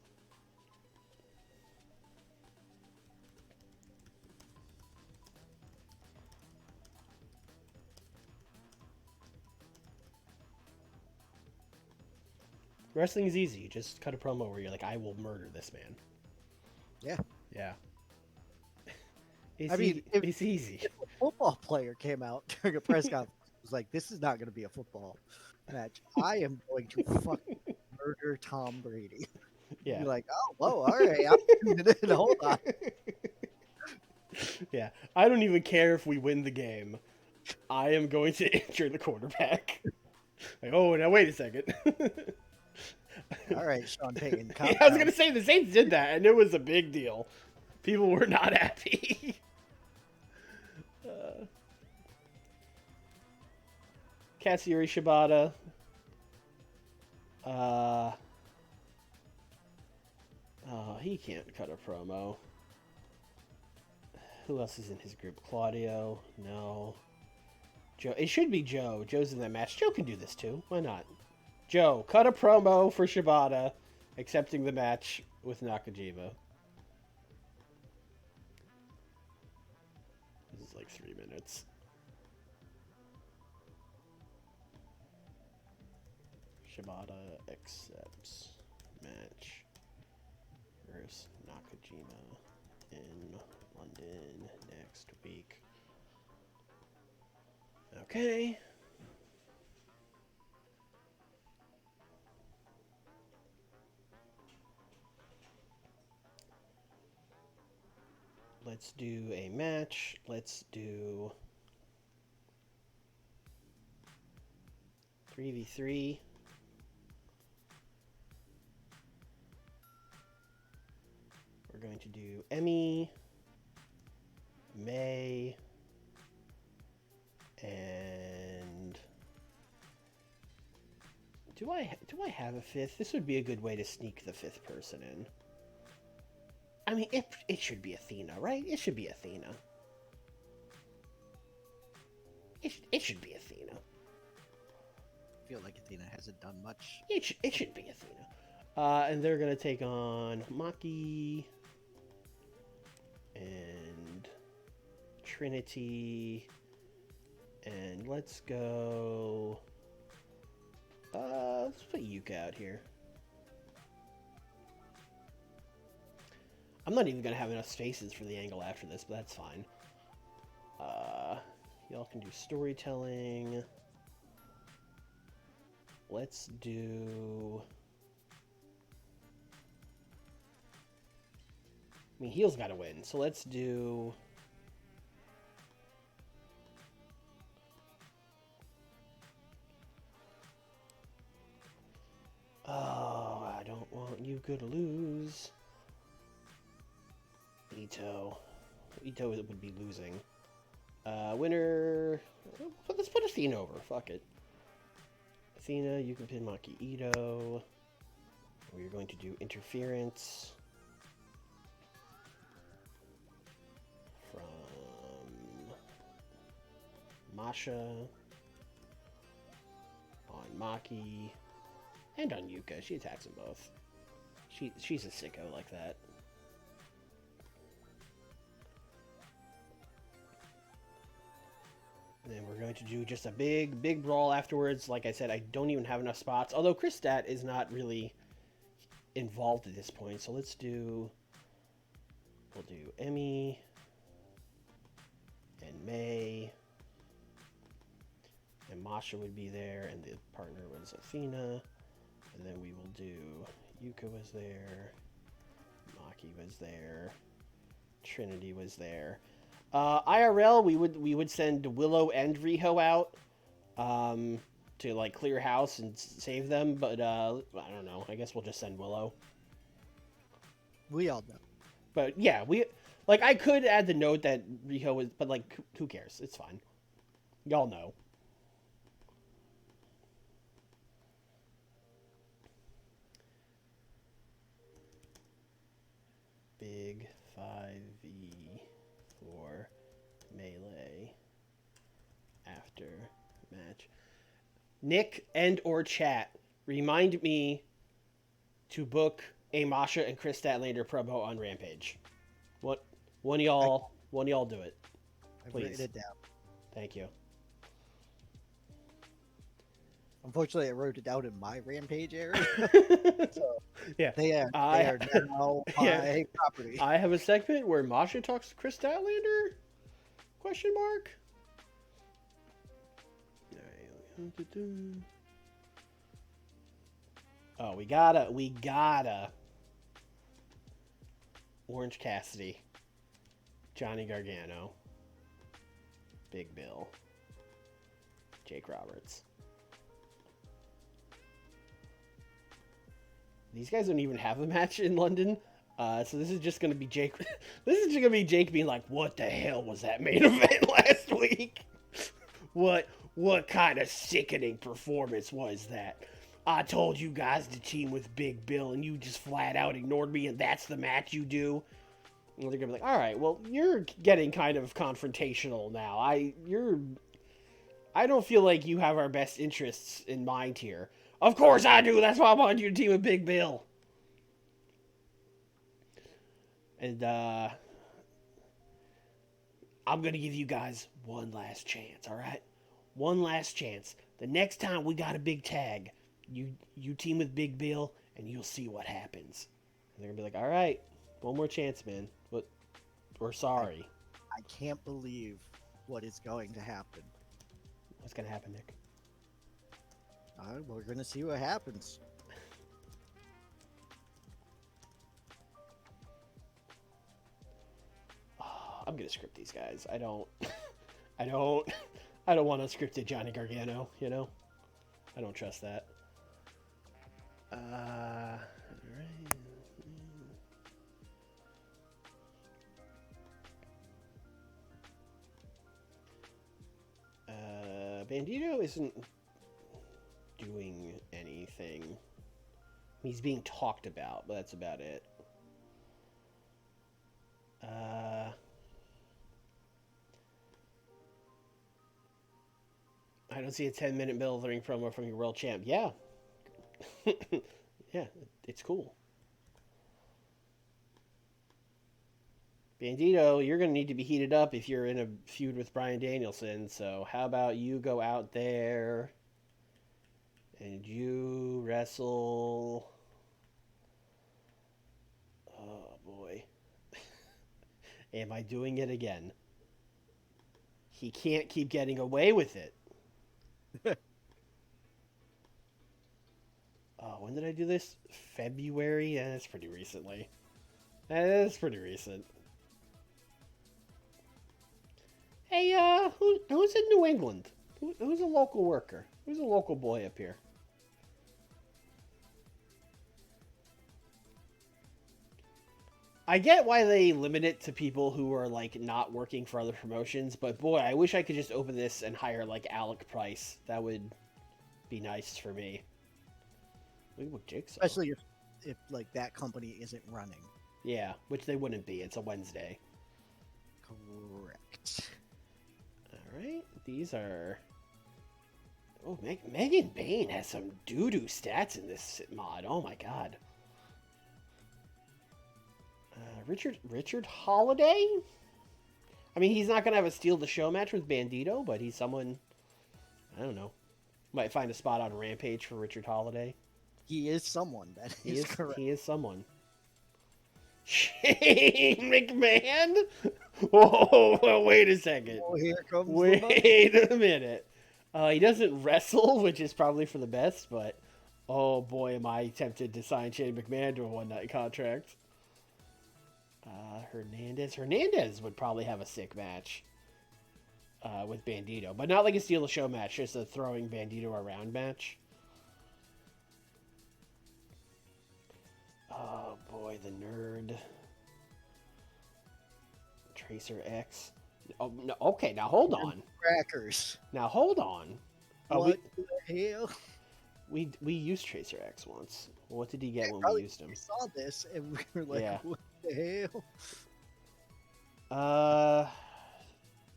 S1: Wrestling is easy. Just cut a promo where you're like, I will murder this man.
S2: Yeah.
S1: Yeah.
S2: It's
S1: easy.
S2: If a football player came out during a press conference, was like, "This is not going to be a football match. I am going to fucking murder Tom Brady."
S1: Yeah.
S2: You're like, "Oh, whoa, all right, I'm tuning in. Hold on."
S1: Yeah. I don't even care if we win the game. I am going to injure the quarterback. Like, oh, now wait a second.
S2: All right, Sean Payton.
S1: Yeah, I was going to say the Saints did that, and it was a big deal. People were not happy. Katsuyori Shibata. He can't cut a promo. Who else is in his group? Claudio? No. Joe. It should be Joe. Joe's in that match. Joe can do this too. Why not? Joe, cut a promo for Shibata, accepting the match with Nakajima. This is like 3 minutes. Shibata accepts match versus Nakajima in London next week. Okay. Let's do a match. Let's do 3v3. We're going to do Emmy, May, And do I have a fifth? This would be a good way to sneak the fifth person in. I mean, it should be Athena, right? It should be Athena. It should be Athena.
S2: I feel like Athena hasn't done much.
S1: It should be Athena. And they're gonna take on Maki and Trinity. And let's go. Let's put Yuka out here. I'm not even gonna have enough spaces for the angle after this, but that's fine. Y'all can do storytelling. Let's do. I mean, heel's got to win, so let's do. Oh, I don't want Yuka to lose. Ito would be losing. Winner. Let's put Athena over. Fuck it. Athena, you can pin Maki Ito. We're going to do interference from Masha on Maki and on Yuka. She attacks them both. She's a sicko like that. And then we're going to do just a big brawl afterwards. Like I said, I don't even have enough spots. Although Chris Stat is not really involved at this point. So let's do... We'll do Emmy and May. And Masha would be there. And the partner was Athena. And then we will do... Yuka was there. Maki was there. Trinity was there. IRL, we would send Willow and Riho out to like clear house and save them, but I don't know. I guess we'll just send Willow.
S2: We all know.
S1: But yeah, I could add the note that Riho is, but like who cares? It's fine. Y'all know. Big 5v for melee after match. Nikk and or chat, remind me to book a Masha and Chris Statlander promo on Rampage. One of y'all do it.
S2: I've
S1: Please.
S2: written it down.
S1: Thank you.
S2: Unfortunately, I wrote it down in my Rampage area. So
S1: Yeah.
S2: they are now my property.
S1: I have a segment where Masha talks to Chris Statlander? Question mark? Oh, we gotta. Orange Cassidy. Johnny Gargano. Big Bill. Jake Roberts. These guys don't even have a match in London. So this is just gonna be Jake. This is just gonna be Jake being like, "What the hell was that main event last week? What kind of sickening performance was that? I told you guys to team with Big Bill, and you just flat out ignored me, and that's the match you do." And they're gonna be like, "All right, well, you're getting kind of confrontational now. I don't feel like you have our best interests in mind here." "Of course I do. That's why I wanted you to team with Big Bill." And I'm going to give you guys one last chance, all right? One last chance. The next time we got a big tag, you team with Big Bill, and you'll see what happens. And they're going to be like, "All right, one more chance, man. But we're sorry."
S2: I can't believe what is going to happen.
S1: What's going to happen, Nick?
S2: We're going to see what happens.
S1: I'm gonna script these guys. I don't want to script it Johnny Gargano, you know? I don't trust that. Alright. Bandito isn't doing anything. He's being talked about, but that's about it. I don't see a 10-minute middle of the ring promo from your world champ. Yeah. Yeah, it's cool. Bandito, you're going to need to be heated up if you're in a feud with Bryan Danielson. So how about you go out there and you wrestle... Oh, boy. Am I doing it again? He can't keep getting away with it. Oh, when did I do this? February? Yeah, that's pretty recently. That's pretty recent. Hey, who's in New England? Who's a local worker? Who's a local boy up here? I get why they limit it to people who are, like, not working for other promotions, but boy, I wish I could just open this and hire, like, Alec Price. That would be nice for me. Look at Jigsaw.
S2: Especially if like that company isn't running.
S1: Yeah, which they wouldn't be. It's a Wednesday.
S2: Correct.
S1: All right, these are... Oh, Megan Bain has some doo-doo stats in this mod. Oh my god. Richard Holiday? I mean, he's not going to have a steal the show match with Bandito, but he's someone... I don't know. Might find a spot on Rampage for Richard Holiday.
S2: He is someone. That is correct.
S1: He is someone. Shane McMahon? Whoa, wait a second.
S2: Oh, here comes
S1: Wait a minute. He doesn't wrestle, which is probably for the best, but oh boy, am I tempted to sign Shane McMahon to a one-night contract. Hernandez would probably have a sick match with Bandito, but not like a steal the show match, just a throwing Bandito around match. Oh boy, the nerd. Tracer X. Oh no, okay, now hold on.
S2: Crackers.
S1: Now hold on.
S2: What the hell?
S1: We used Tracer X once. What did he get when we used him?
S2: We saw this and we were like,
S1: Yeah.
S2: What the hell?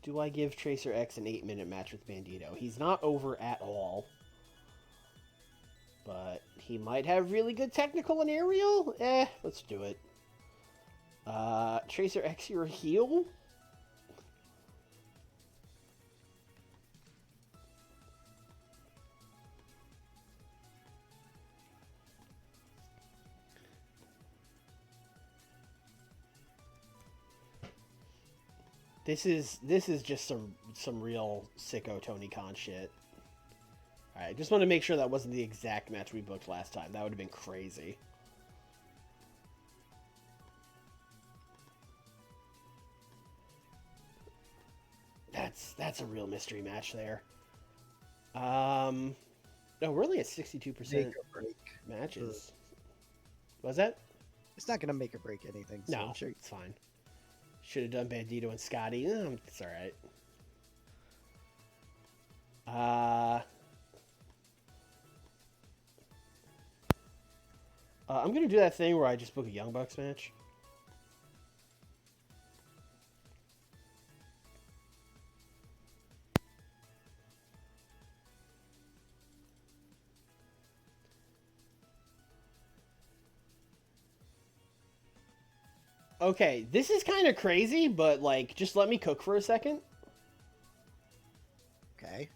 S1: Do I give Tracer X an 8-minute match with Bandito? He's not over at all. But he might have really good technical and aerial? Let's do it. Tracer X, you're a heel? This is just some real sicko Tony Khan shit. Alright, just want to make sure that wasn't the exact match we booked last time. That would have been crazy. That's a real mystery match there. No, we're only at 62% matches. Was that?
S2: It's not gonna make or break anything. So
S1: No,
S2: I'm sure
S1: it's fine. Should have done Bandito and Scotty. It's alright. I'm going to do that thing where I just book a Young Bucks match. Okay, this is kind of crazy, but, like, just let me cook for a second.
S2: Okay.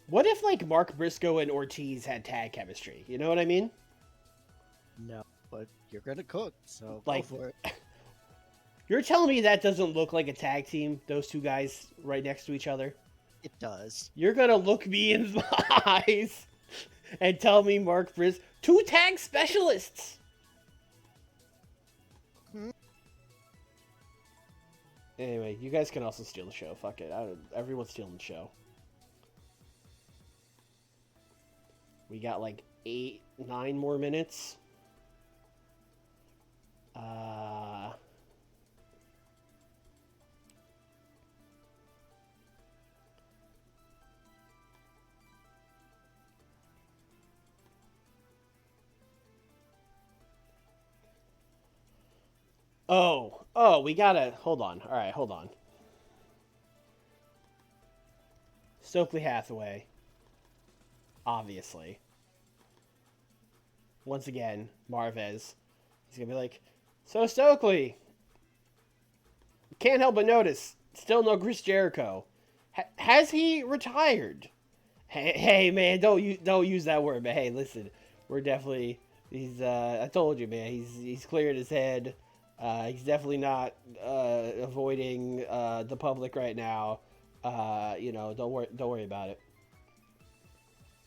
S1: What if, like, Mark Briscoe and Ortiz had tag chemistry? You know what I mean?
S2: No, but you're gonna cook, so
S1: Like,
S2: go for it.
S1: You're telling me that doesn't look like a tag team, those two guys right next to each other?
S2: It does.
S1: You're gonna look me in the eyes and tell me Mark Briscoe... 2 tag specialists! Anyway, you guys can also steal the show. Fuck it. Everyone's stealing the show. We got like 9 more minutes. Oh, we gotta hold on. All right, hold on. Stokely Hathaway, obviously. Once again, Marvez. He's gonna be like, so Stokely, can't help but notice, still no Chris Jericho. Has he retired? Hey, man, don't use that word. But hey, listen, we're definitely he's. I told you, man. He's cleared his head. He's definitely not avoiding the public right now. Don't worry about it.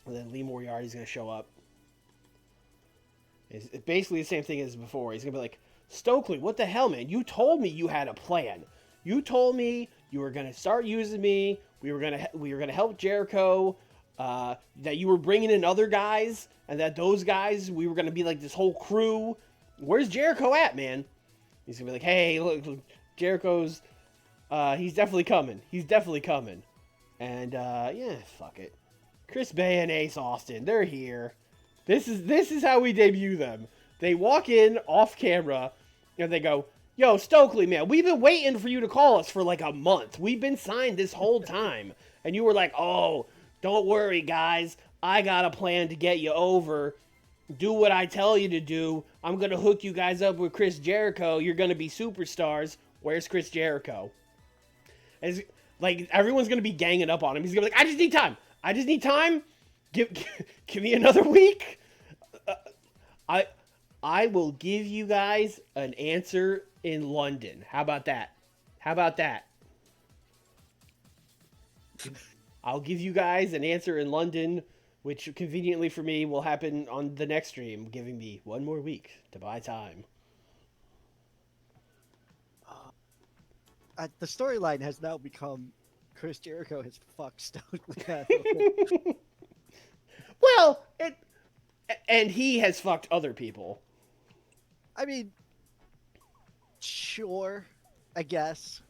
S1: And then Lee Moriarty's gonna show up. It's basically the same thing as before. He's gonna be like, Stokely, what the hell, man? You told me you had a plan. You told me you were gonna start using me. We were gonna help Jericho. That you were bringing in other guys, and that those guys we were gonna be like this whole crew. Where's Jericho at, man? He's gonna be like, hey, look, Jericho's. He's definitely coming. He's definitely coming. And yeah, fuck it. Chris Bay and Ace Austin, they're here. This is how we debut them. They walk in off camera, and they go, "Yo, Stokely, man, we've been waiting for you to call us for like a month. We've been signed this whole time." And you were like, "Oh, don't worry, guys. I got a plan to get you over. Do what I tell you to do. I'm gonna hook you guys up with Chris Jericho. You're gonna be superstars. Where's Chris Jericho?" As like everyone's gonna be ganging up on him. He's gonna be like, "I just need time. I just need time. Give me another week. I I will give you guys an answer in London. How about that? How about that? I'll give you guys an answer in London, which conveniently for me will happen on the next stream, giving me one more week to buy time."
S2: The storyline has now become Chris Jericho has fucked Stokely Hathaway.
S1: Well, and he has fucked other people.
S2: I mean, sure, I guess.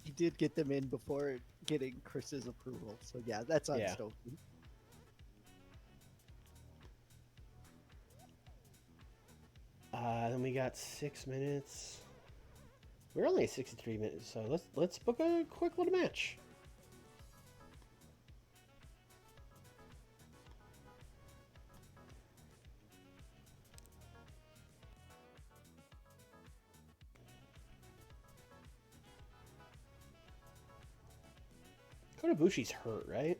S2: He did get them in before getting Chris's approval. So yeah, that's on
S1: Yeah.
S2: Stokely.
S1: Then we got 6 minutes. We're only at 63 minutes, so let's book a quick little match. Kotabushi's hurt, right?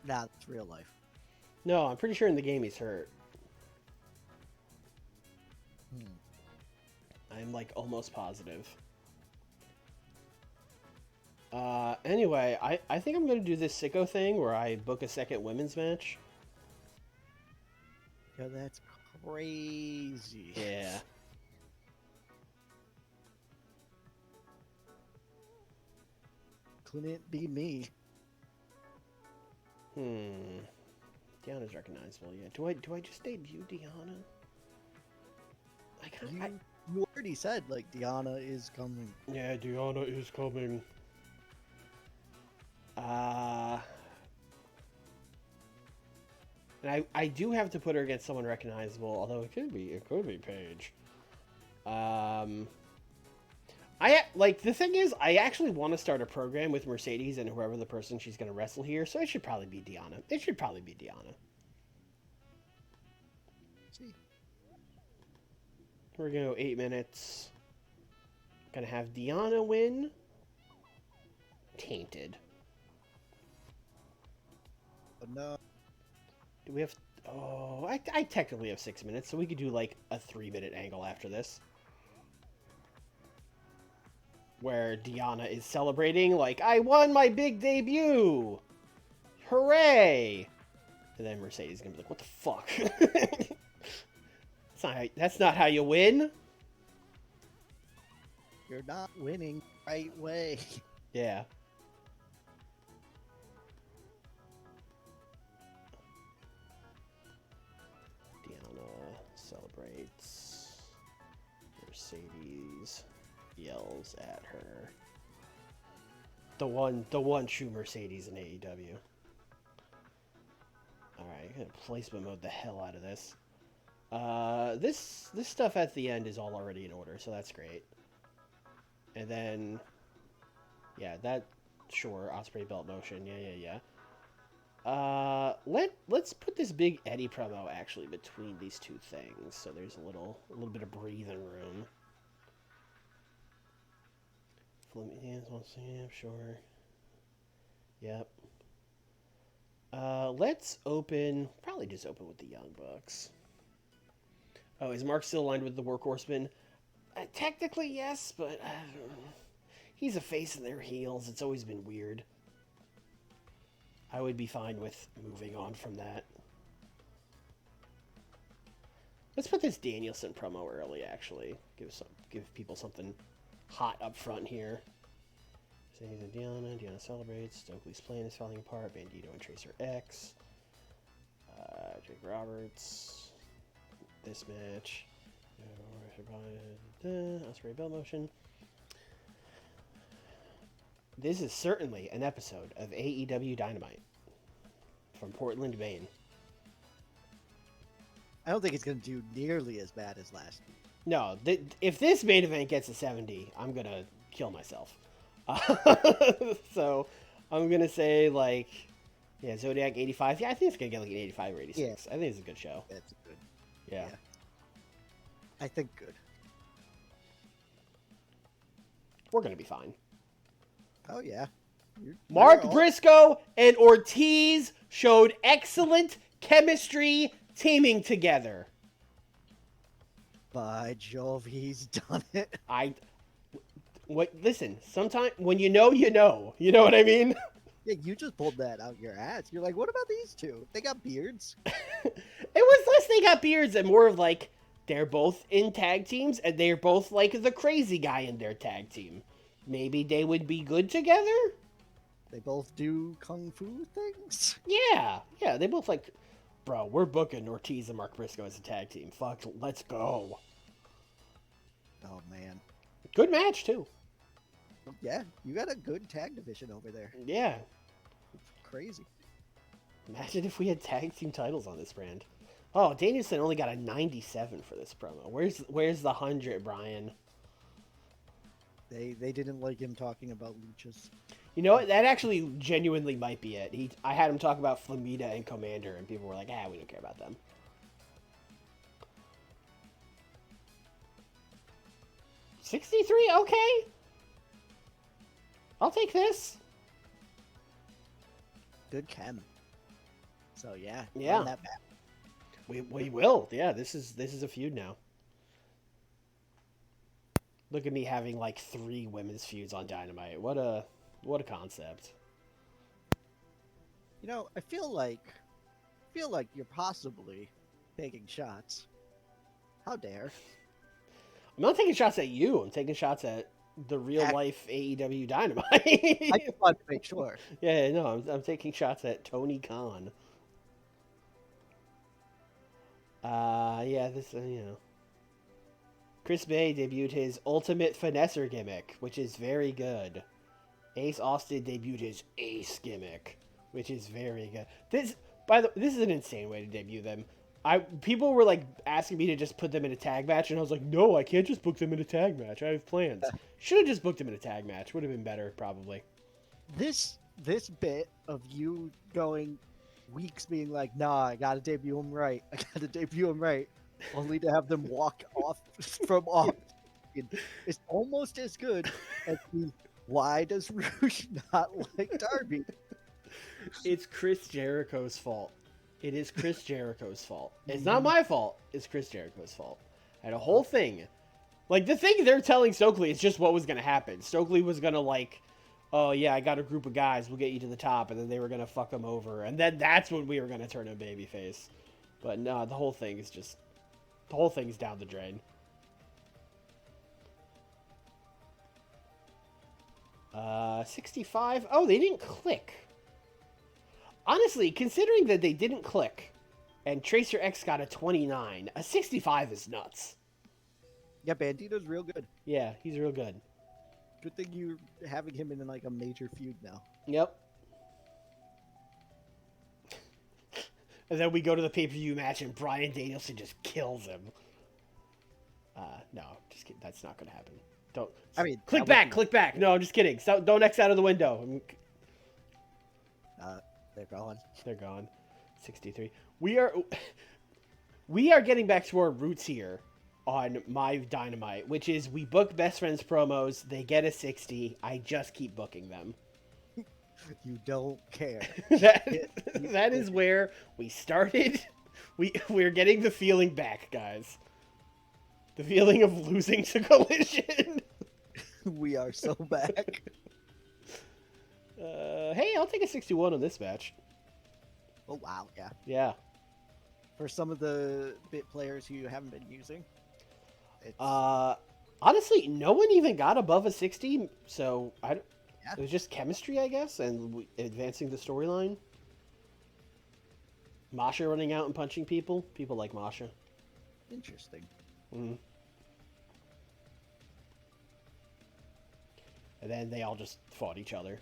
S2: Nah, that's real life.
S1: No, I'm pretty sure in the game he's hurt. I'm like almost positive. Anyway, I think I'm gonna do this sicko thing where I book a second women's match.
S2: Yo, that's crazy.
S1: Yeah.
S2: Couldn't it be me?
S1: Deanna's recognizable, yeah. Do I just debut Deanna?
S2: You already said like Deanna is coming.
S1: Yeah, Deanna is coming. And I do have to put her against someone recognizable, although it could be Paige. The thing is, I actually want to start a program with Mercedes and whoever the person she's going to wrestle here, so it should probably be Deanna.
S2: See,
S1: We're going to go 8 minutes. Going to have Deanna win. Tainted.
S2: but no.
S1: Do we have... Oh, I technically have 6 minutes, so we could do like a 3-minute angle after this. Where Deanna is celebrating like, I won my big debut! Hooray! And then Mercedes is gonna be like, what the fuck? That's not how you win.
S2: You're not winning the right way.
S1: Yeah. Deanna celebrates. Mercedes yells at her. The one true Mercedes in AEW. Alright, I'm gonna placement mode the hell out of this. This stuff at the end is all already in order, so that's great. And then, yeah, that sure Osprey belt motion, yeah. Let's put this big Eddie promo actually between these two things, so there's a little bit of breathing room. Flipping hands, yeah, sure. Yep. Let's probably just open with the Young Bucks. Oh, is Mark still aligned with the Workhorsemen? Technically, yes, but he's a face in their heels. It's always been weird. I would be fine with moving on from that. Let's put this Danielson promo early, actually. Give people something hot up front here. Saying that Diana celebrates. Stokely's plan is falling apart. Bandito and Tracer X. Jake Roberts. This match. Osprey bell motion. This is certainly an episode of AEW Dynamite from Portland, Maine.
S2: I don't think it's going to do nearly as bad as last week.
S1: No, if this main event gets a 70, I'm going to kill myself. So I'm going to say, like, yeah, Zodiac 85. Yeah, I think it's going to get like an 85 or 86. Yeah. I think it's a good show.
S2: That's good.
S1: Yeah.
S2: I think good.
S1: We're going to be fine.
S2: Oh, yeah.
S1: Mark Briscoe and Ortiz showed excellent chemistry teaming together.
S2: By Jove, he's done it.
S1: Listen, sometimes when you know, you know. You know what I mean?
S2: Yeah, you just pulled that out your ass. You're like, what about these two? They got beards.
S1: It was less they got beards and more of like, they're both in tag teams and they're both like the crazy guy in their tag team. Maybe they would be good together?
S2: They both do kung fu things?
S1: Yeah, they both like, bro, we're booking Ortiz and Mark Briscoe as a tag team. Fuck, let's go.
S2: Oh, man.
S1: Good match, too.
S2: Yeah, you got a good tag division over there.
S1: Yeah.
S2: It's crazy.
S1: Imagine if we had tag team titles on this brand. Oh, Danielson only got a 97 for this promo. Where's the 100, Brian?
S2: They didn't like him talking about luchas.
S1: You know what? That actually genuinely might be it. I had him talk about Flamita and Commander, and people were like, we don't care about them. $63? Okay. I'll take this.
S2: Good chem. So yeah.
S1: Yeah.
S2: That back.
S1: We will. Yeah, this is a feud now. Look at me having like 3 women's feuds on Dynamite. What a concept.
S2: You know, I feel like you're possibly taking shots. How dare?
S1: I'm not taking shots at you. I'm taking shots at the real life AEW Dynamite. I
S2: just want to make sure.
S1: Yeah, no, I'm taking shots at Tony Khan. This Chris Bay debuted his Ultimate Finesser gimmick, which is very good. Ace Austin debuted his Ace gimmick, which is very good. This is an insane way to debut them. People were like asking me to just put them in a tag match, and I was like, no, I can't just book them in a tag match. I have plans. Should have just booked them in a tag match. Would have been better, probably.
S2: This bit of you going weeks being like, nah, I gotta debut him right. Only to have them walk off from off. It's almost as good as the why does Rouge not like Darby?
S1: It's Chris Jericho's fault. It is Chris Jericho's fault. It's not my fault. It's Chris Jericho's fault. And a whole thing. Like, the thing they're telling Stokely is just what was going to happen. Stokely was going to, like, oh, yeah, I got a group of guys. We'll get you to the top. And then they were going to fuck him over. And then that's when we were going to turn him babyface. But no, the whole thing is just... The whole thing's down the drain. 65. Oh, they didn't click. Honestly, considering that they didn't click and Tracer X got a 29, a 65 is nuts.
S2: Yeah, Bandito's real good.
S1: Yeah, he's real good.
S2: Good thing you're having him in like a major feud now.
S1: Yep. And then we go to the pay-per-view match and Bryan Danielson just kills him. No, just kidding. That's not going to happen. Don't.
S2: I mean,
S1: click back. No, I'm just kidding. So, don't X out of the window.
S2: They're gone.
S1: They're gone. 63. We are getting back to our roots here on my Dynamite, which is we book best friends promos. They get a 60. I just keep booking them.
S2: You don't care.
S1: that is where we started. We're getting the feeling back, guys. The feeling of losing to Collision.
S2: We are so back.
S1: Hey, I'll take a 61 on this match.
S2: Oh, wow. Yeah.
S1: Yeah.
S2: For some of the bit players who you haven't been using. It's...
S1: Honestly, no one even got above a 60, so it was just chemistry, I guess, and advancing the storyline. Masha running out and punching people. People like Masha.
S2: Interesting.
S1: Mm-hmm. And then they all just fought each other.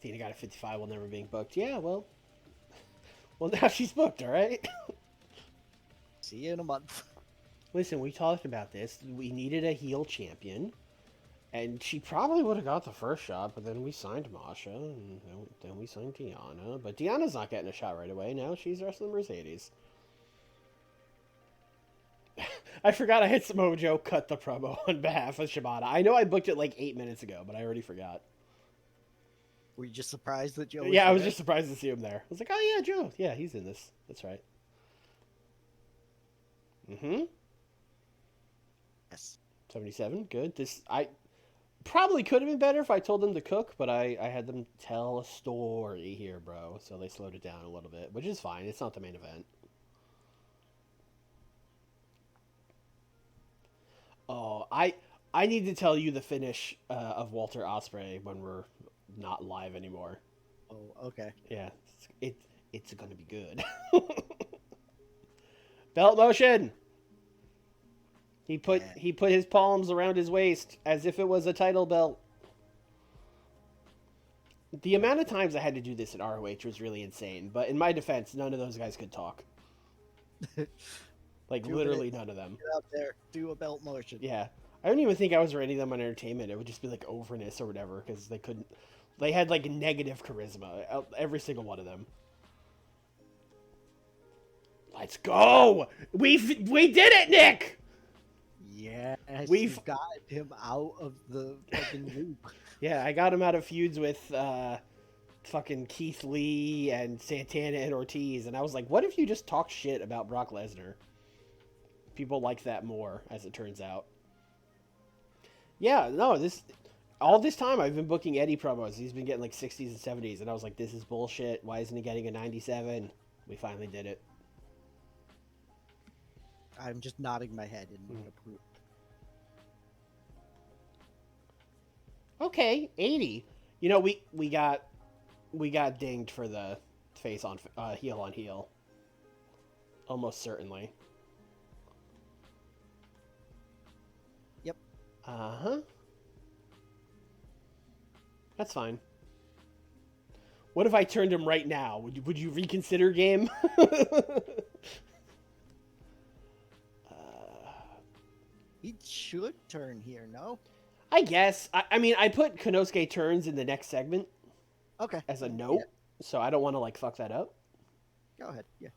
S1: Athena got a 55 while never being booked. Yeah, well, now she's booked, all right?
S2: See you in a month.
S1: Listen, we talked about this. We needed a heel champion, and she probably would have got the first shot, but then we signed Masha, and then we signed Deanna. But Deanna's not getting a shot right away. Now she's wrestling Mercedes. I forgot I had Samoa Joe cut the promo on behalf of Shibata. I know I booked it like 8 minutes ago, but I already forgot.
S2: Were you just surprised that Joe?
S1: Yeah, I was just surprised to see him there. I was like, oh yeah, Joe. Yeah, he's in this. That's right. Mm-hmm.
S2: Yes.
S1: 77. Good. I probably could have been better if I told them to cook, but I had them tell a story here, bro. So they slowed it down a little bit, which is fine. It's not the main event. Oh, I need to tell you the finish of Walter Ospreay when we're not live anymore.
S2: Oh, okay.
S1: Yeah, it's gonna be good. Belt motion. He put his palms around his waist as if it was a title belt. The amount of times I had to do this at ROH was really insane, but in my defense, none of those guys could talk. Like, literally none of them.
S2: Get out there, do a belt motion.
S1: Yeah. I don't even think I was rating them on entertainment. It would just be like overness or whatever, because they couldn't. They had like negative charisma, every single one of them. Let's go! We did it, Nikk!
S2: Yeah,
S1: we've
S2: got him out of the fucking loop.
S1: Yeah, I got him out of feuds with fucking Keith Lee and Santana and Ortiz, and I was like, what if you just talk shit about Brock Lesnar? People like that more, as it turns out. Yeah, no, all this time I've been booking Eddie promos. He's been getting like 60s and 70s, and I was like, this is bullshit. Why isn't he getting a 97? We finally did it.
S2: I'm just nodding my head in approval.
S1: Okay, 80. You know, we got dinged for the face on heel on heel. Almost certainly.
S2: Yep.
S1: Uh-huh. That's fine. What if I turned him right now? Would you reconsider, game?
S2: He should turn here, no?
S1: I guess. I mean, I put Konosuke turns in the next segment.
S2: Okay.
S1: As a note, so I don't want to like fuck that up.
S2: Go ahead. Yeah.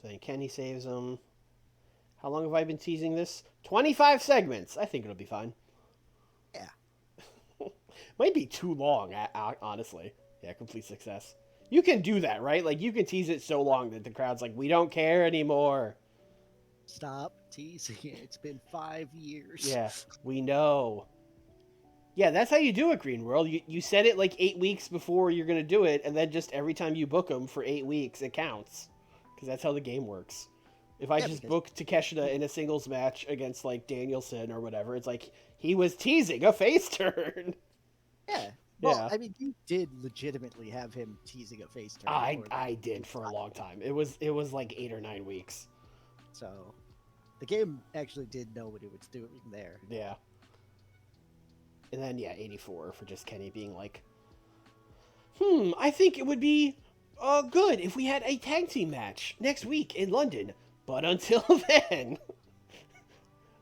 S1: So then Kenny saves him. How long have I been teasing this? 25 segments. I think it'll be fine.
S2: Yeah.
S1: Might be too long, honestly. Yeah, complete success. You can do that, right? Like, you can tease it so long that the crowd's like, we don't care anymore.
S2: Stop teasing it. It's been 5 years.
S1: Yeah, we know. Yeah, that's how you do it, Green World. You set it like 8 weeks before you're going to do it, and then just every time you book them for 8 weeks, it counts. Because that's how the game works. If I just book Takeshita in a singles match against, like, Danielson or whatever, it's like, he was teasing a face turn.
S2: Yeah. Well, I mean, you did legitimately have him teasing a face turn.
S1: I did for a long time. It was like 8 or 9 weeks.
S2: So, The game actually did know what it was doing there.
S1: Yeah. And then, yeah, 84 for just Kenny being like, I think it would be good if we had a tag team match next week in London. But until then,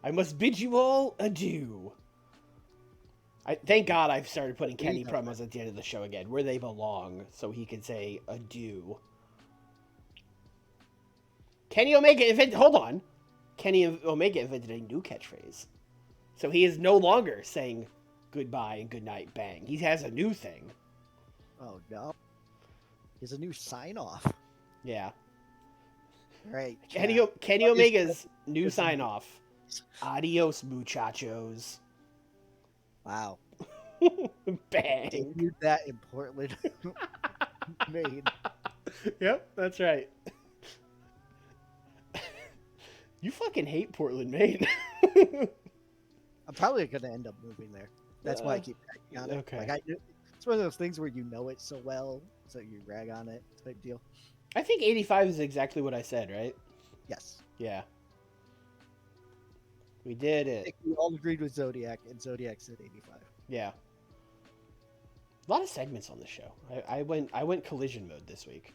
S1: I must bid you all adieu. Thank God I've started putting Kenny promos at the end of the show again, where they belong, so he can say adieu. Kenny Omega invented... Hold on. Kenny Omega invented a new catchphrase. So he is no longer saying goodbye and goodnight, bang. He has a new thing.
S2: Oh, no. He's a new sign-off.
S1: Yeah.
S2: Right.
S1: Kenny Omega's new sign-off. Adios, muchachos.
S2: Wow.
S1: Bang.
S2: Debuted that in Portland, Maine.
S1: Yep, that's right. You fucking hate Portland, Maine.
S2: I'm probably going to end up moving there. That's why I keep ragging on it.
S1: Okay.
S2: Like it's one of those things where you know it so well, so you rag on it type deal.
S1: I think 85 is exactly what I said, right?
S2: Yes.
S1: Yeah. We did it.
S2: We all agreed with Zodiac, and Zodiac said 85.
S1: Yeah. A lot of segments on the show. I went collision mode this week.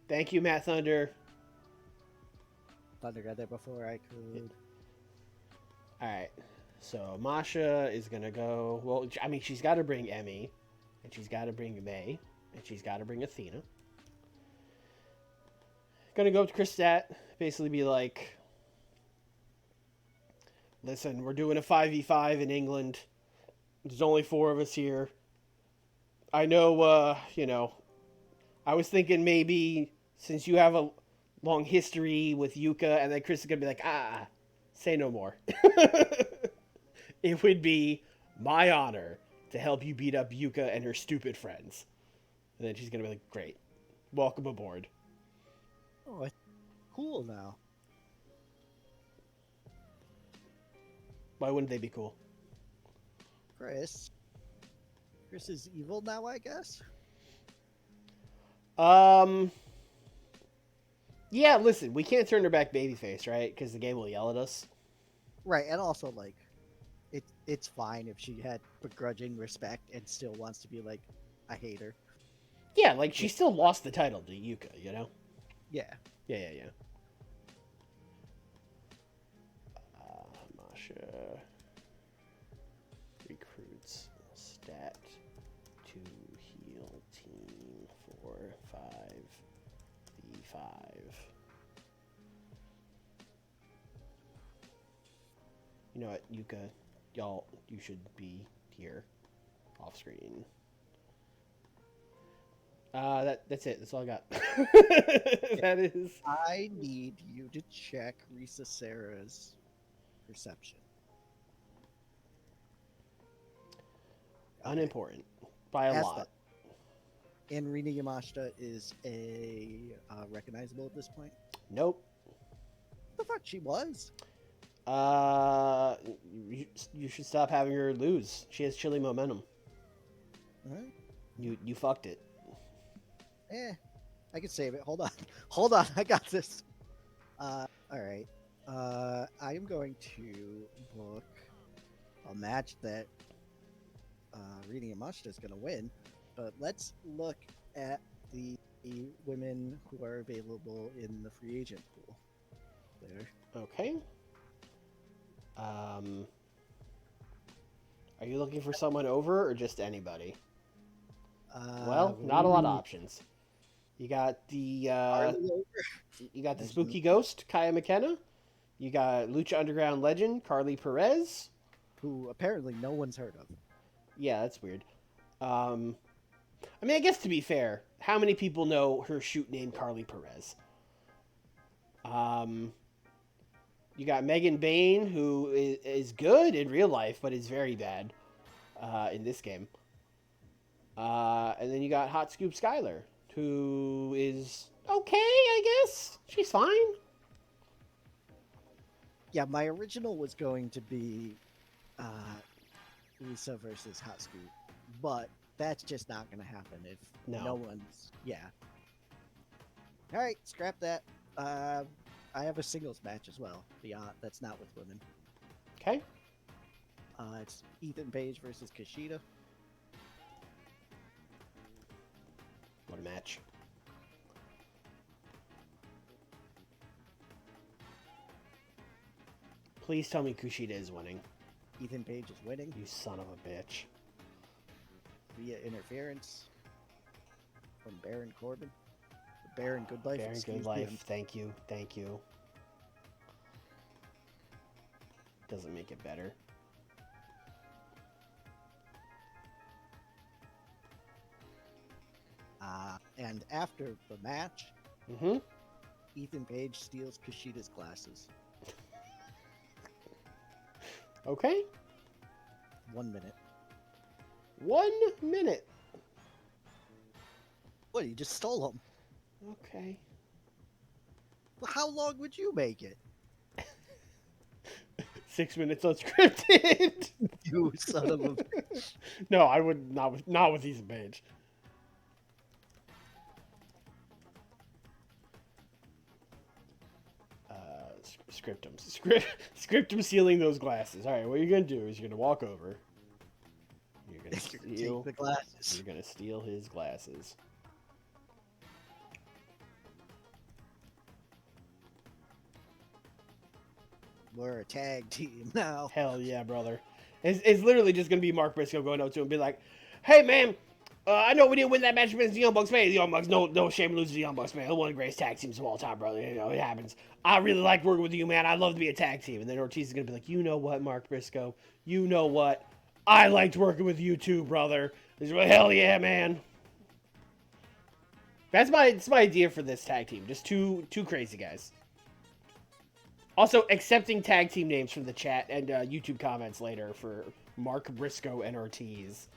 S1: Thank you, Matt Thunder.
S2: Thunder got there before I could.
S1: All right. So Masha is going to go... Well, I mean, she's got to bring Emmy, and she's got to bring May, and she's got to bring Athena. Going to go up to Chris Stat, basically be like, listen, we're doing a 5v5 in England. There's only 4 of us here. I know, I was thinking maybe since you have a long history with Yuka, and then Chris is going to be like, say no more. It would be my honor to help you beat up Yuka and her stupid friends. And then she's going to be like, great. Welcome aboard.
S2: Oh, cool now.
S1: Why wouldn't they be cool?
S2: Chris is evil now, I guess?
S1: Yeah, listen, we can't turn her back babyface, right? Because the game will yell at us.
S2: Right, and also, like, it's fine if she had begrudging respect and still wants to be like, I hate her.
S1: Yeah, like, she still lost the title to Yuka, you know?
S2: Yeah.
S1: Yeah. Masha recruits Stat to heal team for 5v5. You know what, Yuka, you should be here, off screen. That's it. That's all I got. That is.
S2: I need you to check Risa Sarah's perception.
S1: Unimportant by a lot.
S2: And Rina Yamashita is a recognizable at this point?
S1: Nope.
S2: The fuck she was?
S1: You should stop having her lose. She has chilly momentum.
S2: Right.
S1: You fucked it.
S2: I can save it. Hold on. I got this. All right. I am going to book a match that Rina Yamashita is going to win. But let's look at the women who are available in the free agent pool. There.
S1: Okay. Are you looking for someone over or just anybody? Well, not a lot of options. You got the spooky ghost, Kaya McKenna. You got Lucha Underground legend, Carly Perez.
S2: Who apparently no one's heard of.
S1: Yeah, that's weird. I mean, I guess to be fair, how many people know her shoot name Carly Perez? You got Megan Bain, who is good in real life, but is very bad in this game. And then you got Hot Scoop Skylar, who is okay, I guess. She's fine.
S2: Yeah, my original was going to be Lisa versus Hot Scoop, but that's just not going to happen if
S1: No.
S2: no one's. Yeah. All right, scrap that. I have a singles match as well. Beyond that's not with women.
S1: Okay.
S2: It's Ethan Page versus Kushida.
S1: What a match. Please tell me Kushida is winning.
S2: Ethan Page is winning
S1: You son of a bitch.
S2: via interference from Baron Corbin. Baron Good Life.
S1: Baron
S2: excuse
S1: Good
S2: me,
S1: Life. Thank you. Thank you. Doesn't make it better.
S2: And after the match,
S1: Mm-hmm.
S2: Ethan Page steals Kushida's glasses.
S1: Okay.
S2: 1 minute.
S1: 1 minute.
S2: What? He just stole them.
S1: Okay.
S2: Well, how long would you make it?
S1: 6 minutes unscripted.
S2: You son of a.
S1: No, I would not with Ethan Page. Script him stealing those glasses. All right, what you're gonna do is you're gonna walk over. You're gonna steal
S2: Take the glasses.
S1: You're gonna steal his glasses.
S2: We're a tag team now.
S1: Hell yeah, brother. It's literally just gonna be Mark Briscoe going up to him and be like, "Hey man, I know we didn't win that match against the Young Bucks, man. The Young Bucks, no shame losing the Young Bucks, man. One of the greatest tag teams of all time, brother. You know, it happens. I really like working with you, man. I'd love to be a tag team." And then Ortiz is gonna be like, "You know what, Mark Briscoe? You know what? I liked working with you too, brother." He's like, "Hell yeah, man." That's my idea for this tag team. Just two crazy guys. Also, accepting tag team names from the chat and YouTube comments later for Mark Briscoe and Ortiz.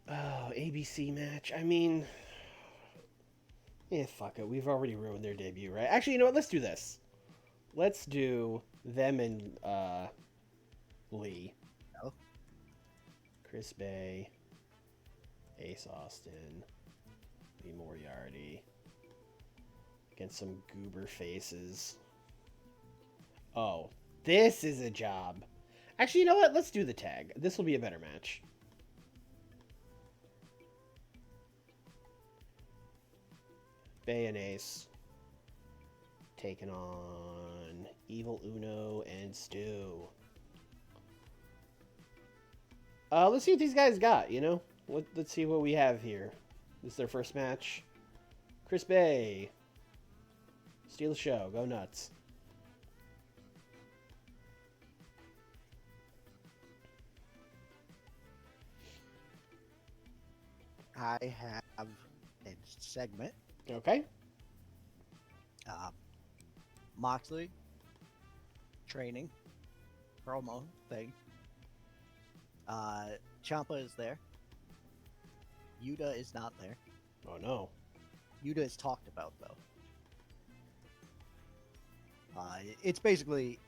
S1: Oh, ABC match. I mean, fuck it. We've already ruined their debut, right? Actually, you know what? Let's do this. Let's do them and Lee.
S2: Oh.
S1: Chris Bay, Ace Austin, Lee Moriarty against some goober faces. Oh, this is a job. Actually, you know what? Let's do the tag. This will be a better match. Bay and Ace taking on Evil Uno and Stu. Let's see what these guys got, you know? Let's see what we have here. This is their first match. Chris Bay. Steal the show. Go nuts.
S2: I have a segment.
S1: Okay.
S2: Moxley training promo thing. Ciampa is there. Yuta is not there.
S1: Oh no.
S2: Yuta is talked about though. It's basically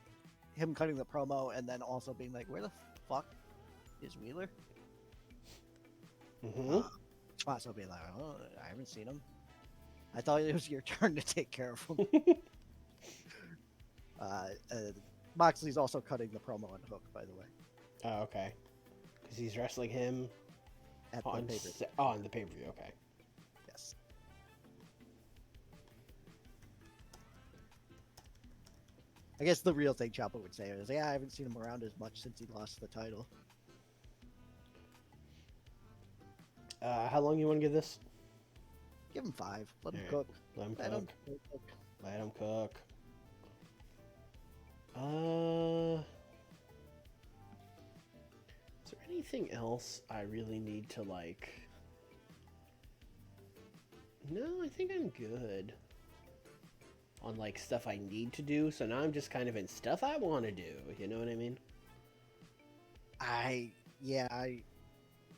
S2: him cutting the promo and then also being like, "Where the fuck is Wheeler?"
S1: Mm-hmm.
S2: Ciampa will be like, "Oh, I haven't seen him. I thought it was your turn to take care of him." Moxley's also cutting the promo on Hook, by the way.
S1: Oh, okay. Because he's wrestling him
S2: At the
S1: on
S2: pay-per-view.
S1: on the pay-per-view. Okay.
S2: Yes. I guess the real thing Ciampa would say is, "Yeah, I haven't seen him around as much since he lost the title."
S1: How long you want to give this?
S2: Give him 5. Let him
S1: Alright.
S2: cook.
S1: Let him
S2: Let
S1: cook.
S2: him cook.
S1: Let him cook. Is there anything else I really need to like? No, I think I'm good on like stuff I need to do. So now I'm just kind of in stuff I want to do. You know what I mean?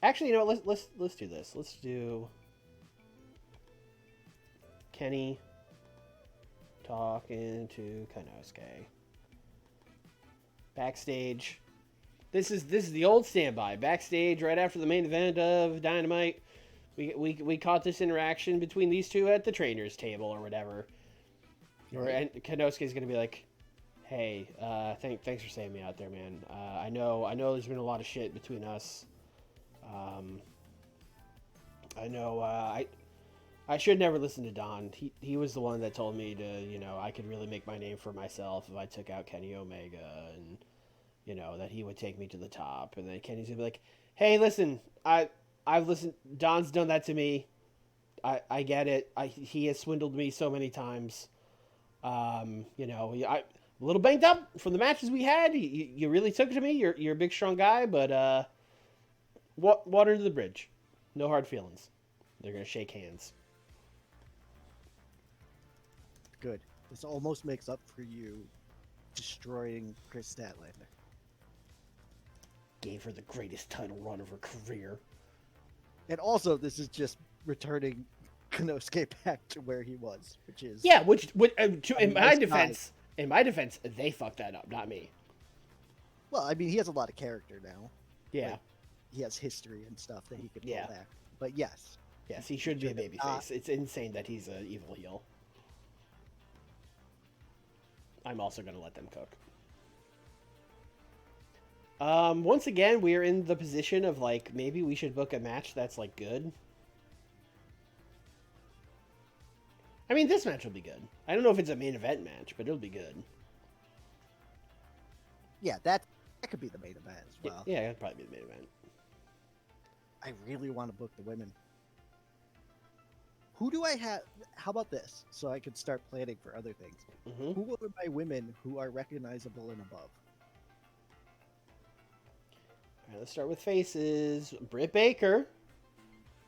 S1: Actually, you know what? Let's do this. Let's do Kenny talking to Konosuke backstage. This is the old standby backstage right after the main event of Dynamite. We caught this interaction between these two at the trainers table or whatever. And Konosuke's gonna be like, "Hey, thanks for saving me out there, man. I know there's been a lot of shit between us. I know I should never listen to Don. He was the one that told me to, you know, I could really make my name for myself if I took out Kenny Omega, and you know that he would take me to the top." And then Kenny's gonna be like, "Hey, listen, I've listened. Don's done that to me. I get it. He has swindled me so many times. You know, I'm a little banged up from the matches we had. You really took to me. You're a big, strong guy, but water to the bridge. No hard feelings." They're gonna shake hands.
S2: Good. This almost makes up for you destroying Chris Statlander.
S1: Gave her the greatest title run of her career.
S2: And also, this is just returning Konosuke back to where he was, which is
S1: In my defense, they fucked that up, not me.
S2: well, I mean, he has a lot of character now.
S1: Yeah,
S2: Like, he has history and stuff that he could pull
S1: Yeah.
S2: back. But yes,
S1: he should be a
S2: Should have
S1: babyface. It's insane that he's an evil heel. I'm also gonna let them cook. Once again, we're in the position of like maybe we should book a match that's like good. I mean, this match will be good. I don't know if it's a main event match, but it'll be good.
S2: yeah, that could be the main event as well.
S1: Yeah, it'll probably be the main event.
S2: I really want to book the women. Who do I have? How about this? So I could start planning for other things.
S1: Mm-hmm.
S2: Who are my women who are recognizable and above?
S1: All right, let's start with faces. Britt Baker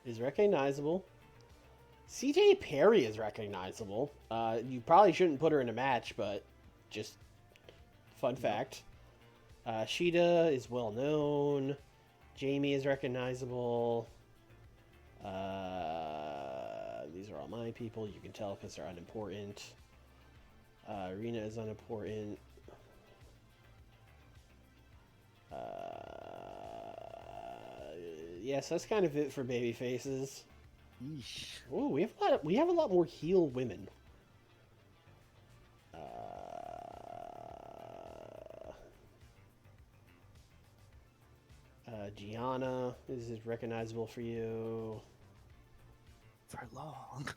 S1: is recognizable. CJ Perry is recognizable. You probably shouldn't put her in a match, but just fun fact. Sheeta is well known. Jamie is recognizable. These are all my people. You can tell because they're unimportant. Rena is unimportant. Yes, that's kind of it for baby faces.
S2: Yeesh.
S1: Oh, we have a lot more heel women. Gianna is recognizable for you.
S2: For long.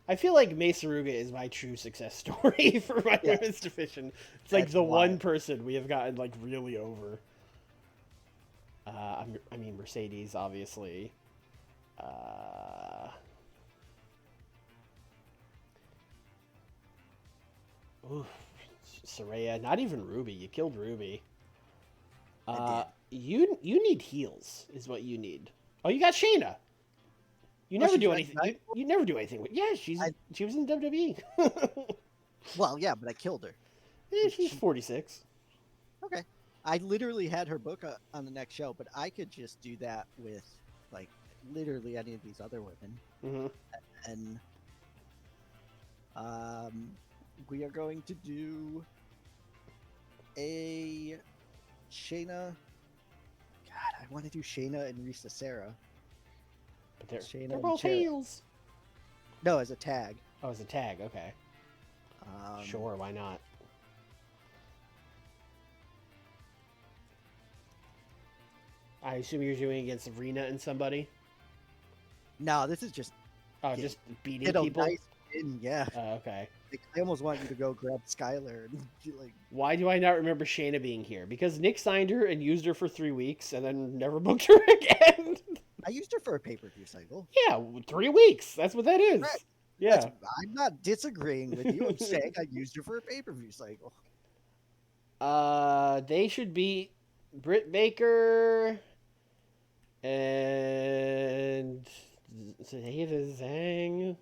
S1: I feel like Mesaruga is my true success story for my women's division. It's like
S2: That's
S1: the
S2: wild.
S1: one person we have gotten like really over. I mean Mercedes, obviously. Oof, Saraya, not even Ruby. You killed Ruby. You need heals, is what you need. Oh, you got Shayna. You never
S2: she's
S1: do anything.
S2: recognizable?
S1: You never do anything with. Yeah, she was in WWE.
S2: Well, yeah, but I killed her.
S1: Yeah, she's 46.
S2: Okay. I literally had her book on the next show, but I could just do that with, like, literally any of these other women.
S1: Mm-hmm.
S2: And we are going to do a Shayna. God, I want to do Shayna and Risa Sarah.
S1: But they're
S2: Shayna
S1: both
S2: and Shayna.
S1: heels.
S2: No, as a tag.
S1: Oh, it's a tag. Okay. Sure, why not? I assume you're doing against Rena and somebody.
S2: No, this is just
S1: Oh,
S2: Yeah.
S1: just beating
S2: get a
S1: people.
S2: nice win, yeah.
S1: Okay.
S2: Like, I almost want you to go grab Skylar and like.
S1: Why do I not remember Shayna being here? Because Nikk signed her and used her for 3 weeks and then never booked her again.
S2: I used her for a pay-per-view cycle.
S1: Yeah, 3 weeks. That's what that is.
S2: Right.
S1: Yeah.
S2: I'm not disagreeing with you. I'm saying I used her for a pay-per-view cycle.
S1: They should beat Britt Baker and Zeta Zhang.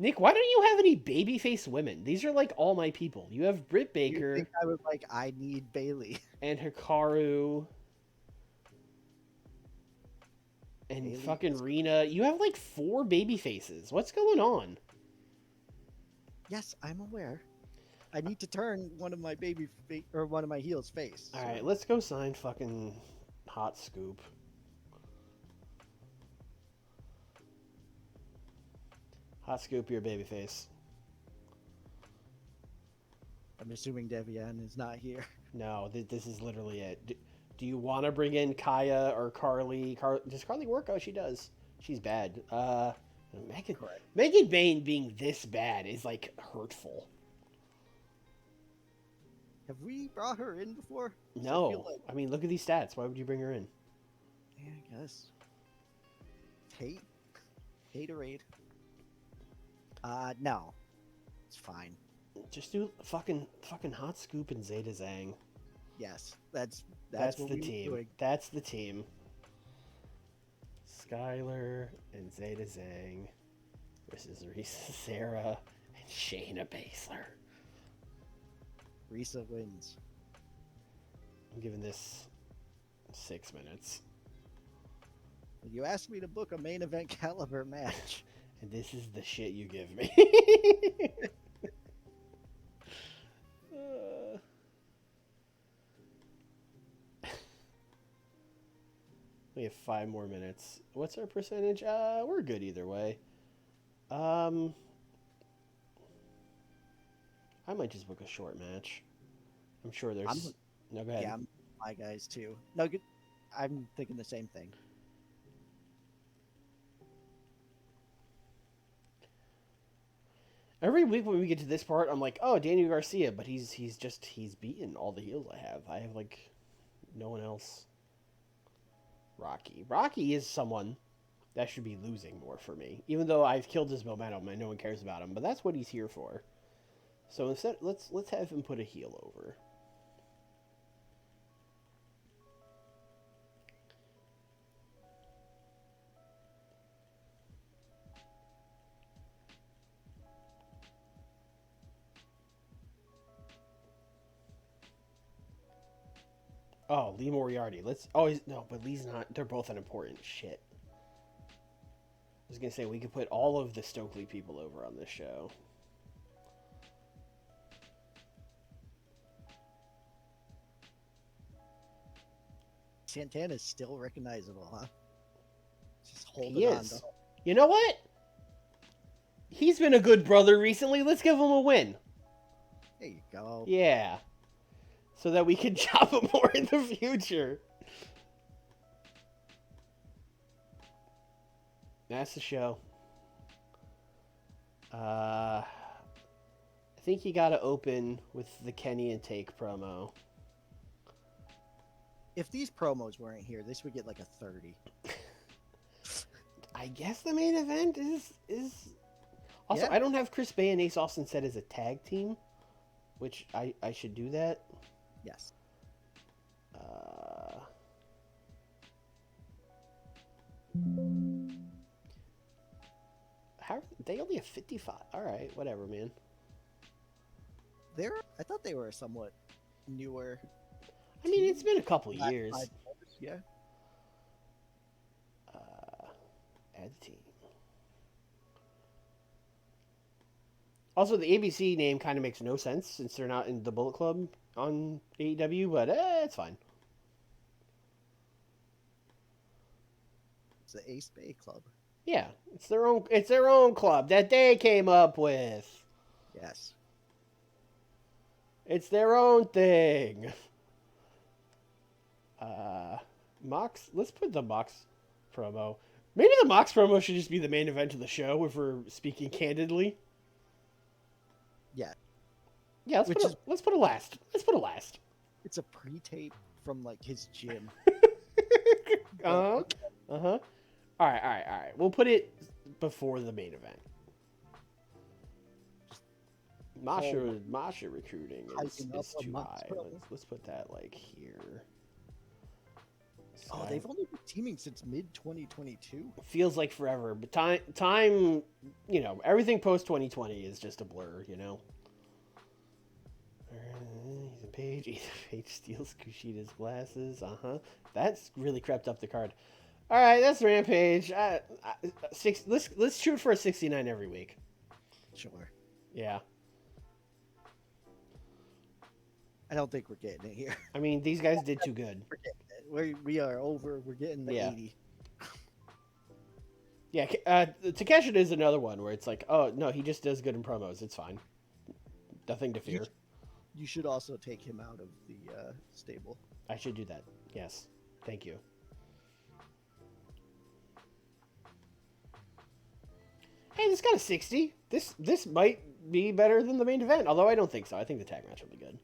S1: Nick, why don't you have any babyface women? These are like all my people. You have Britt
S2: You
S1: Baker
S2: think I was like, I need Bailey.
S1: and Hikaru and
S2: Bailey
S1: fucking
S2: is-
S1: Rena. You have like 4 baby faces. What's going on?
S2: Yes, I'm aware. I need to turn one of my or one of my heels face.
S1: All right, let's go sign fucking Hot Scoop. Hot Scoop, your baby face.
S2: I'm assuming Devian is not here.
S1: No, this is literally it. Do you want to bring in Kaya or Carly? Does Carly work? Oh, she does. She's bad. Megan,
S2: Correct.
S1: Megan Bain being this bad is like hurtful.
S2: Have we brought her in before? 'Cause
S1: No,
S2: I feel like,
S1: I mean look at these stats. Why would you bring her in?
S2: yeah, I guess. Haterade. No. It's fine.
S1: Just do fucking Hot Scoop and Zeta Zhang.
S2: Yes, that's
S1: That's
S2: what
S1: the
S2: we were
S1: team.
S2: doing.
S1: That's the team. Skylar and Zeta Zhang versus Risa Sarah and Shayna Baszler.
S2: Risa wins.
S1: I'm giving this 6 minutes.
S2: You asked me to book a main event caliber match.
S1: And this is the shit you give me. We have 5 more minutes. What's our percentage? We're good either way. I might just book a short match. I'm sure there's. No, go ahead.
S2: Yeah, my guys too. No, good. I'm thinking the same thing.
S1: Every week when we get to this part, I'm like, oh, Daniel Garcia, but he's beaten all the heels I have. I have like no one else. Rocky is someone that should be losing more for me, even though I've killed his momentum and no one cares about him. But that's what he's here for. So instead, let's have him put a heel over. Oh, Lee Moriarty. No, but Lee's not. They're both unimportant. Shit. I was gonna say we could put all of the Stokely people over on this show.
S2: Santana's still recognizable, huh? Just holding
S1: He
S2: on
S1: is.
S2: to.
S1: You know what? He's been a good brother recently. Let's give him a win.
S2: There you go.
S1: Yeah. So that we can chop him more in the future. That's the show. I think you got to open with the Kenny and Take promo.
S2: If these promos weren't here, this would get like a 30.
S1: I guess the main event is also,
S2: Yeah.
S1: I don't have Chris Bay and Ace Austin set as a tag team, which I should do that.
S2: Yes.
S1: How they only have 55? All right, whatever, man.
S2: I thought they were somewhat newer.
S1: I mean, it's been a couple
S2: Last
S1: years.
S2: 5 years, yeah.
S1: Add team. Also, the ABC name kind of makes no sense since they're not in the Bullet Club on AEW, but it's fine.
S2: It's the Ace Bay Club.
S1: Yeah, it's their own club that they came up with.
S2: Yes.
S1: It's their own thing. Mox, let's put the Mox promo. Maybe the Mox promo should just be the main event of the show if we're speaking candidly.
S2: Yeah.
S1: Yeah, let's put a last. Let's put a last.
S2: It's a pre-tape from like his gym.
S1: All right. We'll put it before the main event. Masha recruiting is
S2: Hyping up
S1: too
S2: on Mox
S1: high.
S2: promo.
S1: Let's put that like here.
S2: Oh, they've only been teaming since mid 2022.
S1: Feels like forever, but time, everything post 2020 is just a blur, He's a Page. Page steals Kushida's glasses. That's really crept up the card. All right, that's Rampage. Let's shoot for a 69 every week.
S2: Sure.
S1: Yeah.
S2: I don't think we're getting it here.
S1: I mean, these guys did too good.
S2: We're getting it. We are over. We're getting the 80.
S1: Yeah, Takeshita is another one where it's like, oh, no, he just does good in promos. It's fine. Nothing to fear.
S2: You should also take him out of the stable.
S1: I should do that. Yes. Thank you. Hey, this got a 60. This might be better than the main event, although I don't think so. I think the tag match will be good.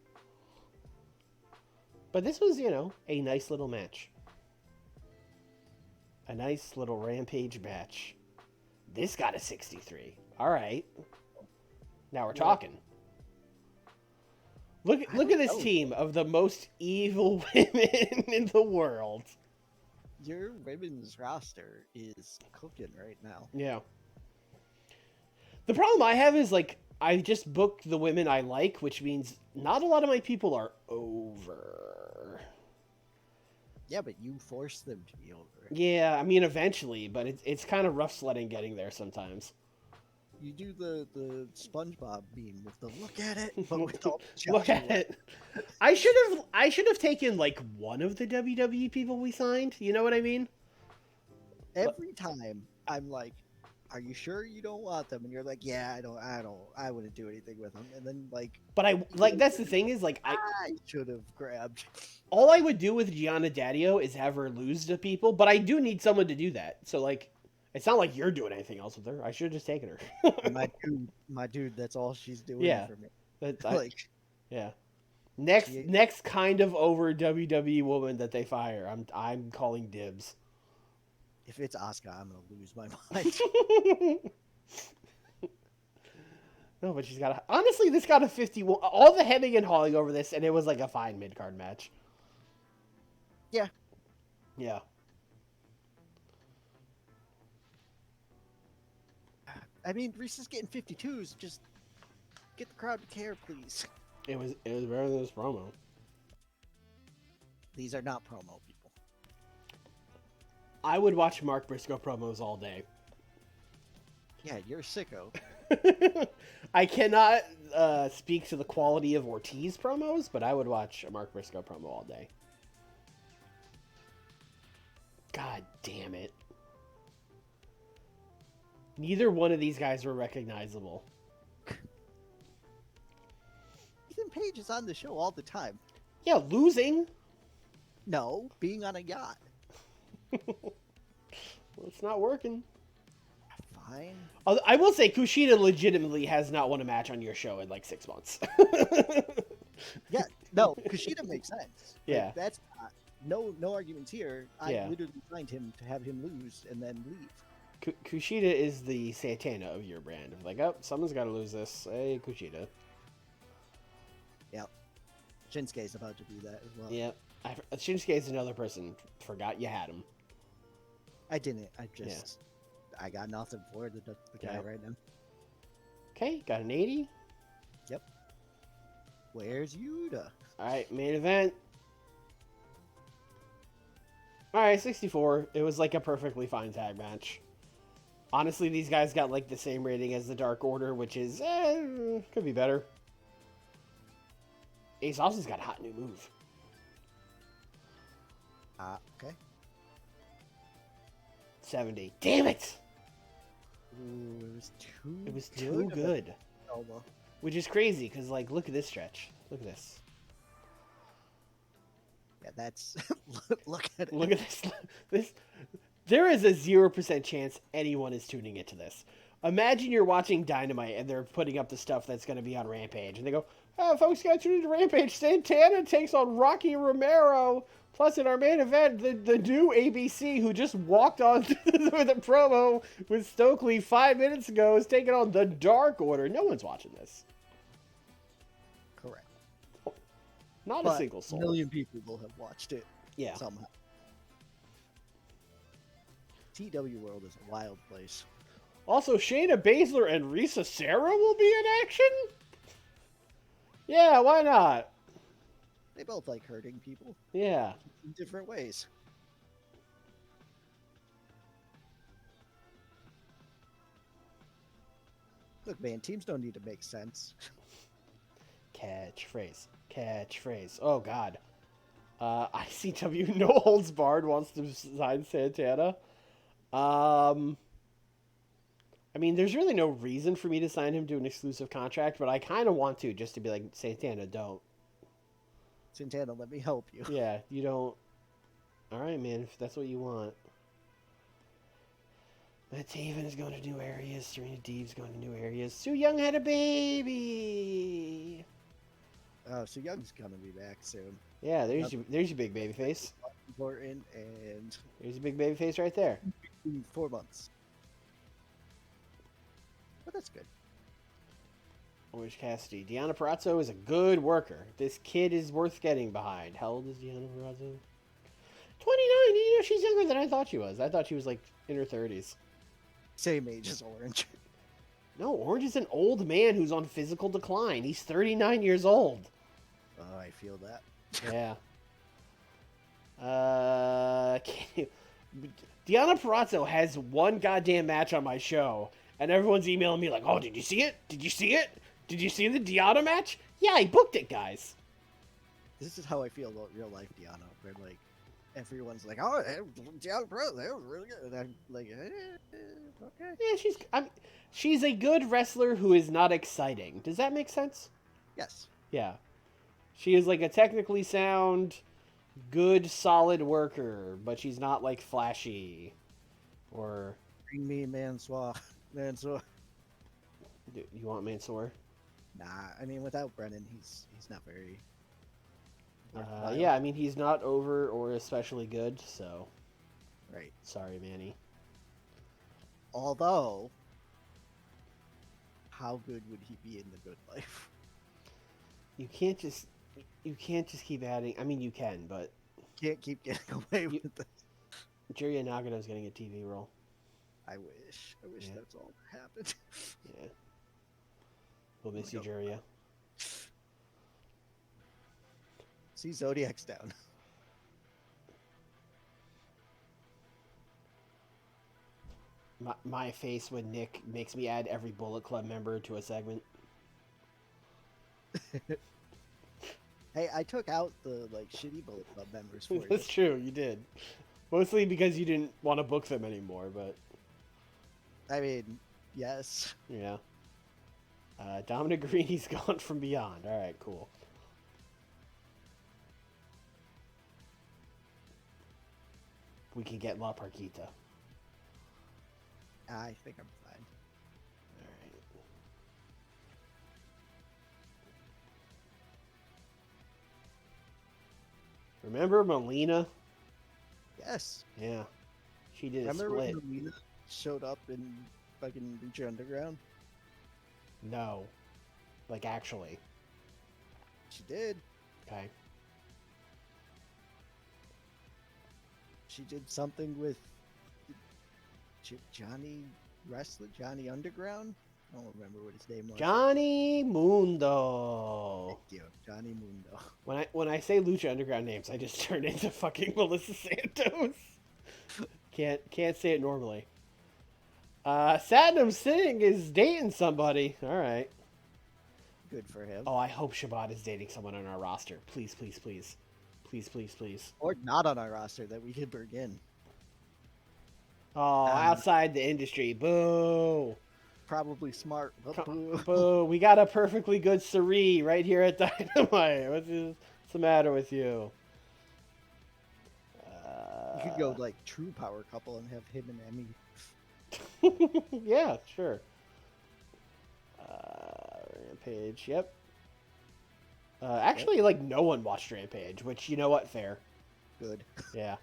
S1: But this was, a nice little match. A nice little Rampage match. This got a 63. All right. Now we're talking. Look at this team of the most evil women in the world.
S2: Your women's roster is cooking right now.
S1: Yeah. The problem I have is, I just booked the women I like, which means not a lot of my people are over.
S2: Yeah, but you force them to be over.
S1: Yeah, I mean, eventually, but it's kind of rough sledding getting there sometimes.
S2: You do the SpongeBob meme with the look at it, but with all the
S1: look at it. I should have taken one of the WWE people we signed. You know what I mean?
S2: Every time I'm like, "Are you sure you don't want them?" And you're like, "Yeah, I wouldn't do anything with them." And then
S1: But that's the thing is I
S2: should have grabbed.
S1: All I would do with Gianna Daddio is have her lose to people, but I do need someone to do that. So it's not like you're doing anything else with her. I should have just taken her.
S2: my dude, that's all she's doing for me.
S1: Yeah. Next kind of over WWE woman that they fire, I'm calling dibs.
S2: If it's Asuka, I'm gonna lose my mind.
S1: No, but honestly, this got a 51. All the hemming and hawing over this, and it was a fine mid-card match.
S2: Yeah.
S1: Yeah.
S2: I mean, Reese is getting 52s. Just get the crowd to care, please.
S1: It was better than this promo.
S2: These are not promo people.
S1: I would watch Mark Briscoe promos all day.
S2: Yeah, you're a sicko.
S1: I cannot speak to the quality of Ortiz promos, but I would watch a Mark Briscoe promo all day. God damn it. Neither one of these guys were recognizable.
S2: Ethan Page is on the show all the time.
S1: Yeah, losing.
S2: No, being on a yacht.
S1: Well, it's not working.
S2: Fine.
S1: I will say Kushida legitimately has not won a match on your show in 6 months.
S2: Yeah, no, Kushida makes sense.
S1: Yeah.
S2: That's no arguments here. I literally signed him to have him lose and then leave.
S1: Kushida is the Santana of your brand. Oh, someone's got to lose this. Hey, Kushida.
S2: Yep. Shinsuke's about to do that as well.
S1: Yep. Shinsuke is another person. Forgot you had him.
S2: I didn't. I got nothing for the guy right now.
S1: Okay, got an 80.
S2: Yep. Where's Yuta?
S1: All right, main event. All right, 64. It was a perfectly fine tag match. Honestly, these guys got the same rating as the Dark Order, which is could be better. Ace Austin's got a hot new move.
S2: Okay.
S1: 70. Damn it!
S2: Ooh,
S1: it was too good. Which is crazy because look at this stretch. Look at this.
S2: Yeah, that's look at it.
S1: Look at this. There is a 0% chance anyone is tuning into this. Imagine you're watching Dynamite and they're putting up the stuff that's going to be on Rampage, and they go, "Oh, folks, got to tune into Rampage. Santana takes on Rocky Romero. Plus, in our main event, the new ABC, who just walked on with a promo with Stokely 5 minutes ago, is taking on the Dark Order." No one's watching this.
S2: Correct.
S1: Not a single soul.
S2: A million people will have watched it.
S1: Yeah.
S2: Somehow. TEW world is a wild place.
S1: Also, Shayna Baszler and Risa Sarah will be in action? Yeah, why not?
S2: They both like hurting people
S1: Yeah.
S2: in different ways. Look, man, teams don't need to make sense.
S1: Catchphrase. Catchphrase. Oh, God. ICW No Holds Barred wants to sign Santana. I mean, there's really no reason for me to sign him to an exclusive contract, but I kind of want to, just to be like, Santana, don't.
S2: Santana, let me help you.
S1: Yeah, you don't. All right, man, if that's what you want. Matt Taven is going to new areas. Serena Deeb's going to new areas. Sue Young had a baby.
S2: Oh, so Young's gonna be back soon.
S1: Yeah, there's your big baby face.
S2: Important, and
S1: There's your big baby face right there.
S2: 4 months. But that's good.
S1: Orange Cassidy. Deanna Parazzo is a good worker. This kid is worth getting behind. How old is Deanna Parazzo? 29. You know, she's younger than I thought she was. I thought she was like in her 30s.
S2: Same age as Orange.
S1: No, Orange is an old man who's on physical decline. He's 39 years old.
S2: Oh, I feel that.
S1: Yeah. Deanna Parazzo has one goddamn match on my show, and everyone's emailing me like, "Oh, did you see it? Did you see it? Did you see the Deanna match? Yeah, I booked it, guys."
S2: This is how I feel about real life Deanna, where like everyone's like, "Oh, Deanna Pro, that was really good," and I'm like, "Okay."
S1: Yeah, she's a good wrestler who is not exciting. Does that make sense?
S2: Yes.
S1: Yeah. She is like a technically sound, good, solid worker, but she's not like flashy or.
S2: Bring me Mansoor. Mansoor.
S1: You want Mansoor?
S2: Nah, I mean without Brennan, he's not very.
S1: Yeah, I mean he's not over or especially good, so.
S2: Right.
S1: Sorry, Manny.
S2: Although, how good would he be in the Good Life?
S1: You can't just keep adding. I mean, you can, but
S2: Can't keep getting away with this.
S1: Jerry Nagano's getting a TV role.
S2: I wish
S1: Yeah.
S2: that's all that happened.
S1: Yeah. We'll miss you, Jerry.
S2: See, Zodiac's down.
S1: My face when Nikk makes me add every Bullet Club member to a segment.
S2: Hey, I took out the like shitty Bullet Club members for you.
S1: That's true, you did. Mostly because you didn't want to book them anymore, but
S2: I mean, yes.
S1: yeah. Dominic Greeny's gone from Beyond. All right, cool. We can get La Parquita.
S2: I think I'm fine.
S1: All right. Remember Melina?
S2: Yes.
S1: Yeah. She did a
S2: Remember
S1: split.
S2: when Melina showed up in fucking Lucha Underground?
S1: No. Like, actually.
S2: She did.
S1: Okay.
S2: She did something with Johnny Wrestler, Johnny Underground. I don't remember what his name was.
S1: Johnny Mundo.
S2: Thank you, Johnny Mundo.
S1: When I say Lucha Underground names, I just turn into fucking Melissa Santos. Can't say it normally. Satnam Singh is dating somebody. All right.
S2: Good for him.
S1: Oh, I hope Shabbat is dating someone on our roster. Please, please, please. Please, please, please.
S2: Or not on our roster that we could bring in.
S1: Oh, outside the industry. Boo.
S2: Probably smart, but boo.
S1: Boo. We got a perfectly good Sari right here at Dynamite. What's the matter with you?
S2: You could go like true power couple and have him and Emmy.
S1: Yeah, sure. Rampage, yep. Actually, like, no one watched Rampage, which, you know what, fair.
S2: Good.
S1: Yeah.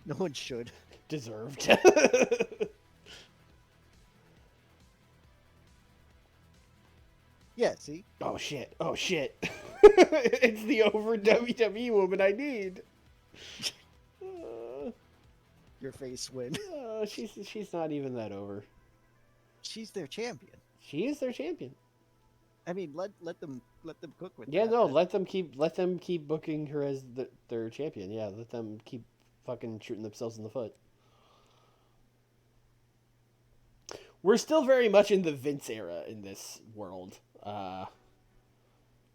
S2: No one should.
S1: Deserved.
S2: Yeah, see?
S1: Oh, shit. Oh, shit. It's the over WWE woman I need.
S2: your face win.
S1: She's not even that over.
S2: She's their champion.
S1: She is their champion.
S2: I mean, let them cook with
S1: Yeah,
S2: that.
S1: no, let them keep booking her as their champion. Yeah, let them keep fucking shooting themselves in the foot. We're still very much in the Vince era in this world.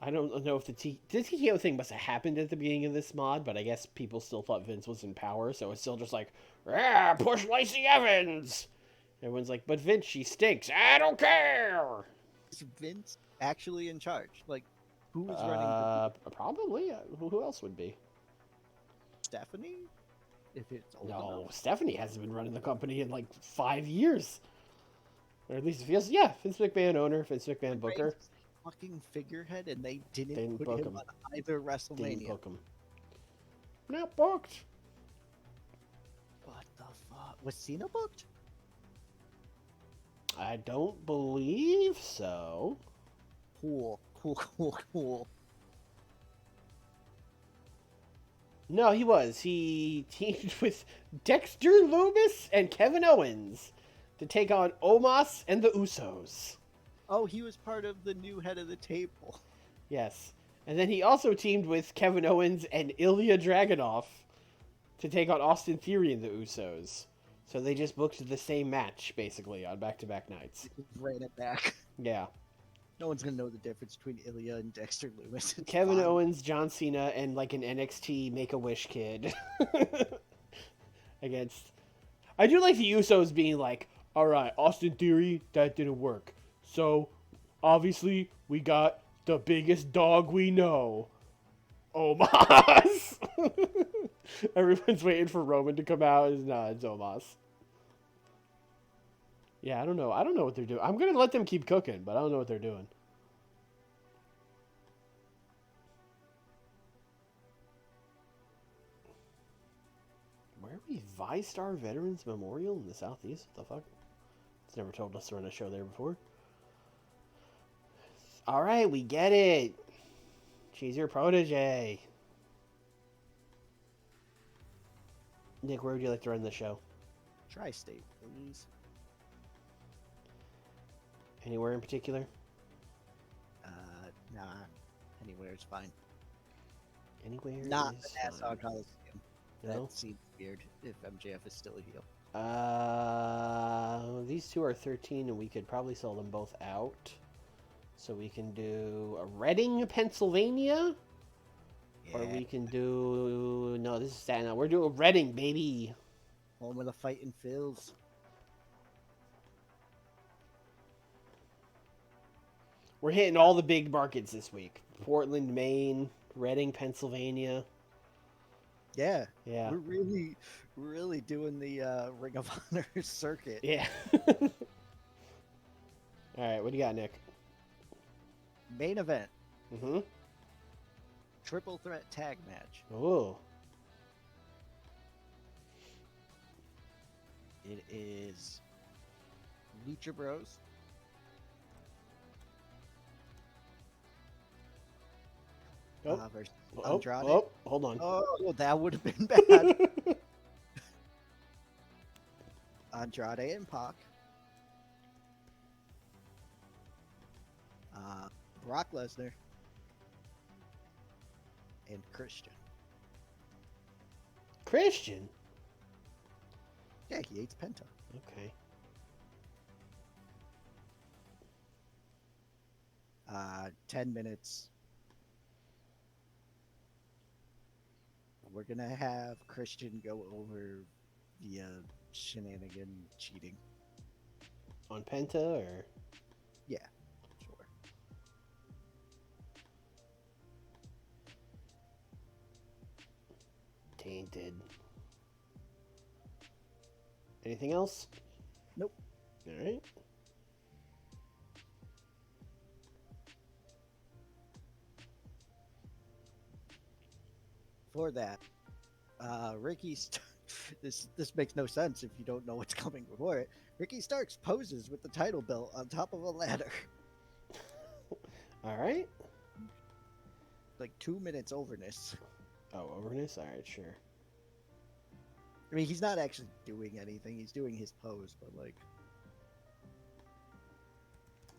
S1: I don't know if the TKO thing must have happened at the beginning of this mod, but I guess people still thought Vince was in power, so it's still just like, push Lacey Evans. Everyone's like, but Vince, she stinks. I don't care.
S2: Is Vince actually in charge? Like, who is running?
S1: Probably. Who else would be?
S2: Stephanie? If it's old
S1: No,
S2: enough.
S1: Stephanie hasn't been running the company in like 5 years. Or at least it feels. Yeah, Vince McMahon owner, Vince McMahon booker.
S2: Fucking figurehead, and they didn't put
S1: book
S2: him
S1: him.
S2: on either
S1: Didn't
S2: WrestleMania.
S1: book him. Not booked.
S2: What the fuck? Was Cena booked?
S1: I don't believe so.
S2: Cool.
S1: No, he was. He teamed with Dexter Lumis and Kevin Owens to take on Omos and the Usos.
S2: Oh, he was part of the new head of the table.
S1: Yes. And then he also teamed with Kevin Owens and Ilya Dragunov to take on Austin Theory and the Usos. So they just booked the same match, basically, on back-to-back nights.
S2: Ran it back.
S1: Yeah.
S2: No one's gonna know the difference between Ilya and Dexter Lumis. It's
S1: Kevin
S2: fine.
S1: Owens, John Cena, and like an NXT Make-A-Wish kid. Against... I do like the Usos being like, alright, Austin Theory, that didn't work. So, obviously, we got the biggest dog we know. Omos! Everyone's waiting for Roman to come out. No, it's Omos. Yeah, I don't know. I don't know what they're doing. I'm going to let them keep cooking, but I don't know what they're doing. Where are we? ViStar Veterans Memorial in the Southeast? What the fuck? It's never told us to run a show there before. Alright, we get it. She's your protege. Nick, where would you like to run the show?
S2: Tri-state, please.
S1: Anywhere in particular?
S2: Nah. Anywhere is fine.
S1: Anywhere
S2: Not
S1: is
S2: the Nassau
S1: fine.
S2: Coliseum.
S1: No?
S2: That seems weird if MJF is still a heel.
S1: These two are 13, and we could probably sell them both out. So we can do a Reading, Pennsylvania,
S2: Yeah.
S1: or we can do this is Staten Island. We're doing Reading, baby.
S2: Home of the Fighting Phils.
S1: We're hitting all the big markets this week: Portland, Maine, Reading, Pennsylvania.
S2: Yeah.
S1: Yeah.
S2: We're really doing the Ring of Honor circuit.
S1: Yeah. All right, what do you got, Nick?
S2: Main event.
S1: Mm-hmm.
S2: Triple threat tag match.
S1: Oh.
S2: It is Lucha Bros. Versus Andrade.
S1: Oh, hold on.
S2: Oh, that would have been bad. Andrade and Pac. Brock Lesnar. And Christian.
S1: Christian?
S2: Yeah, he hates Penta.
S1: Okay.
S2: 10 minutes. We're going to have Christian go over via shenanigan cheating.
S1: On Penta, or?
S2: Yeah, sure.
S1: Tainted. Anything else?
S2: Nope.
S1: All right.
S2: For that, Ricky's this makes no sense if you don't know what's coming before it. Ricky Starks poses with the title belt on top of a ladder.
S1: All right.
S2: Like 2 minutes overness.
S1: Oh, overness? All right, sure.
S2: I mean, he's not actually doing anything. He's doing his pose, but like,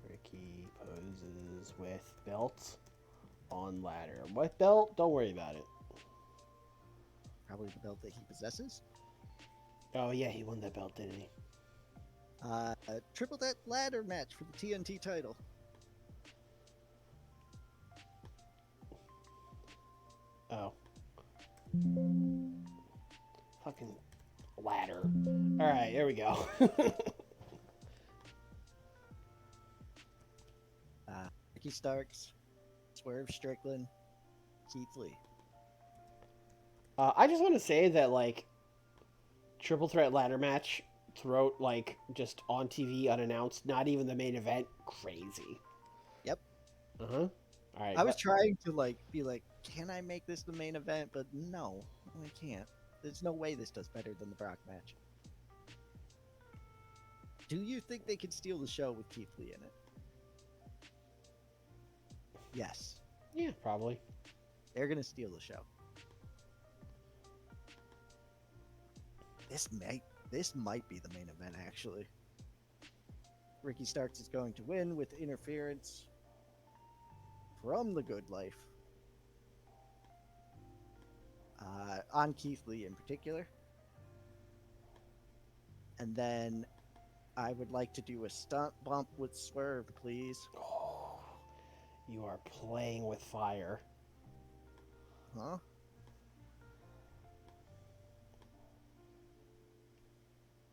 S1: Ricky poses with belt on ladder. What belt? Don't worry about it.
S2: probably the belt that he possesses.
S1: Oh yeah, he won that belt, didn't he?
S2: Triple threat ladder match for the TNT title.
S1: Oh. Fucking ladder. Alright, here we go.
S2: Ricky Starks, Swerve Strickland, Keith Lee.
S1: I just want to say that, like, triple threat ladder match throughout, like, just on TV unannounced, not even the main event, crazy.
S2: Yep.
S1: Uh-huh. Alright.
S2: I was trying to like be like, can I make this the main event? But no, I can't. There's no way this does better than the Brock match. Do you think they could steal the show with Keith Lee in it? Yes.
S1: Yeah, probably.
S2: They're gonna steal the show. This might be the main event, actually. Ricky Starks is going to win with interference from the Good Life. On Keith Lee in particular. And then I would like to do a stunt bump with Swerve, please.
S1: Oh, you are playing with fire.
S2: Huh?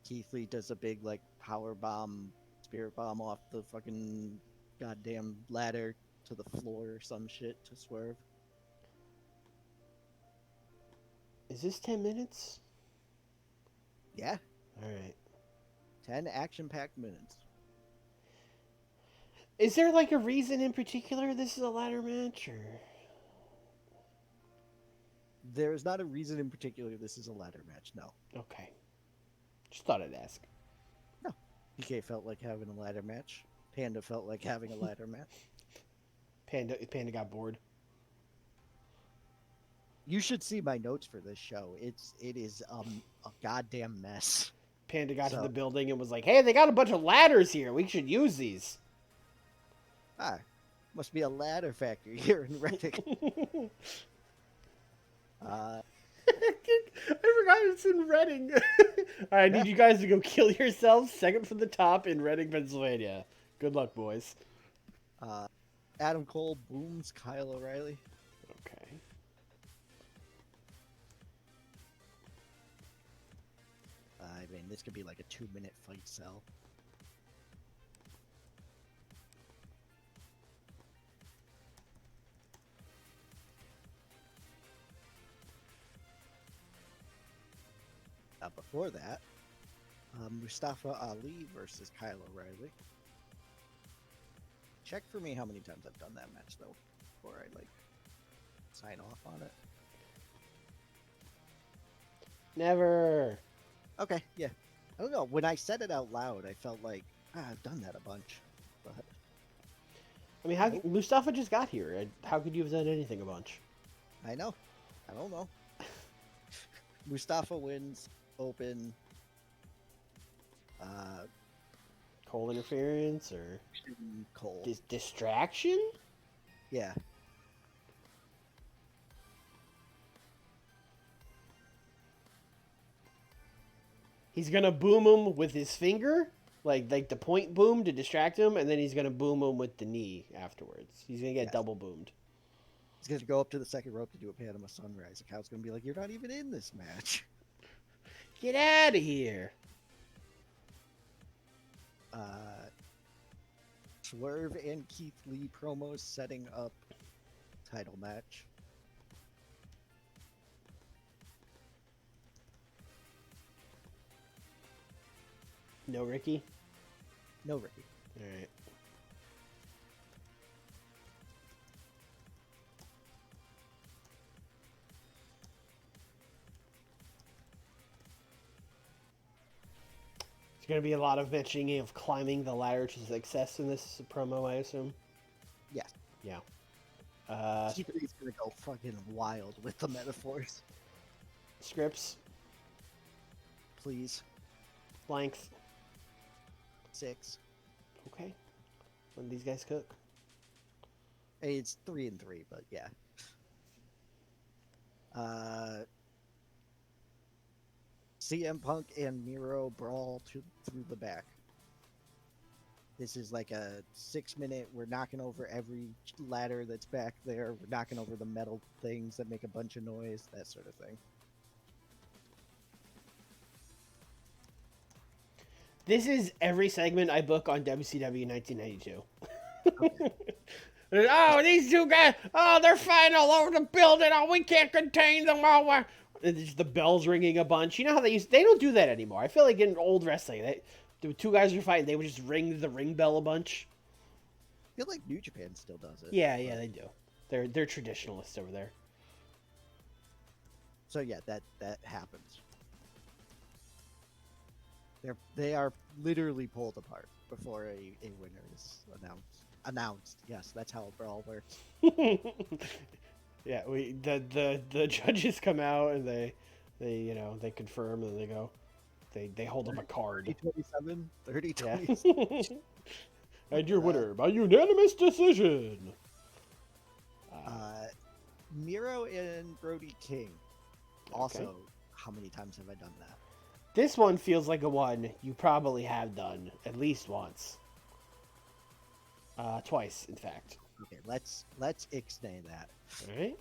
S2: Keith Lee does a big, like, power bomb, spirit bomb off the fucking goddamn ladder to the floor or some shit to Swerve.
S1: Is this 10 minutes?
S2: Yeah,
S1: Alright.
S2: 10 action-packed minutes.
S1: Is there, like, a reason in particular this is a ladder match, or...?
S2: There is not a reason in particular this is a ladder match, no.
S1: Okay. Just thought I'd ask.
S2: No. PK felt like having a ladder match. Panda felt like having a ladder match.
S1: Panda got bored.
S2: You should see my notes for this show. It is a goddamn mess.
S1: Panda got to the building and was like, hey, they got a bunch of ladders here. We should use these.
S2: Must be a ladder factory here in Reading.
S1: I forgot it's in Reading. I need you guys to go kill yourselves. Second from the top in Reading, Pennsylvania. Good luck, boys.
S2: Adam Cole booms Kyle O'Reilly.
S1: Okay.
S2: I mean, this could be like a 2-minute fight cell. Before that, Mustafa Ali versus Kyle O'Reilly. Check for me how many times I've done that match, though, before I, like, sign off on it.
S1: Never.
S2: Okay, yeah. I don't know. When I said it out loud, I felt like, I've done that a bunch. But
S1: I mean, how Mustafa just got here. How could you have done anything a bunch?
S2: I know. I don't know. Mustafa wins open.
S1: Cole interference or
S2: Cole.
S1: Distraction?
S2: Yeah.
S1: He's gonna boom him with his finger, like the point boom to distract him, and then he's gonna boom him with the knee afterwards. He's gonna get double boomed.
S2: He's gonna go up to the second rope to do a Panama Sunrise. The Cow's gonna be like, "You're not even in this match."
S1: Get out of here!
S2: Swerve and Keith Lee promos setting up title match.
S1: No Ricky?
S2: No Ricky.
S1: Alright. There's going to be a lot of mentioning of climbing the ladder to success in this promo, I assume?
S2: Yes.
S1: Yeah.
S2: Keith Lee's gonna go fucking wild with the metaphors.
S1: Scripts?
S2: please.
S1: Length.
S2: 6.
S1: Okay. When these guys cook.
S2: It's 3 and 3, but yeah. CM Punk and Miro brawl through the back. This is like a 6-minute. We're knocking over every ladder that's back there. We're knocking over the metal things that make a bunch of noise, that sort of thing.
S1: This is every segment I book on WCW 1992.
S2: Okay.
S1: Oh, these two guys! Oh, they're fighting all over the building. Oh, we can't contain them. Oh, and just the bells ringing a bunch. You know how they don't do that anymore. I feel like in old wrestling, the two guys are fighting. They would just ring the ring bell a bunch.
S2: I feel like New Japan still does it.
S1: Yeah, they do. They're traditionalists over there.
S2: So yeah, that happens. They are literally pulled apart before a winner is announced. Yes, that's how a brawl works.
S1: Yeah, the judges come out and they confirm and they go, they hold up a card.
S2: 30-27, 30-20.
S1: Yeah. And your winner by unanimous decision.
S2: Miro and Brody King. Also,
S1: Okay.
S2: how many times have I done that?
S1: This one feels like a one you probably have done at least once. Twice, in fact.
S2: Okay, let's ixnay that.
S1: All right.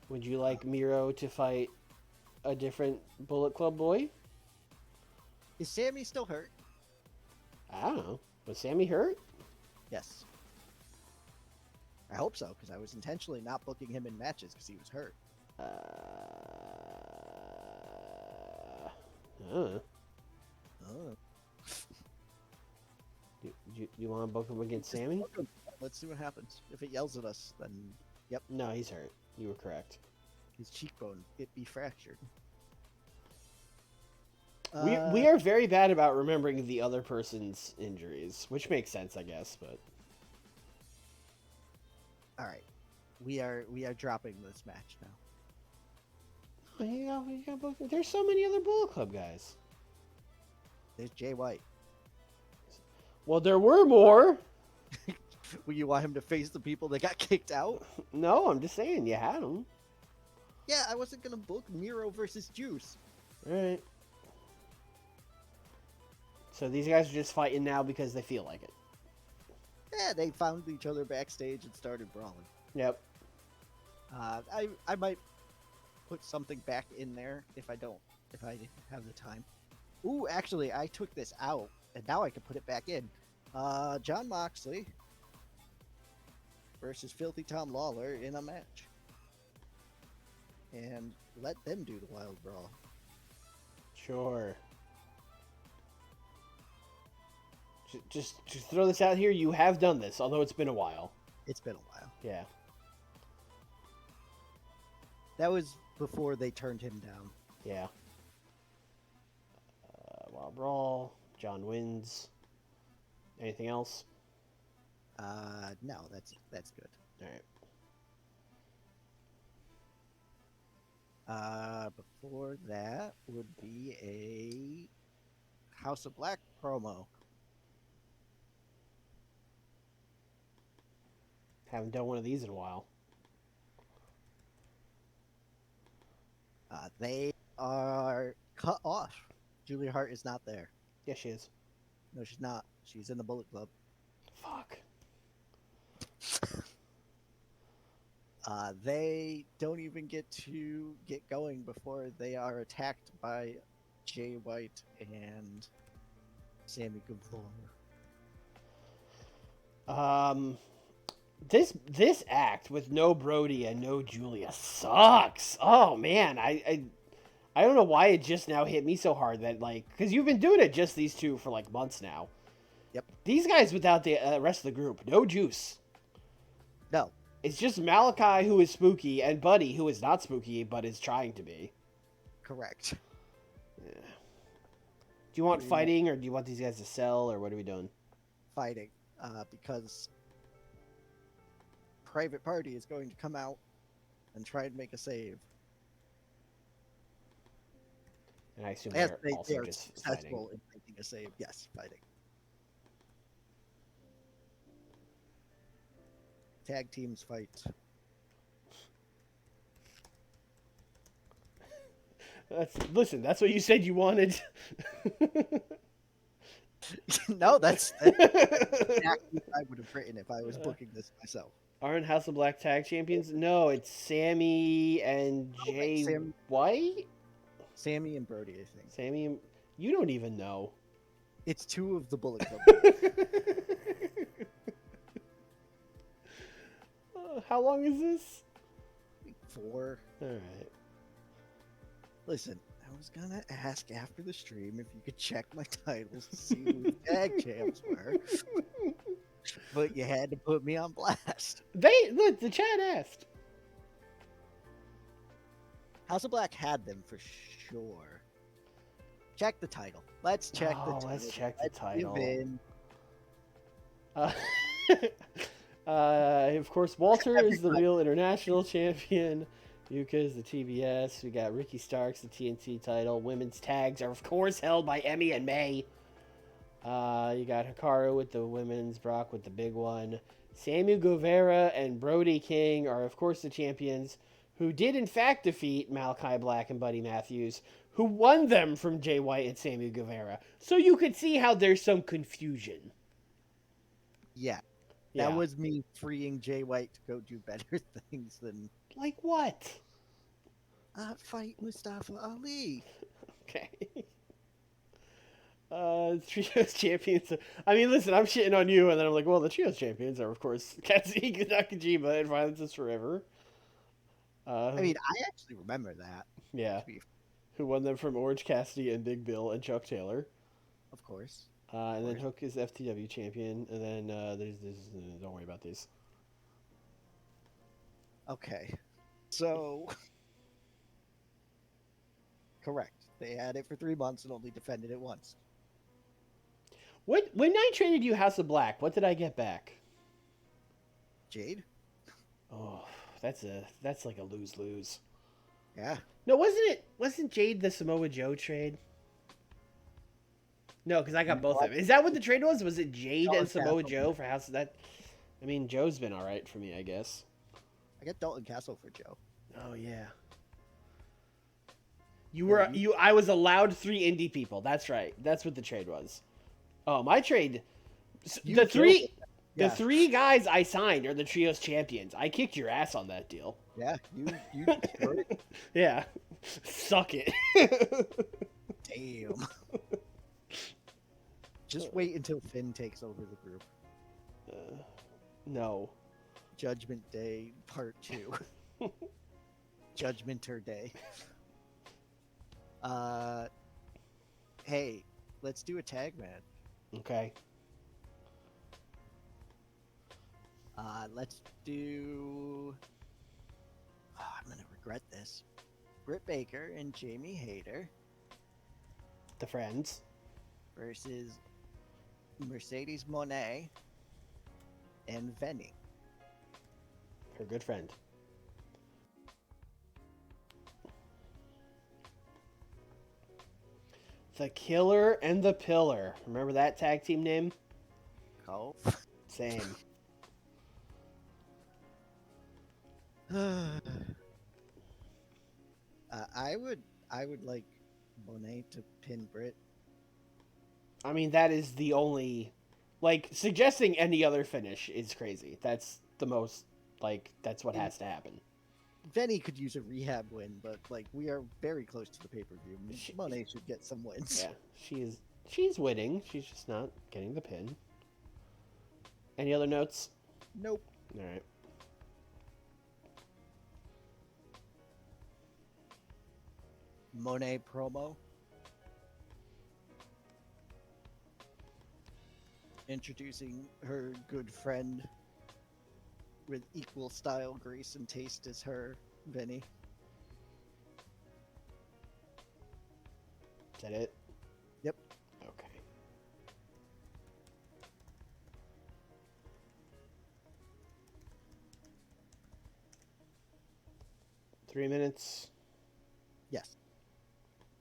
S1: Would you like Miro to fight a different Bullet Club boy?
S2: Is Sammy still hurt?
S1: I don't know. Was Sammy hurt?
S2: Yes. I hope so, because I was intentionally not booking him in matches because he was hurt.
S1: Oh.
S2: Oh.
S1: You want to book him against Sammy?
S2: Let's see what happens. If it yells at us, then yep,
S1: No, he's hurt. You were correct.
S2: his cheekbone it be fractured.
S1: We are very bad about remembering the other person's injuries, which makes sense, I guess. But
S2: all right, we are dropping this match now.
S1: you got book. There's so many other Bullet Club guys.
S2: There's Jay White.
S1: Well, there were more.
S2: Will you want him to face the people that got kicked out?
S1: No, I'm just saying you had them.
S2: Yeah, I wasn't gonna book Miro versus Juice.
S1: All right. So these guys are just fighting now because they feel like it.
S2: Yeah, they found each other backstage and started brawling.
S1: Yep.
S2: I might put something back in there if I have the time. Ooh, actually, I took this out, and now I can put it back in. Jon Moxley versus Filthy Tom Lawler in a match. And let them do the wild brawl.
S1: Sure. Just throw this out here. You have done this, although it's been a while.
S2: It's been a while.
S1: Yeah.
S2: That was before they turned him down.
S1: Yeah. Wild brawl. John wins. Anything else?
S2: No, that's good.
S1: All
S2: right. Before that would be a House of Black promo.
S1: Haven't done one of these in a while.
S2: They are cut off. Julia Hart is not there.
S1: Yeah, she is.
S2: No, she's not. She's in the Bullet Club.
S1: Fuck.
S2: They don't even get to get going before they are attacked by Jay White and Sammy Guevara.
S1: This act with no Brody and no Julia sucks. Oh man, I don't know why it just now hit me so hard that because you've been doing it just these two for months now.
S2: Yep.
S1: These guys without the rest of the group, no juice.
S2: No.
S1: It's just Malachi who is spooky and Buddy who is not spooky but is trying to be.
S2: Correct.
S1: Yeah. Do you want fighting or do you want these guys to sell or what are we doing?
S2: Fighting, because Private Party is going to come out and try and make a save.
S1: And I assume
S2: Yes,
S1: they're
S2: they
S1: also
S2: are
S1: just fighting.
S2: successful in making a save. Yes, fighting. Tag teams fight.
S1: Listen, that's what you said you wanted.
S2: No, that's exactly what I would have written if I was booking this myself.
S1: Aren't House of Black tag champions? No, it's Sammy and
S2: Oh, wait,
S1: Jay White.
S2: Sammy and Brody, I think.
S1: Sammy, you don't even know.
S2: It's two of the Bullet Club.
S1: How long is this?
S2: 4.
S1: All right.
S2: Listen, I was gonna ask after the stream if you could check my titles to see who the tag champs were, but you had to put me on blast.
S1: Look, the chat asked.
S2: House of Black had them for sure. Check the title. Let's check the title.
S1: Let's check the title.
S2: Give in.
S1: Of course, Walter is the real international champion. Yuka is the TBS. We got Ricky Starks, the TNT title. Women's tags are, of course, held by Emmy and May. You got Hikaru with the women's, Brock with the big one. Samu Guevara and Brody King are, of course, the champions, who did, in fact, defeat Malachi Black and Buddy Matthews, who won them from Jay White and Samu Guevara. So you could see how there's some confusion.
S2: Yeah. That was me freeing Jay White to go do better things than...
S1: Like what?
S2: Fight Mustafa Ali.
S1: Okay. Trios champions. I mean, listen, I'm shitting on you, and then I'm like, well, the Trios champions are, of course, Katsuhiko Nakajima and Violence is Forever.
S2: I mean, I actually remember that.
S1: Yeah. Who won them from Orange Cassidy and Big Bill and Chuck Taylor.
S2: Of course.
S1: And then Hook is FTW champion, and then there's don't worry about these.
S2: Okay. So, correct. They had it for 3 months and only defended it once.
S1: When I traded you House of Black, what did I get back?
S2: Jade?
S1: Oh, that's like a lose-lose.
S2: Yeah.
S1: No, wasn't Jade the Samoa Joe trade? No, because I got both of them. Is that what the trade was? Was it Jade and Samoa Joe for House of that? I mean, Joe's been all right for me, I guess.
S2: I got Dalton Castle for Joe.
S1: Oh yeah. I was allowed 3 indie people. That's right. That's what the trade was. Oh, my trade. The three guys I signed are the Trios champions. I kicked your ass on that deal.
S2: Yeah, you destroyed it.
S1: Yeah. Suck it.
S2: Damn. Just wait until Finn takes over the group.
S1: No.
S2: Judgment Day Part 2. Judgmenter Day. Hey, let's do a tag match.
S1: Okay.
S2: Let's do... Oh, I'm gonna regret this. Britt Baker and Jamie Hayter.
S1: The Friends.
S2: Versus Mercedes Moné and Venny.
S1: Her good friend. The Killer and the Pillar. Remember that tag team name?
S2: Oh.
S1: Same.
S2: I would like Monet to pin Britt.
S1: I mean, that is the only... Like, suggesting any other finish is crazy. That's the most... Like, that's what has to happen.
S2: Venny could use a rehab win, but, like, we are very close to the pay-per-view. Monet should get some wins.
S1: Yeah, she's winning. She's just not getting the pin. Any other notes?
S2: Nope.
S1: All right.
S2: Monet promo. Introducing her good friend with equal style, grace, and taste as her, Venny.
S1: Is that it?
S2: Yep.
S1: Okay. Three minutes.
S2: Yes.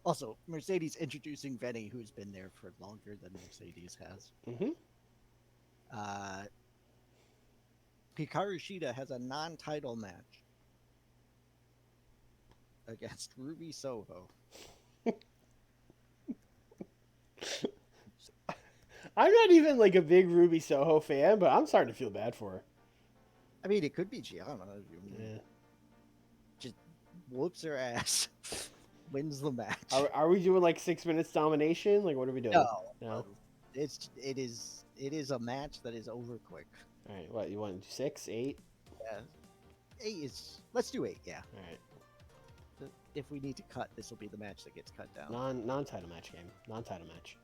S2: Also, Mercedes introducing Venny, who's been there for longer than Mercedes has.
S1: Mm-hmm.
S2: Uh, Hikaru Shida has a non-title match against Ruby Soho.
S1: I'm not even like a big Ruby Soho fan, but I'm starting to feel bad for her.
S2: I mean, it could be Gianna.
S1: Yeah.
S2: Just whoops her ass, wins the match.
S1: Are we doing like 6 minutes domination? Like, what are we doing?
S2: No,
S1: No.
S2: it is a match that is over quick.
S1: All right. What you want? To do 6, 8?
S2: Yeah, 8 is. Let's do 8. Yeah.
S1: All right.
S2: If we need to cut, this will be the match that gets cut down.
S1: Non-title match game. Non-title match.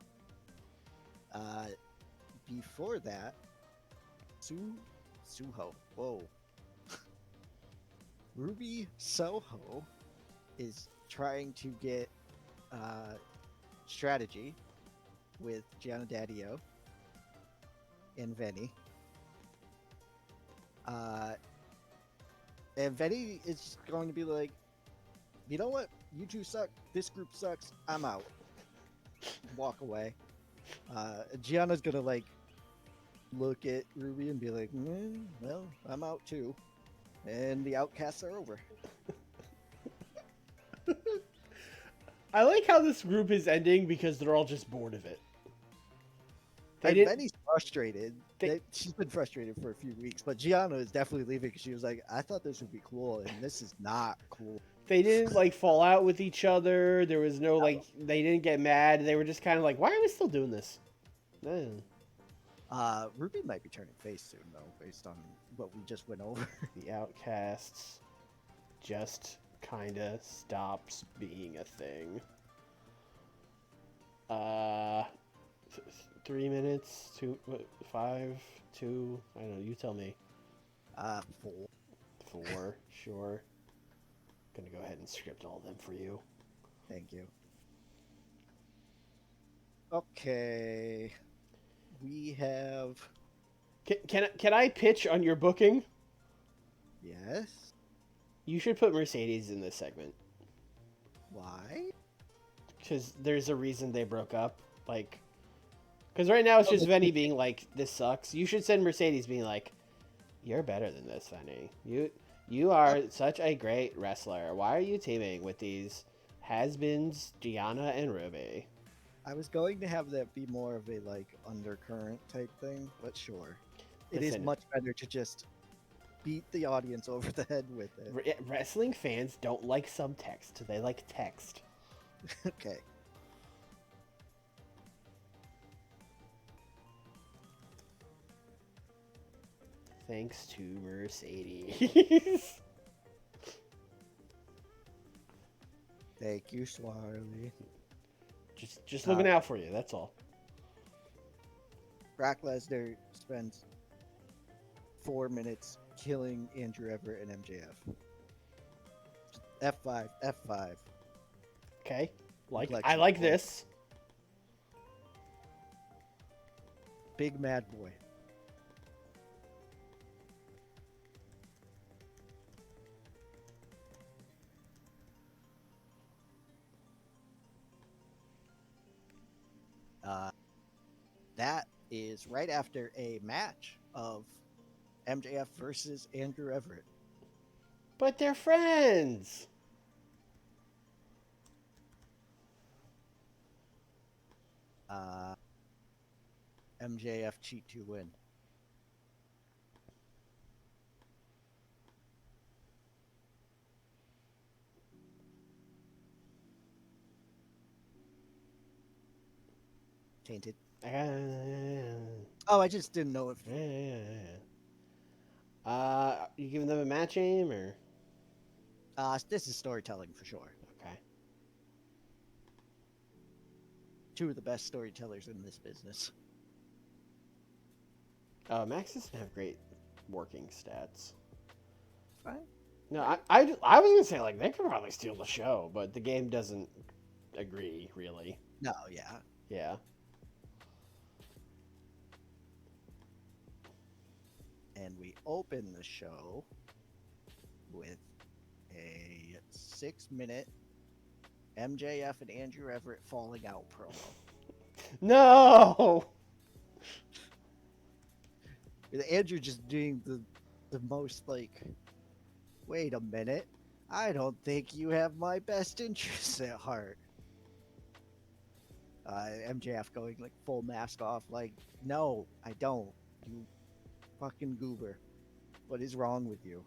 S2: Before that, Suho. Whoa. Ruby Soho is trying to get strategy with Gianna Daddio and Venny. And Venny is going to be like, you know what? You two suck. This group sucks. I'm out. Walk away. Gianna's gonna like look at Ruby and be like, well, I'm out too. And the outcasts are over.
S1: I like how this group is ending because they're all just bored of it.
S2: And Benny's frustrated. She's been frustrated for a few weeks, but Gianna is definitely leaving because she was like, I thought this would be cool, and this is not cool.
S1: They didn't like fall out with each other. There was no like, they didn't get mad. They were just kind of like, why are we still doing this?
S2: Ruby might be turning face soon, though, based on what we just went over.
S1: The Outcasts just kind of stopped being a thing. 3 minutes, 2, 5, 2. I don't know. You tell me.
S2: 4.
S1: 4, sure. Gonna go ahead and script all of them for you.
S2: Thank you. Okay. We have.
S1: Can I pitch on your booking?
S2: Yes.
S1: You should put Mercedes in this segment.
S2: Why?
S1: Because there's a reason they broke up. Like, because right now it's just Venny being like, "This sucks." You should send Mercedes being like, "You're better than this, Venny. You are such a great wrestler. Why are you teaming with these has-beens, Gianna and Ruby?"
S2: I was going to have that be more of a like undercurrent type thing, but sure. It is much better to just beat the audience over the head with it.
S1: Wrestling fans don't like subtext. They like text.
S2: Okay.
S1: Thanks to Mercedes.
S2: Thank you, Swarley.
S1: Just looking out for you, that's all.
S2: Brock Lesnar spends 4 minutes killing Andrew Everett and MJF. F5, F5.
S1: Okay. I like this.
S2: Big Mad Boy. That is right after a match of MJF versus Andrew Everett.
S1: But they're friends.
S2: MJF cheat to win. Tainted. Oh, I just didn't know if.
S1: You giving them a match aim or?
S2: This is storytelling for sure.
S1: Okay.
S2: Two of the best storytellers in this business.
S1: Max doesn't have great working stats.
S2: Fine.
S1: No, I was gonna say like they could probably steal the show, but the game doesn't agree really.
S2: No, yeah.
S1: Yeah.
S2: And we open the show with a 6-minute MJF and Andrew Everett falling out promo.
S1: No.
S2: With Andrew just doing the most like, wait a minute, I don't think you have my best interests at heart. MJF going like full mask off, like, no, I don't. You fucking goober. What is wrong with you?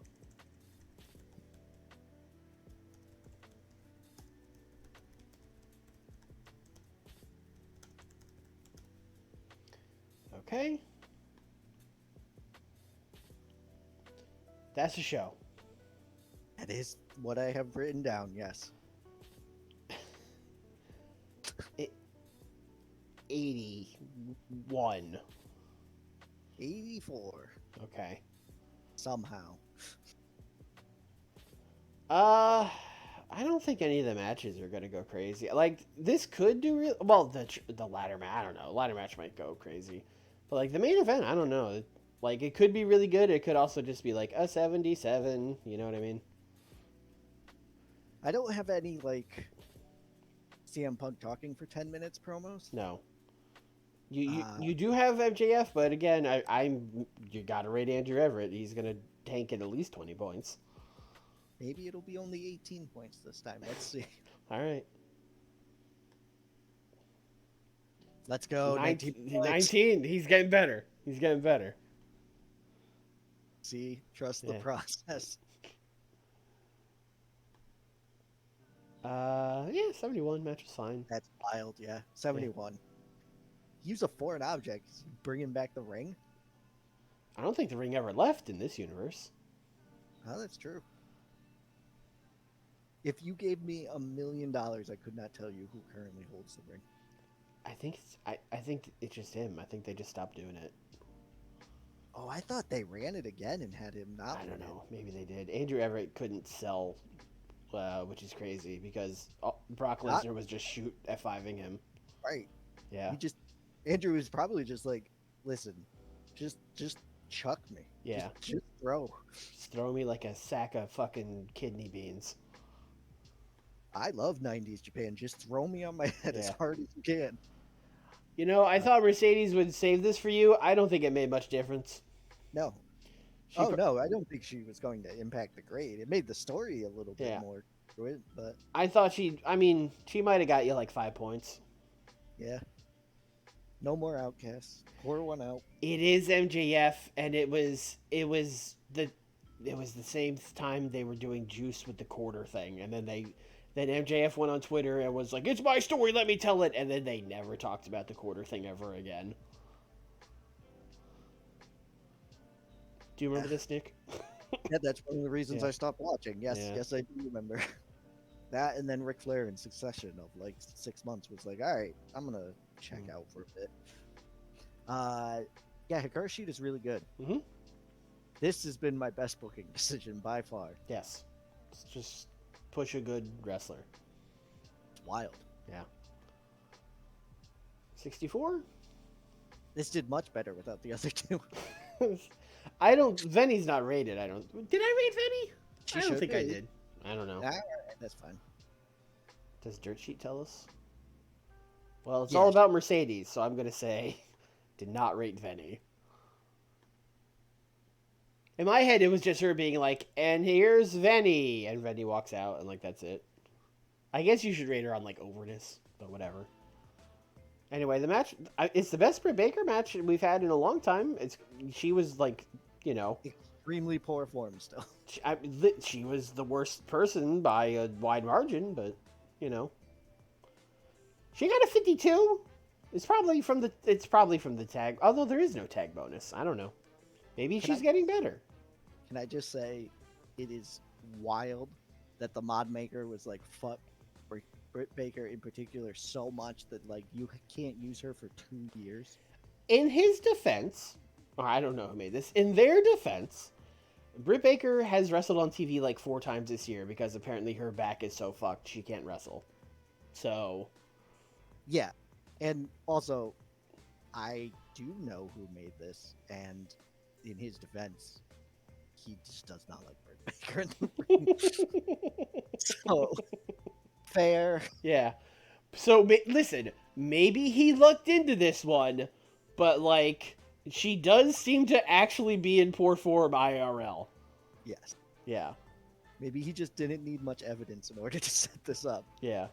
S1: Okay. That's a show.
S2: That is what I have written down, yes.
S1: 81.
S2: 84.
S1: Okay.
S2: Somehow.
S1: I don't think any of the matches are gonna go crazy. Like this could do real well. The ladder match, I don't know. Ladder match might go crazy, but like the main event, I don't know. Like it could be really good. It could also just be like a 77. You know what I mean?
S2: I don't have any like CM Punk talking for 10 minutes promos.
S1: No. You do have MJF, but again, you gotta rate Andrew Everett. He's gonna tank at least 20 points.
S2: Maybe it'll be only 18 points this time. Let's see.
S1: All right.
S2: Let's go. 19 points.
S1: 19. He's getting better. He's getting better.
S2: See, trust the
S1: Yeah.
S2: process.
S1: Yeah, 71 match was fine.
S2: That's wild, yeah. 71. Use a foreign object. Bringing back the ring?
S1: I don't think the ring ever left in this universe.
S2: Oh, that's true. If you gave me $1 million, I could not tell you who currently holds the ring.
S1: I think it's just him. I think they just stopped doing it.
S2: Oh, I thought they ran it again and had him not.
S1: I don't know. Maybe they did. Andrew Everett couldn't sell, which is crazy because Brock Lesnar was just F5ing him.
S2: Right.
S1: Yeah.
S2: Andrew was probably just like, listen, just chuck me.
S1: Yeah.
S2: Just throw.
S1: Just throw me like a sack of fucking kidney beans.
S2: I love 90s Japan. Just throw me on my head as hard as you can.
S1: You know, I thought Mercedes would save this for you. I don't think it made much difference.
S2: No. No, I don't think she was going to impact the grade. It made the story a little bit more good, but
S1: I thought she might have got you like 5 points.
S2: Yeah. No more outcasts. Pour one out.
S1: It is MJF, and it was the same time they were doing Juice with the quarter thing, and then MJF went on Twitter and was like, "It's my story, let me tell it," and then they never talked about the quarter thing ever again. Do you remember this, Nick?
S2: Yeah, that's one of the reasons I stopped watching. Yes, yes, I do remember. That and then Ric Flair in succession of like 6 months was like, all right, I'm gonna check out for a bit. Yeah, Hikaru Shida is really good.
S1: Mm-hmm.
S2: This has been my best booking decision by far.
S1: Yes, it's just push a good wrestler.
S2: It's wild.
S1: Yeah. 64.
S2: This did much better without the other two.
S1: Venny's not rated. Did I rate Venny? I don't think I did. I don't know.
S2: All right, that's fine.
S1: Does Dirt Sheet tell us? Well, it's all about Mercedes, so I'm going to say did not rate Venny. In my head, it was just her being like, and here's Venny. And Venny walks out, and like, that's it. I guess you should rate her on like overness, but whatever. Anyway, the match, it's the best Britt Baker match we've had in a long time. She was like,
S2: extremely poor form still.
S1: She was the worst person by a wide margin, but, She got a 52. It's probably from the tag, although there is no tag bonus. I don't know. Maybe she's getting better.
S2: Can I just say, it is wild that the mod maker was like, fuck Britt Baker in particular so much that like you can't use her for 2 years.
S1: In his defense, or I don't know who made this. In their defense, Britt Baker has wrestled on TV like 4 times this year because apparently her back is so fucked she can't wrestle. So,
S2: yeah, and also, I do know who made this, and in his defense, he just does not like Britt Baker in the ring. So, fair.
S1: Yeah. So listen, maybe he looked into this one, but like she does seem to actually be in poor form IRL.
S2: Yes.
S1: Yeah.
S2: Maybe he just didn't need much evidence in order to set this up.
S1: Yeah.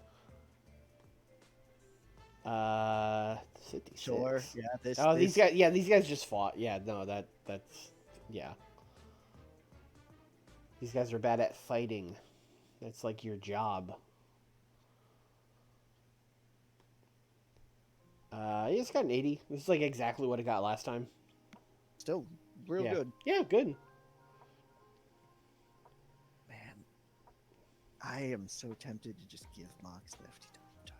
S1: 56.
S2: Sure. Yeah.
S1: Oh, these guys. Yeah, these guys just fought. Yeah. No, that's. Yeah. These guys are bad at fighting. That's like your job. Yeah, it's got an 80. This is like exactly what it got last time.
S2: Still real
S1: Yeah.
S2: good.
S1: Yeah, good.
S2: Man, I am so tempted to just give Mox the FTW title.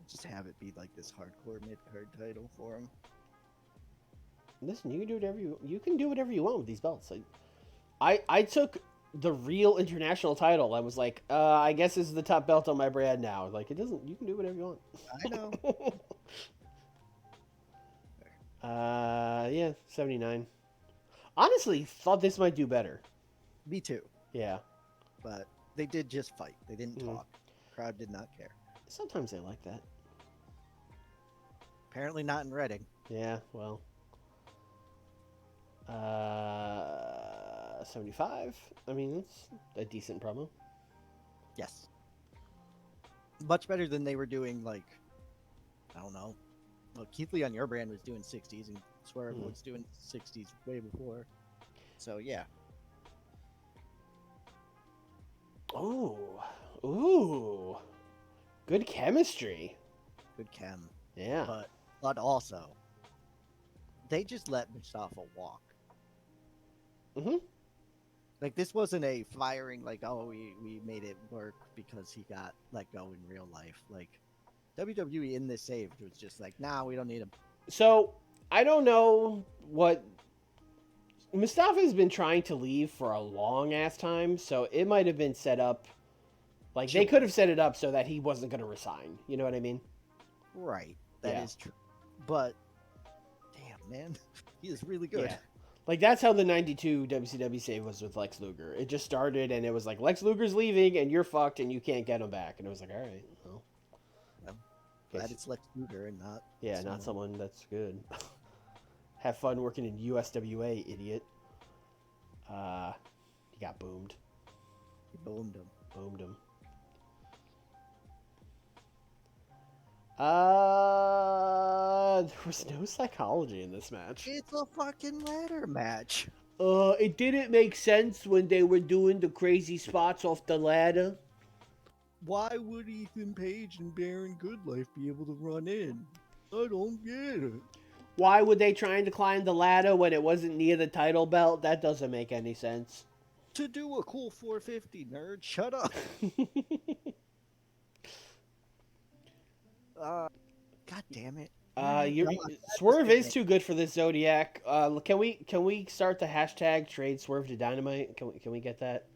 S2: Just have it be like this hardcore mid-card title for him.
S1: Listen, you can do whatever you can do whatever you want with these belts. I took the real international title. I was like, I guess this is the top belt on my brand now. Like, it doesn't. You can do whatever you want.
S2: I know.
S1: Yeah, 79. Honestly, thought this might do better.
S2: Me too.
S1: Yeah.
S2: But they did just fight. They didn't talk. Crowd did not care.
S1: Sometimes they like that.
S2: Apparently not in Reading.
S1: Yeah, well. 75. I mean, it's a decent promo.
S2: Yes. Much better than they were doing, like, I don't know. Well, Keith Lee on your brand was doing 60s, and Swerve was doing 60s way before. So, yeah.
S1: Ooh. Good chemistry.
S2: Good chem.
S1: Yeah.
S2: But also, they just let Mustafa walk.
S1: Mm-hmm.
S2: Like, this wasn't a firing, like, oh, we made it work because he got let go in real life. Like, WWE in this saved was just like, nah, we don't need him.
S1: So, I don't know what... Mustafa's been trying to leave for a long-ass time, so it might have been set up... Like, they could have set it up so that he wasn't going to resign. You know what I mean?
S2: Right. That is true. But, damn, man. He is really good.
S1: Yeah. Like, that's how the 92 WCW save was with Lex Luger. It just started, and it was like, Lex Luger's leaving, and you're fucked, and you can't get him back. And it was like, all right, well.
S2: I'm glad it's Lex Luger and not...
S1: Yeah, not someone that's good. Have fun working in USWA, idiot. He got boomed.
S2: He boomed him.
S1: Boomed him. There was no psychology in this match.
S2: It's a fucking ladder match.
S1: It didn't make sense when they were doing the crazy spots off the ladder.
S2: Why would Ethan Page and Baron Goodlife be able to run in? I don't get it.
S1: Why would they trying to climb the ladder when it wasn't near the title belt? That doesn't make any sense.
S2: To do a cool 450, nerd. Shut up. God damn it.
S1: Swerve is too good for this Zodiac. Can we start the hashtag trade Swerve to Dynamite? Can we get that?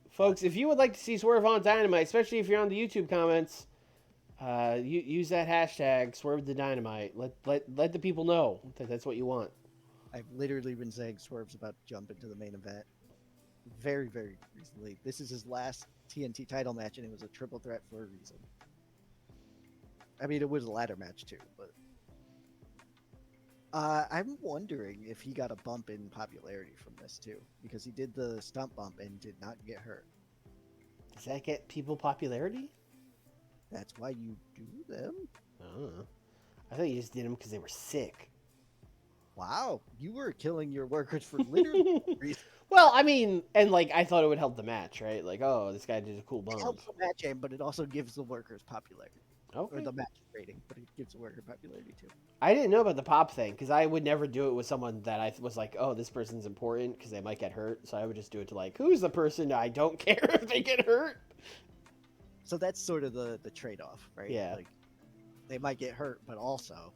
S1: Folks, if you would like to see Swerve on Dynamite, especially if you're on the YouTube comments, use that hashtag Swerve to Dynamite. Let the people know that that's what you want.
S2: I've literally been saying Swerve's about to jump into the main event very, very recently. This is his last TNT title match, and it was a triple threat for a reason. I mean, it was a ladder match too, but I'm wondering if he got a bump in popularity from this too, because he did the stump bump and did not get hurt.
S1: Does that get people popularity?
S2: That's why you do them?
S1: Oh. I thought you just did them because they were sick.
S2: Wow, you were killing your workers for literally reasons.
S1: Well, I mean, and like I thought it would help the match, right? Like, oh, this guy did a cool bump.
S2: It helps the match aim, but it also gives the workers popularity.
S1: Okay.
S2: Or the match rating, but it gives the worker popularity too.
S1: I didn't know about the pop thing because I would never do it with someone that I was like, oh, this person's important because they might get hurt. So I would just do it to like, who's the person I don't care if they get hurt.
S2: So that's sort of the trade-off, right?
S1: Yeah.
S2: Like, they might get hurt, but also...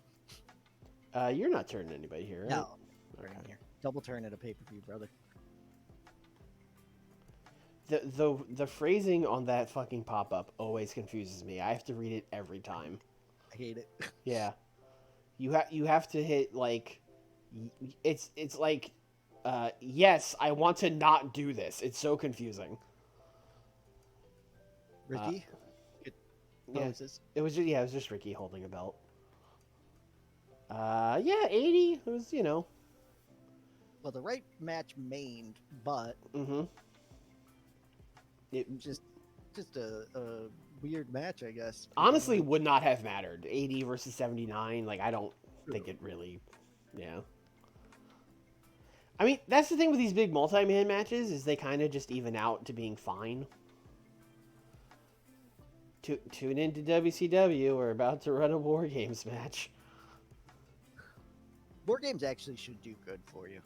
S1: You're not turning anybody here, right?
S2: No.
S1: Okay.
S2: Here. Double turn at a pay-per-view, brother.
S1: The phrasing on that fucking pop-up always confuses me. I have to read it every time.
S2: I hate it.
S1: Yeah. You have to hit like it's like yes, I want to not do this. It's so confusing.
S2: Ricky?
S1: Yeah,
S2: Was this?
S1: it was just Ricky holding a belt. Yeah, 80. It was,
S2: Well, the right match mained, but
S1: mm-hmm. It
S2: just a weird match, I guess.
S1: honestly would not have mattered. 80 versus 79. Like, I don't
S2: True.
S1: think it really, yeah. I mean, that's the thing with these big multi-man matches is they kind of just even out to being fine. Tune into WCW. We're about to run a War Games match.
S2: War games actually should do good for you.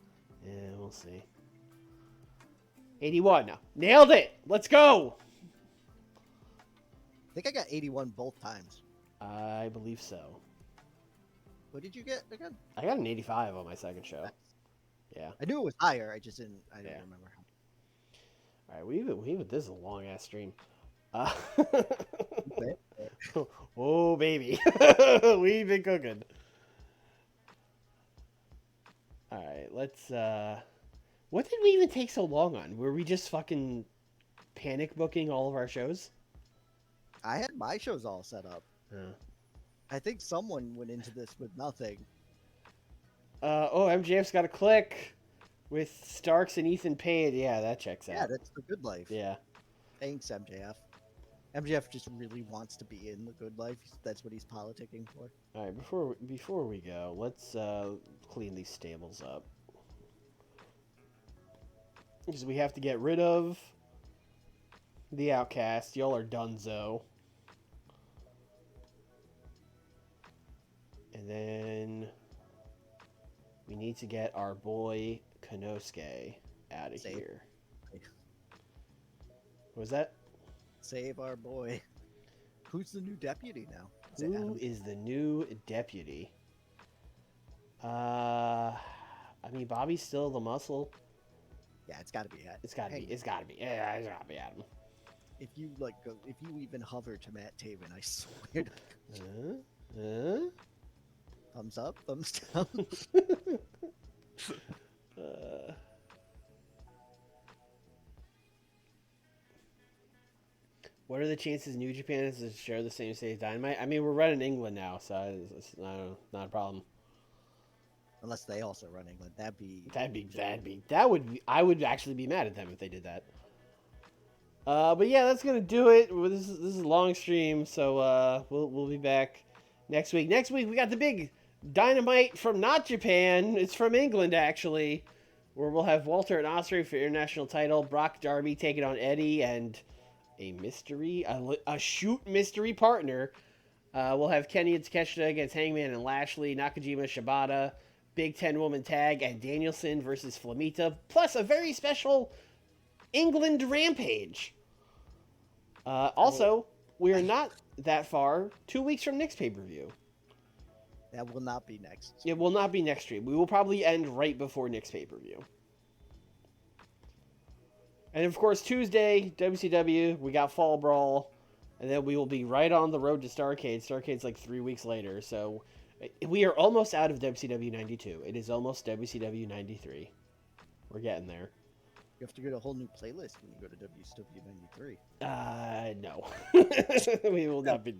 S1: Yeah, we'll see. 81. Nailed it. Let's go.
S2: I think I got 81 both times.
S1: I believe so.
S2: What did you get again?
S1: I got an 85 on my second show.
S2: Nice.
S1: Yeah.
S2: I knew it was higher. I didn't remember.
S1: All right, this is a long ass stream. Oh baby, we've been cooking. All right, let's. What did we even take so long on? Were we just fucking panic booking all of our shows?
S2: I had my shows all set up.
S1: Yeah.
S2: I think someone went into this with nothing.
S1: MJF's got a click with Starks and Ethan Page. Yeah, that checks out.
S2: Yeah, that's the good life.
S1: Yeah.
S2: Thanks, MJF. MJF just really wants to be in the good life. That's what he's politicking for.
S1: All right, before we go, let's clean these stables up. Because we have to get rid of the Outcast. Y'all are donezo. And then we need to get our boy Konosuke out of here. What was that?
S2: Save our boy. Who's the new deputy now?
S1: Who is the new deputy? I mean, Bobby's still the muscle.
S2: Yeah, it's got to be.
S1: It's got to be. It's got to be. Yeah, it's got to be Adam.
S2: If you if you even hover to Matt Taven, I swear to thumbs up, thumbs down.
S1: What are the chances New Japan is to share the same stage Dynamite? I mean, we're running England now, so it's not a problem.
S2: Unless they also run England,
S1: I would actually be mad at them if they did that. But yeah, that's gonna do it. This is a long stream, so we'll be back next week. Next week we got the big Dynamite from not Japan. It's from England actually, where we'll have Walter and Osprey for international title. Brock Darby taking on Eddie and a shoot mystery partner. We'll have Kenny and Takeshita against Hangman and Lashley, Nakajima, Shibata, Big 10 woman tag, and Danielson versus Flamita, plus a very special England Rampage. Also, we are not that far. 2 weeks from Nick's pay-per-view.
S2: That will not be next.
S1: It will not be next stream. We will probably end right before Nick's pay-per-view. And of course, Tuesday, WCW, we got Fall Brawl, and then we will be right on the road to Starrcade. Starrcade's like 3 weeks later, so we are almost out of WCW 92. It is almost WCW 93. We're getting there.
S2: You have to get a whole new playlist when you go to WCW 93.
S1: No. We will not be...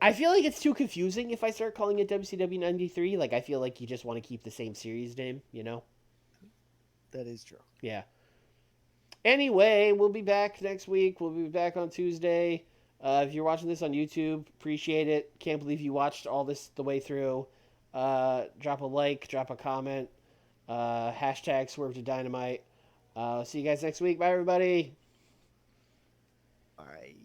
S1: I feel like it's too confusing if I start calling it WCW 93. Like, I feel like you just want to keep the same series name, you know?
S2: That is true.
S1: Yeah. Anyway, we'll be back next week. We'll be back on Tuesday. If you're watching this on YouTube, appreciate it. Can't believe you watched all this the way through. Drop a like, drop a comment. Hashtag Swerve to Dynamite. See you guys next week. Bye, everybody.
S2: All right.